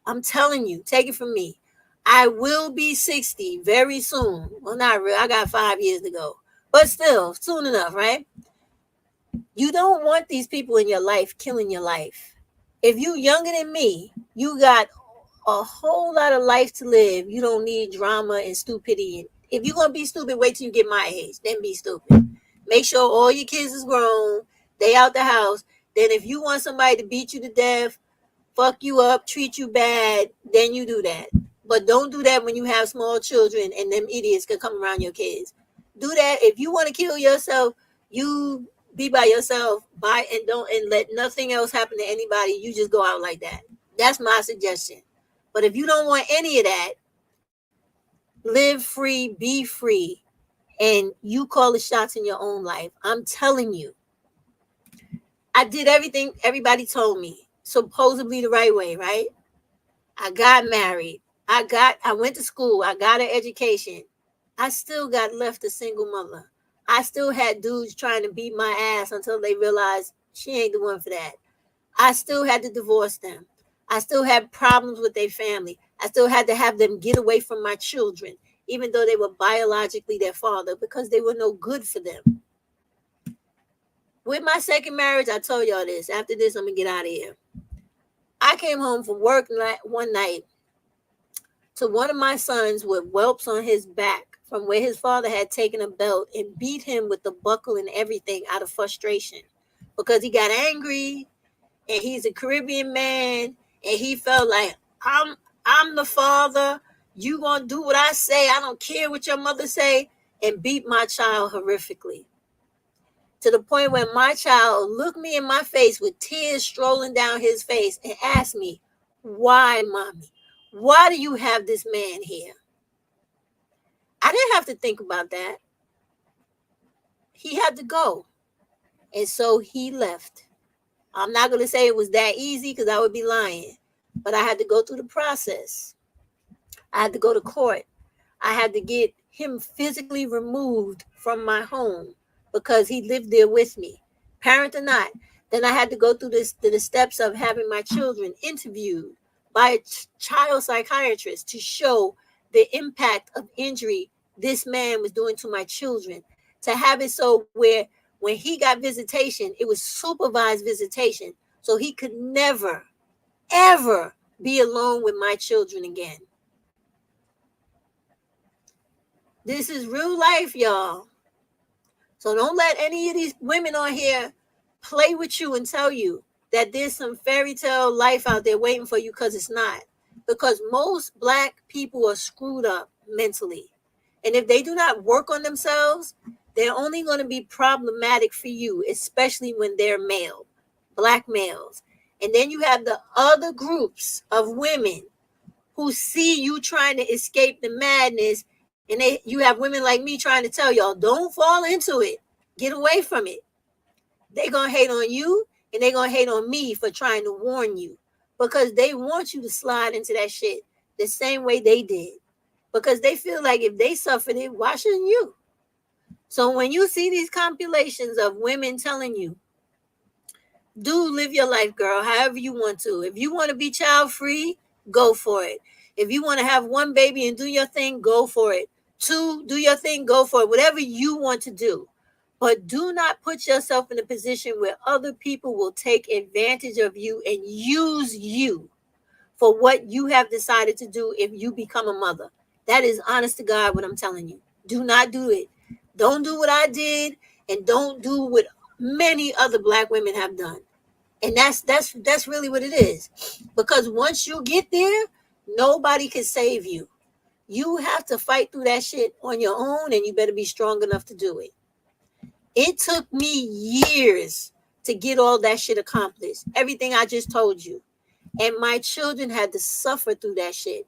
I'm telling you, take it from me. I will be 60 very soon. Well, not real. I got 5 years to go. But still, soon enough, right? You don't want these people in your life killing your life. If you younger than me, you got a whole lot of life to live. You don't need drama and stupidity. If you're going to be stupid, wait till you get my age. Then be stupid. Make sure all your kids is grown. They out the house. Then if you want somebody to beat you to death, fuck you up, treat you bad, then you do that. But don't do that when you have small children and them idiots can come around your kids. Do that. If you want to kill yourself, you be by yourself, and let nothing else happen to anybody. You just go out like that. That's my suggestion. But if you don't want any of that, live free, be free, and you call the shots in your own life. I'm telling you, I did everything everybody told me, supposedly the right way, right? I got married. I went to school. I got an education. I still got left a single mother. I still had dudes trying to beat my ass until they realized she ain't the one for that. I still had to divorce them. I still had problems with their family. I still had to have them get away from my children, even though they were biologically their father, because they were no good for them. With my second marriage, I told y'all this. After this, I'm going to get out of here. I came home from work one night to one of my sons with whelps on his back from where his father had taken a belt and beat him with the buckle and everything out of frustration because he got angry and he's a Caribbean man and he felt like I'm the father. You gonna do what I say. I don't care what your mother say, and beat my child horrifically. To the point where my child looked me in my face with tears strolling down his face and asked me, "Why, mommy? Why do you have this man here?" I didn't have to think about that. He had to go. And so he left. I'm not going to say it was that easy because I would be lying, but I had to go through the process. I had to go to court. I had to get him physically removed from my home because he lived there with me, parent or not. Then I had to go through the steps of having my children interviewed by a child psychiatrist to show the impact of injury this man was doing to my children. To have it so where when he got visitation, it was supervised visitation. So he could never, ever be alone with my children again. This is real life, y'all. So don't let any of these women on here play with you and tell you that there's some fairy tale life out there waiting for you, because it's not. Because most Black people are screwed up mentally. And if they do not work on themselves, they're only going to be problematic for you, especially when they're male, Black males. And then you have the other groups of women who see you trying to escape the madness. And you have women like me trying to tell y'all, don't fall into it. Get away from it. They're going to hate on you, and they're going to hate on me for trying to warn you, because they want you to slide into that shit the same way they did, because they feel like if they suffered it, why shouldn't you? So when you see these compilations of women telling you, do live your life, girl, however you want to. If you want to be child free, go for it. If you want to have one baby and do your thing, go for it. 2, do your thing, go for it. Whatever you want to do. But do not put yourself in a position where other people will take advantage of you and use you for what you have decided to do if you become a mother. That is honest to God what I'm telling you. Do not do it. Don't do what I did, and don't do what many other Black women have done. And that's really what it is. Because once you get there, nobody can save you. You have to fight through that shit on your own, and you better be strong enough to do it. It took me years to get all that shit accomplished. Everything I just told you. And my children had to suffer through that shit.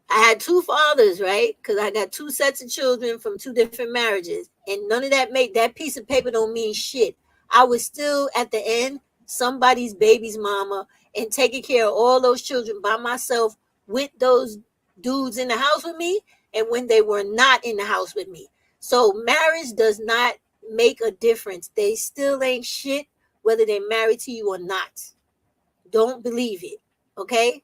I had 2 fathers, right? Because I got 2 sets of children from 2 different marriages. And none of that piece of paper don't mean shit. I was still at the end somebody's baby's mama and taking care of all those children by myself with those dudes in the house with me and when they were not in the house with me. So marriage does not make a difference. They still ain't shit whether they're married to you or not. Don't believe it, okay?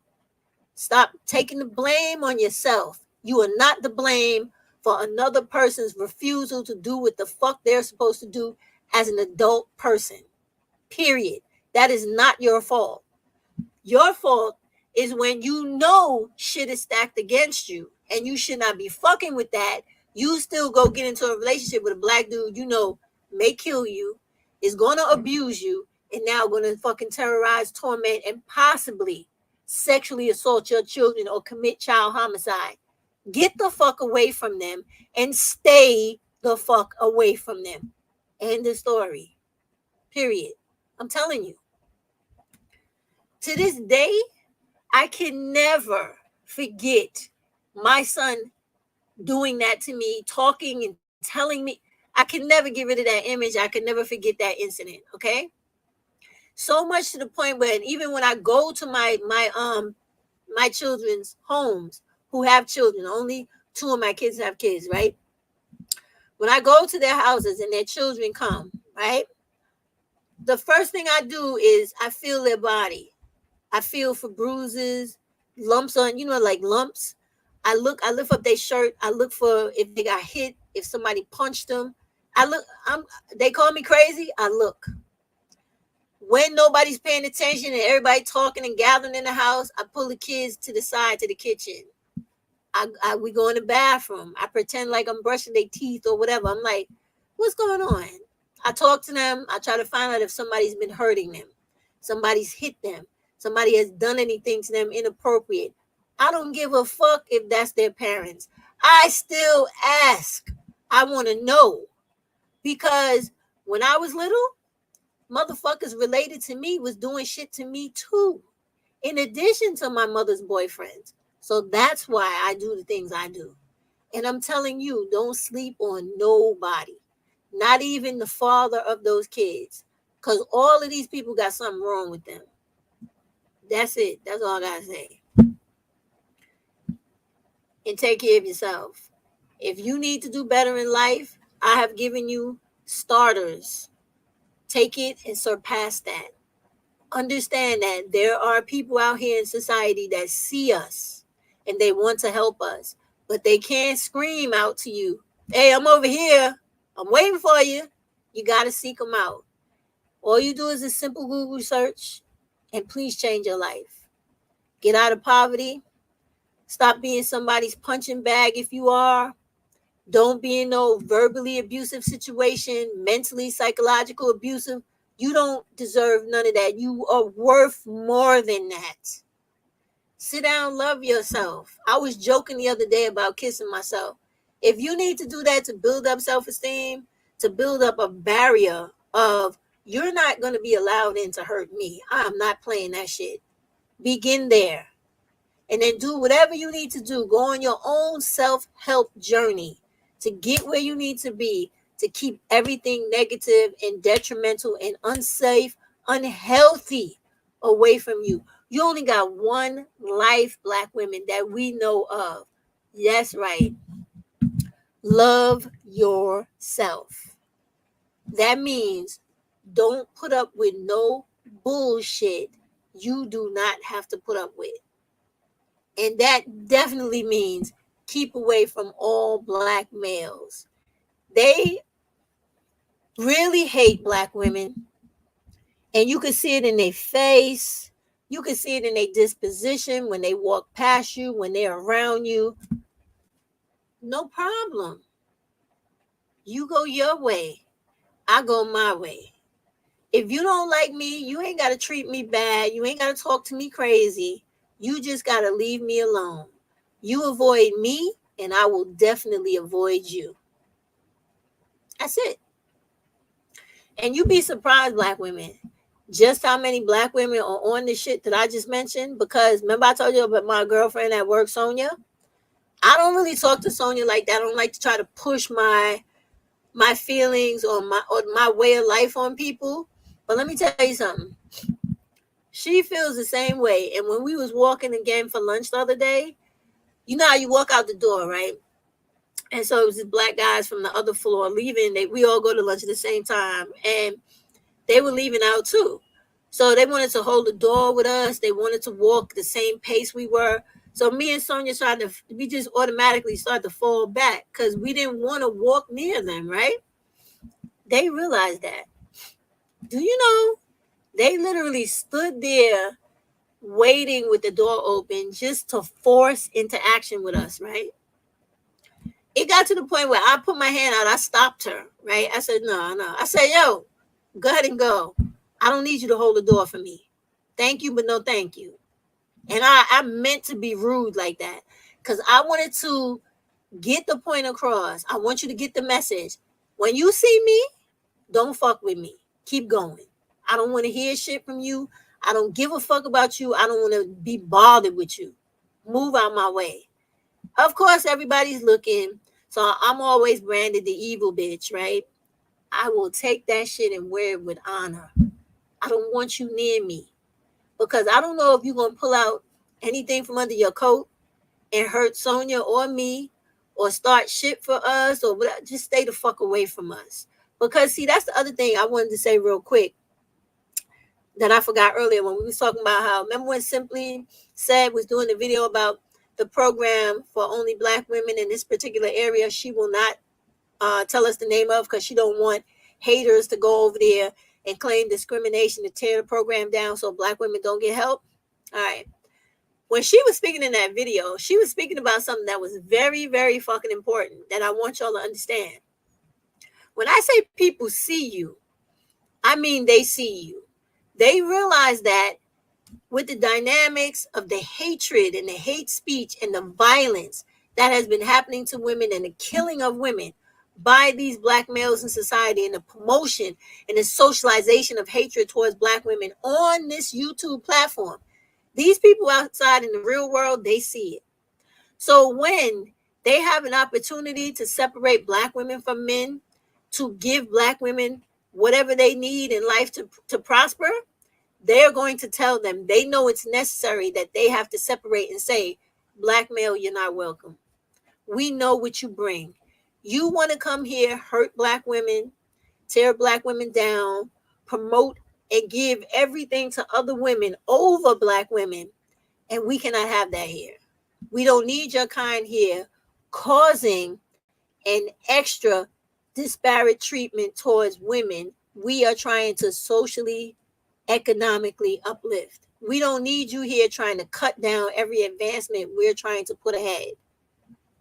Stop taking the blame on yourself. You are not the blame for another person's refusal to do what the fuck they're supposed to do as an adult person. Period. That is not your fault. Your fault is when you know shit is stacked against you and you should not be fucking with that. You still go get into a relationship with a Black dude you know may kill you, is going to abuse you, and now going to fucking terrorize, torment, and possibly sexually assault your children or commit child homicide. Get the fuck away from them and stay the fuck away from them. End of story. Period. I'm telling you. To this day, I can never forget my son doing that to me, talking and telling me. I can never get rid of that image. I can never forget that incident. Okay. So much to the point where even when I go to my children's homes who have children, only 2 of my kids have kids, right? When I go to their houses and their children come, right? The first thing I do is I feel their body. I feel for bruises, lumps on, like lumps. I lift up their shirt. I look for if they got hit, if somebody punched them. They call me crazy. I look. When nobody's paying attention and everybody talking and gathering in the house, I pull the kids to the side to the kitchen. We go in the bathroom. I pretend like I'm brushing their teeth or whatever. I'm like, what's going on? I talk to them. I try to find out if somebody's been hurting them. Somebody's hit them. Somebody has done anything to them inappropriate. I don't give a fuck if that's their parents. I still ask. I want to know. Because when I was little, motherfuckers related to me was doing shit to me too, in addition to my mother's boyfriends. So that's why I do the things I do. And I'm telling you, don't sleep on nobody, not even the father of those kids, because all of these people got something wrong with them. That's it. That's all I got to say. And take care of yourself. If you need to do better in life, I have given you starters. Take it and surpass that. Understand that there are people out here in society that see us and they want to help us, but they can't scream out to you, hey, I'm over here, I'm waiting for you. You got to seek them out. All you do is a simple Google search, and please change your life. Get out of poverty. Stop being somebody's punching bag if you are. Don't be in no verbally abusive situation, mentally, psychological abusive. You don't deserve none of that. You are worth more than that. Sit down, love yourself. I was joking the other day about kissing myself. If you need to do that to build up self-esteem, to build up a barrier of you're not going to be allowed in to hurt me. I'm not playing that shit. Begin there. And then do whatever you need to do. Go on your own self-help journey to get where you need to be, to keep everything negative and detrimental and unsafe, unhealthy away from you. You only got one life, Black women, that we know of. That's right. Love yourself. That means don't put up with no bullshit you do not have to put up with. And that definitely means keep away from all Black males. They really hate Black women. And you can see it in their face. You can see it in their disposition when they walk past you, when they're around you. No problem. You go your way. I go my way. If you don't like me, you ain't got to treat me bad. You ain't got to talk to me crazy. You just got to leave me alone. You avoid me, and I will definitely avoid you. That's it. And you be surprised, Black women, just how many Black women are on the shit that I just mentioned. Because remember I told you about my girlfriend at work, Sonia? I don't really talk to Sonia like that. I don't like to try to push my feelings or my way of life on people. But let me tell you something. She feels the same way. And when we was walking again for lunch the other day, you know how you walk out the door, right? And so it was these Black guys from the other floor leaving. We all go to lunch at the same time. And they were leaving out too. So they wanted to hold the door with us. They wanted to walk the same pace we were. So me and Sonia we just automatically started to fall back because we didn't want to walk near them, right? They realized that. Do you know, they literally stood there waiting with the door open just to force interaction with us, right? It got to the point where I put my hand out. I stopped her, right? I said, no. I said, yo, go ahead and go. I don't need you to hold the door for me. Thank you, but no thank you. And I meant to be rude like that because I wanted to get the point across. I want you to get the message. When you see me, don't fuck with me. Keep going. I don't want to hear shit from you. I don't give a fuck about you. I don't want to be bothered with you. Move out my way. Of course, everybody's looking. So I'm always branded the evil bitch, right? I will take that shit and wear it with honor. I don't want you near me because I don't know if you're going to pull out anything from under your coat and hurt Sonia or me or start shit for us or whatever. Just stay the fuck away from us. Because, see, that's the other thing I wanted to say real quick that I forgot earlier when we was talking about how, remember when Simply Said was doing the video about the program for only Black women in this particular area? She will not tell us the name of because she don't want haters to go over there and claim discrimination to tear the program down so black women don't get help. All right. When she was speaking in that video, she was speaking about something that was very, very fucking important that I want y'all to understand. When I say people see you, I mean they see you. They realize that with the dynamics of the hatred and the hate speech and the violence that has been happening to women and the killing of women by these black males in society and the promotion and the socialization of hatred towards black women on this YouTube platform, these people outside in the real world, they see it. So when they have an opportunity to separate black women from men, to give black women whatever they need in life to prosper, they're going to tell them, they know it's necessary that they have to separate and say, black male, you're not welcome. We know what you bring. You want to come here, hurt black women, tear black women down, promote and give everything to other women over black women. And we cannot have that here. We don't need your kind here causing an extra disparate treatment towards women. We are trying to socially, economically uplift. We don't need you here trying to cut down every advancement we're trying to put ahead.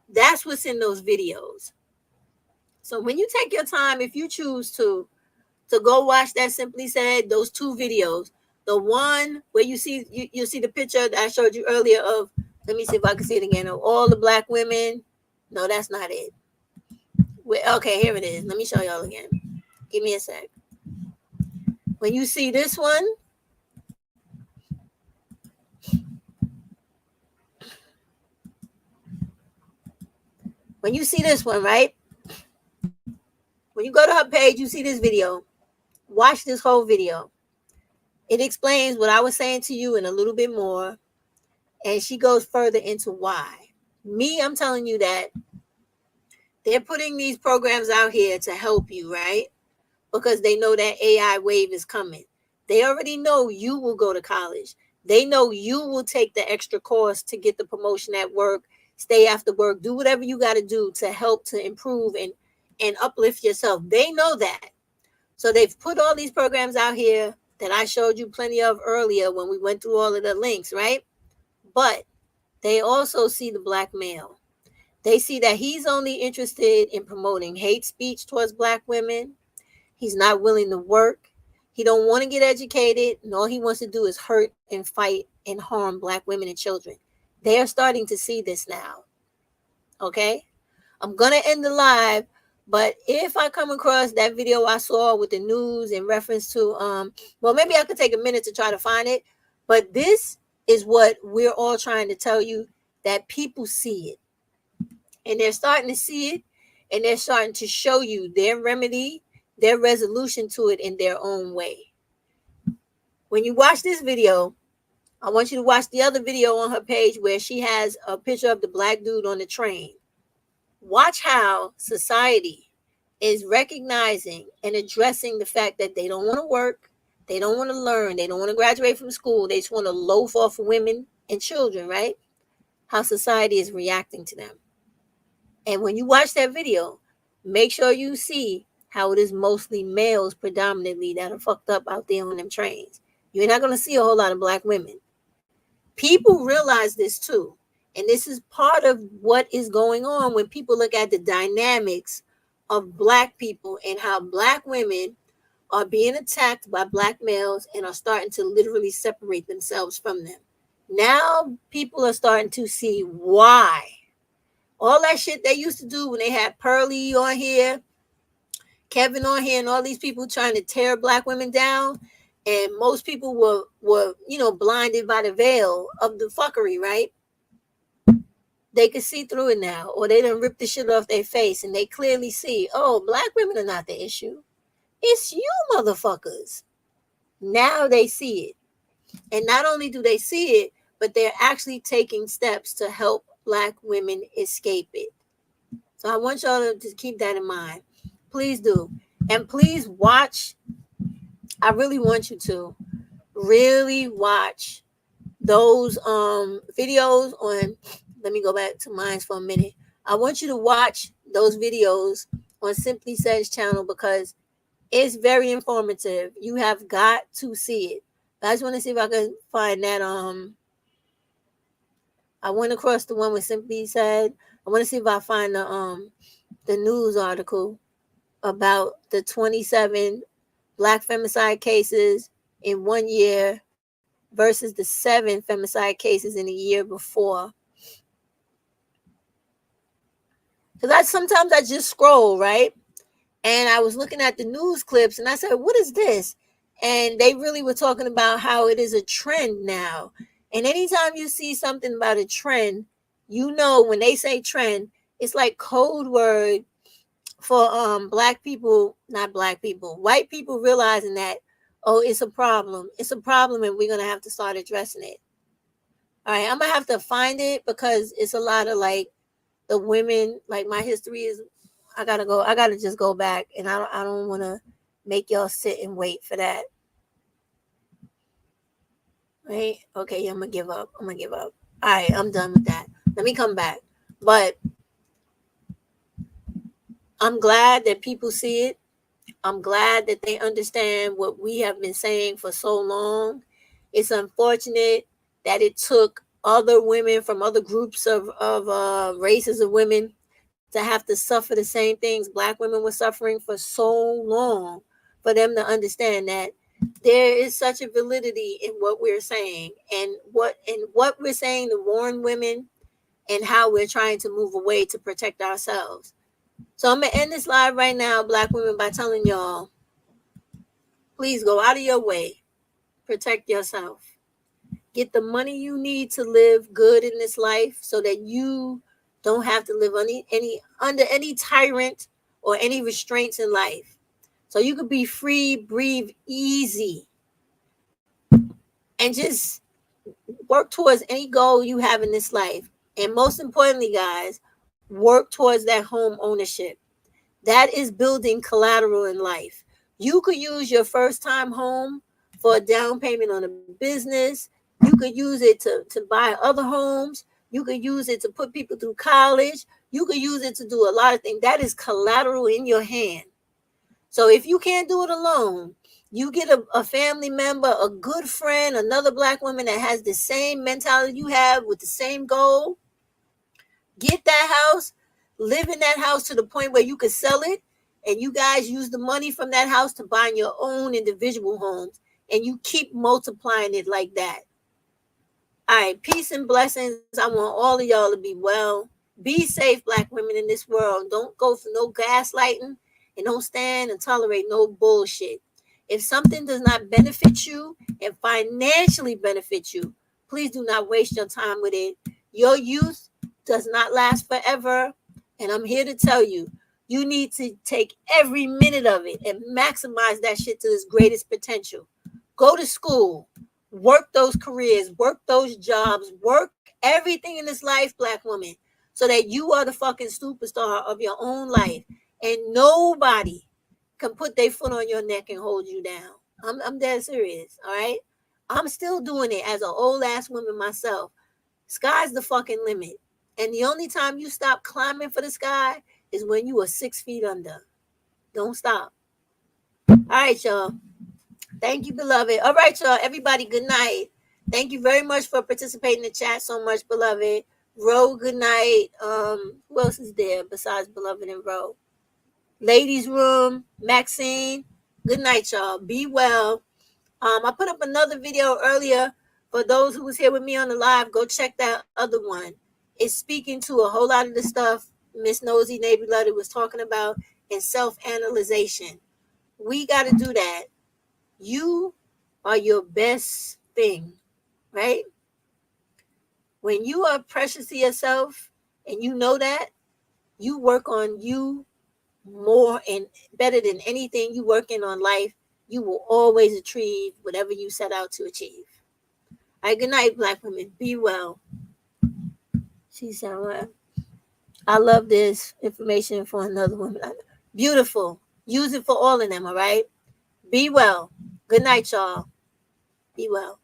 That's what's in those videos. So when you take your time, if you choose to go watch that Simply Said, those two videos, the one where you see you see the picture that I showed you earlier of, let me see if I can see it again, of all the black women. No, that's not it. Okay, here it is. Let me show y'all again. Give me a sec. When you see this one, when you see this one, right? When you go to her page, you see this video. Watch this whole video. It explains what I was saying to you and a little bit more. And she goes further into why. Me, I'm telling you that they're putting these programs out here to help you, right? Because they know that AI wave is coming. They already know you will go to college. They know you will take the extra course to get the promotion at work, stay after work, do whatever you got to do to help to improve and uplift yourself. They know that. So they've put all these programs out here that I showed you plenty of earlier when we went through all of the links, right? But they also see the black male. They see that he's only interested in promoting hate speech towards black women. He's not willing to work. He don't want to get educated. And all he wants to do is hurt and fight and harm black women and children. They are starting to see this now. Okay? I'm going to end the live, but if I come across that video I saw with the news in reference to, well, maybe I could take a minute to try to find it. But this is what we're all trying to tell you, that people see it. And they're starting to see it, and they're starting to show you their remedy, their resolution to it in their own way. When you watch this video, I want you to watch the other video on her page where she has a picture of the black dude on the train. Watch how society is recognizing and addressing the fact that they don't want to work, they don't want to learn, they don't want to graduate from school, they just want to loaf off women and children, right? How society is reacting to them. And when you watch that video, make sure you see how it is mostly males predominantly that are fucked up out there on them trains. You're not going to see a whole lot of black women. People realize this too. And this is part of what is going on when people look at the dynamics of black people and how black women are being attacked by black males and are starting to literally separate themselves from them. Now people are starting to see why. All that shit they used to do when they had Pearly on here, Kevin on here, and all these people trying to tear black women down. And most people were blinded by the veil of the fuckery, right? They could see through it now, or they done rip the shit off their face and they clearly see, oh, black women are not the issue. It's you motherfuckers. Now they see it. And not only do they see it, but they're actually taking steps to help black women escape it. So I want y'all to just keep that in mind. Please do. And please watch. I really want you to really watch those videos on, let me go back to mine for a minute. I want you to watch those videos on Simply Said's channel, because It's very informative. You have got to see it. I just want to see if I can find that. I went across the one with Simply said. I want to see if I find the news article about the 27 Black femicide cases in 1 year versus the 7 femicide cases in a year before. Because sometimes I just scroll, right? And I was looking at the news clips and I said, what is this? And they really were talking about how it is a trend now. And anytime you see something about a trend, you know, when they say trend, it's like code word for black people, not black people, white people realizing that, oh, it's a problem. It's a problem and we're going to have to start addressing it. All right, I'm going to have to find it because it's a lot of like the women, like my history is, I gotta just go back, and I don't want to make y'all sit and wait for that. Right? Okay, I'm gonna give up. All right, I'm done with that. Let me come back. But I'm glad that people see it. I'm glad that they understand what we have been saying for so long. It's unfortunate that it took other women from other groups of races of women to have to suffer the same things Black women were suffering for so long, for them to understand that there is such a validity in what we're saying and what we're saying to warn women and how we're trying to move away to protect ourselves. So I'm gonna end this live right now, Black women, by telling y'all, please go out of your way, protect yourself, get the money you need to live good in this life so that you don't have to live under any tyrant or any restraints in life. So you could be free, breathe easy, and just work towards any goal you have in this life. And most importantly, guys, work towards that home ownership. That is building collateral in life. You could use your first time home for a down payment on a business. You could use it to buy other homes. You could use it to put people through college. You could use it to do a lot of things. That is collateral in your hand. So if you can't do it alone, you get a family member, a good friend, another Black woman that has the same mentality you have with the same goal. Get that house, live in that house to the point where you could sell it, and you guys use the money from that house to buy your own individual homes, and you keep multiplying it like that. All right, peace and blessings. I want all of y'all to be well. Be safe, Black women in this world. Don't go for no gaslighting, and don't stand and tolerate no bullshit. If something does not benefit you and financially benefit you, please do not waste your time with it. Your youth does not last forever. And I'm here to tell you, you need to take every minute of it and maximize that shit to its greatest potential. Go to school, work those careers, work those jobs, work everything in this life, Black woman, so that you are the fucking superstar of your own life. And nobody can put their foot on your neck and hold you down. I'm dead serious, all right? I'm still doing it as an old ass woman myself. Sky's the fucking limit. And the only time you stop climbing for the sky is when you are 6 feet under. Don't stop. All right, y'all. Thank you, beloved. All right, y'all. Everybody, good night. Thank you very much for participating in the chat so much, beloved. Ro, good night. Who else is there besides beloved and Ro? Ladies room, Maxine. Good night, y'all. Be well. I put up another video earlier for those who was here with me on the live. Go check that other one. It's speaking to a whole lot of the stuff Miss Nosy Neighbor Letter was talking about in self-analyzation. We got to do that. You are your best thing, right? When you are precious to yourself and you know that, you work on you more and better than anything you working on life. You will always achieve whatever you set out to achieve. All right, good night, Black women. Be well. She said, well, I love this information for another woman. Beautiful. Use it for all of them, all right? Be well. Good night, y'all. Be well.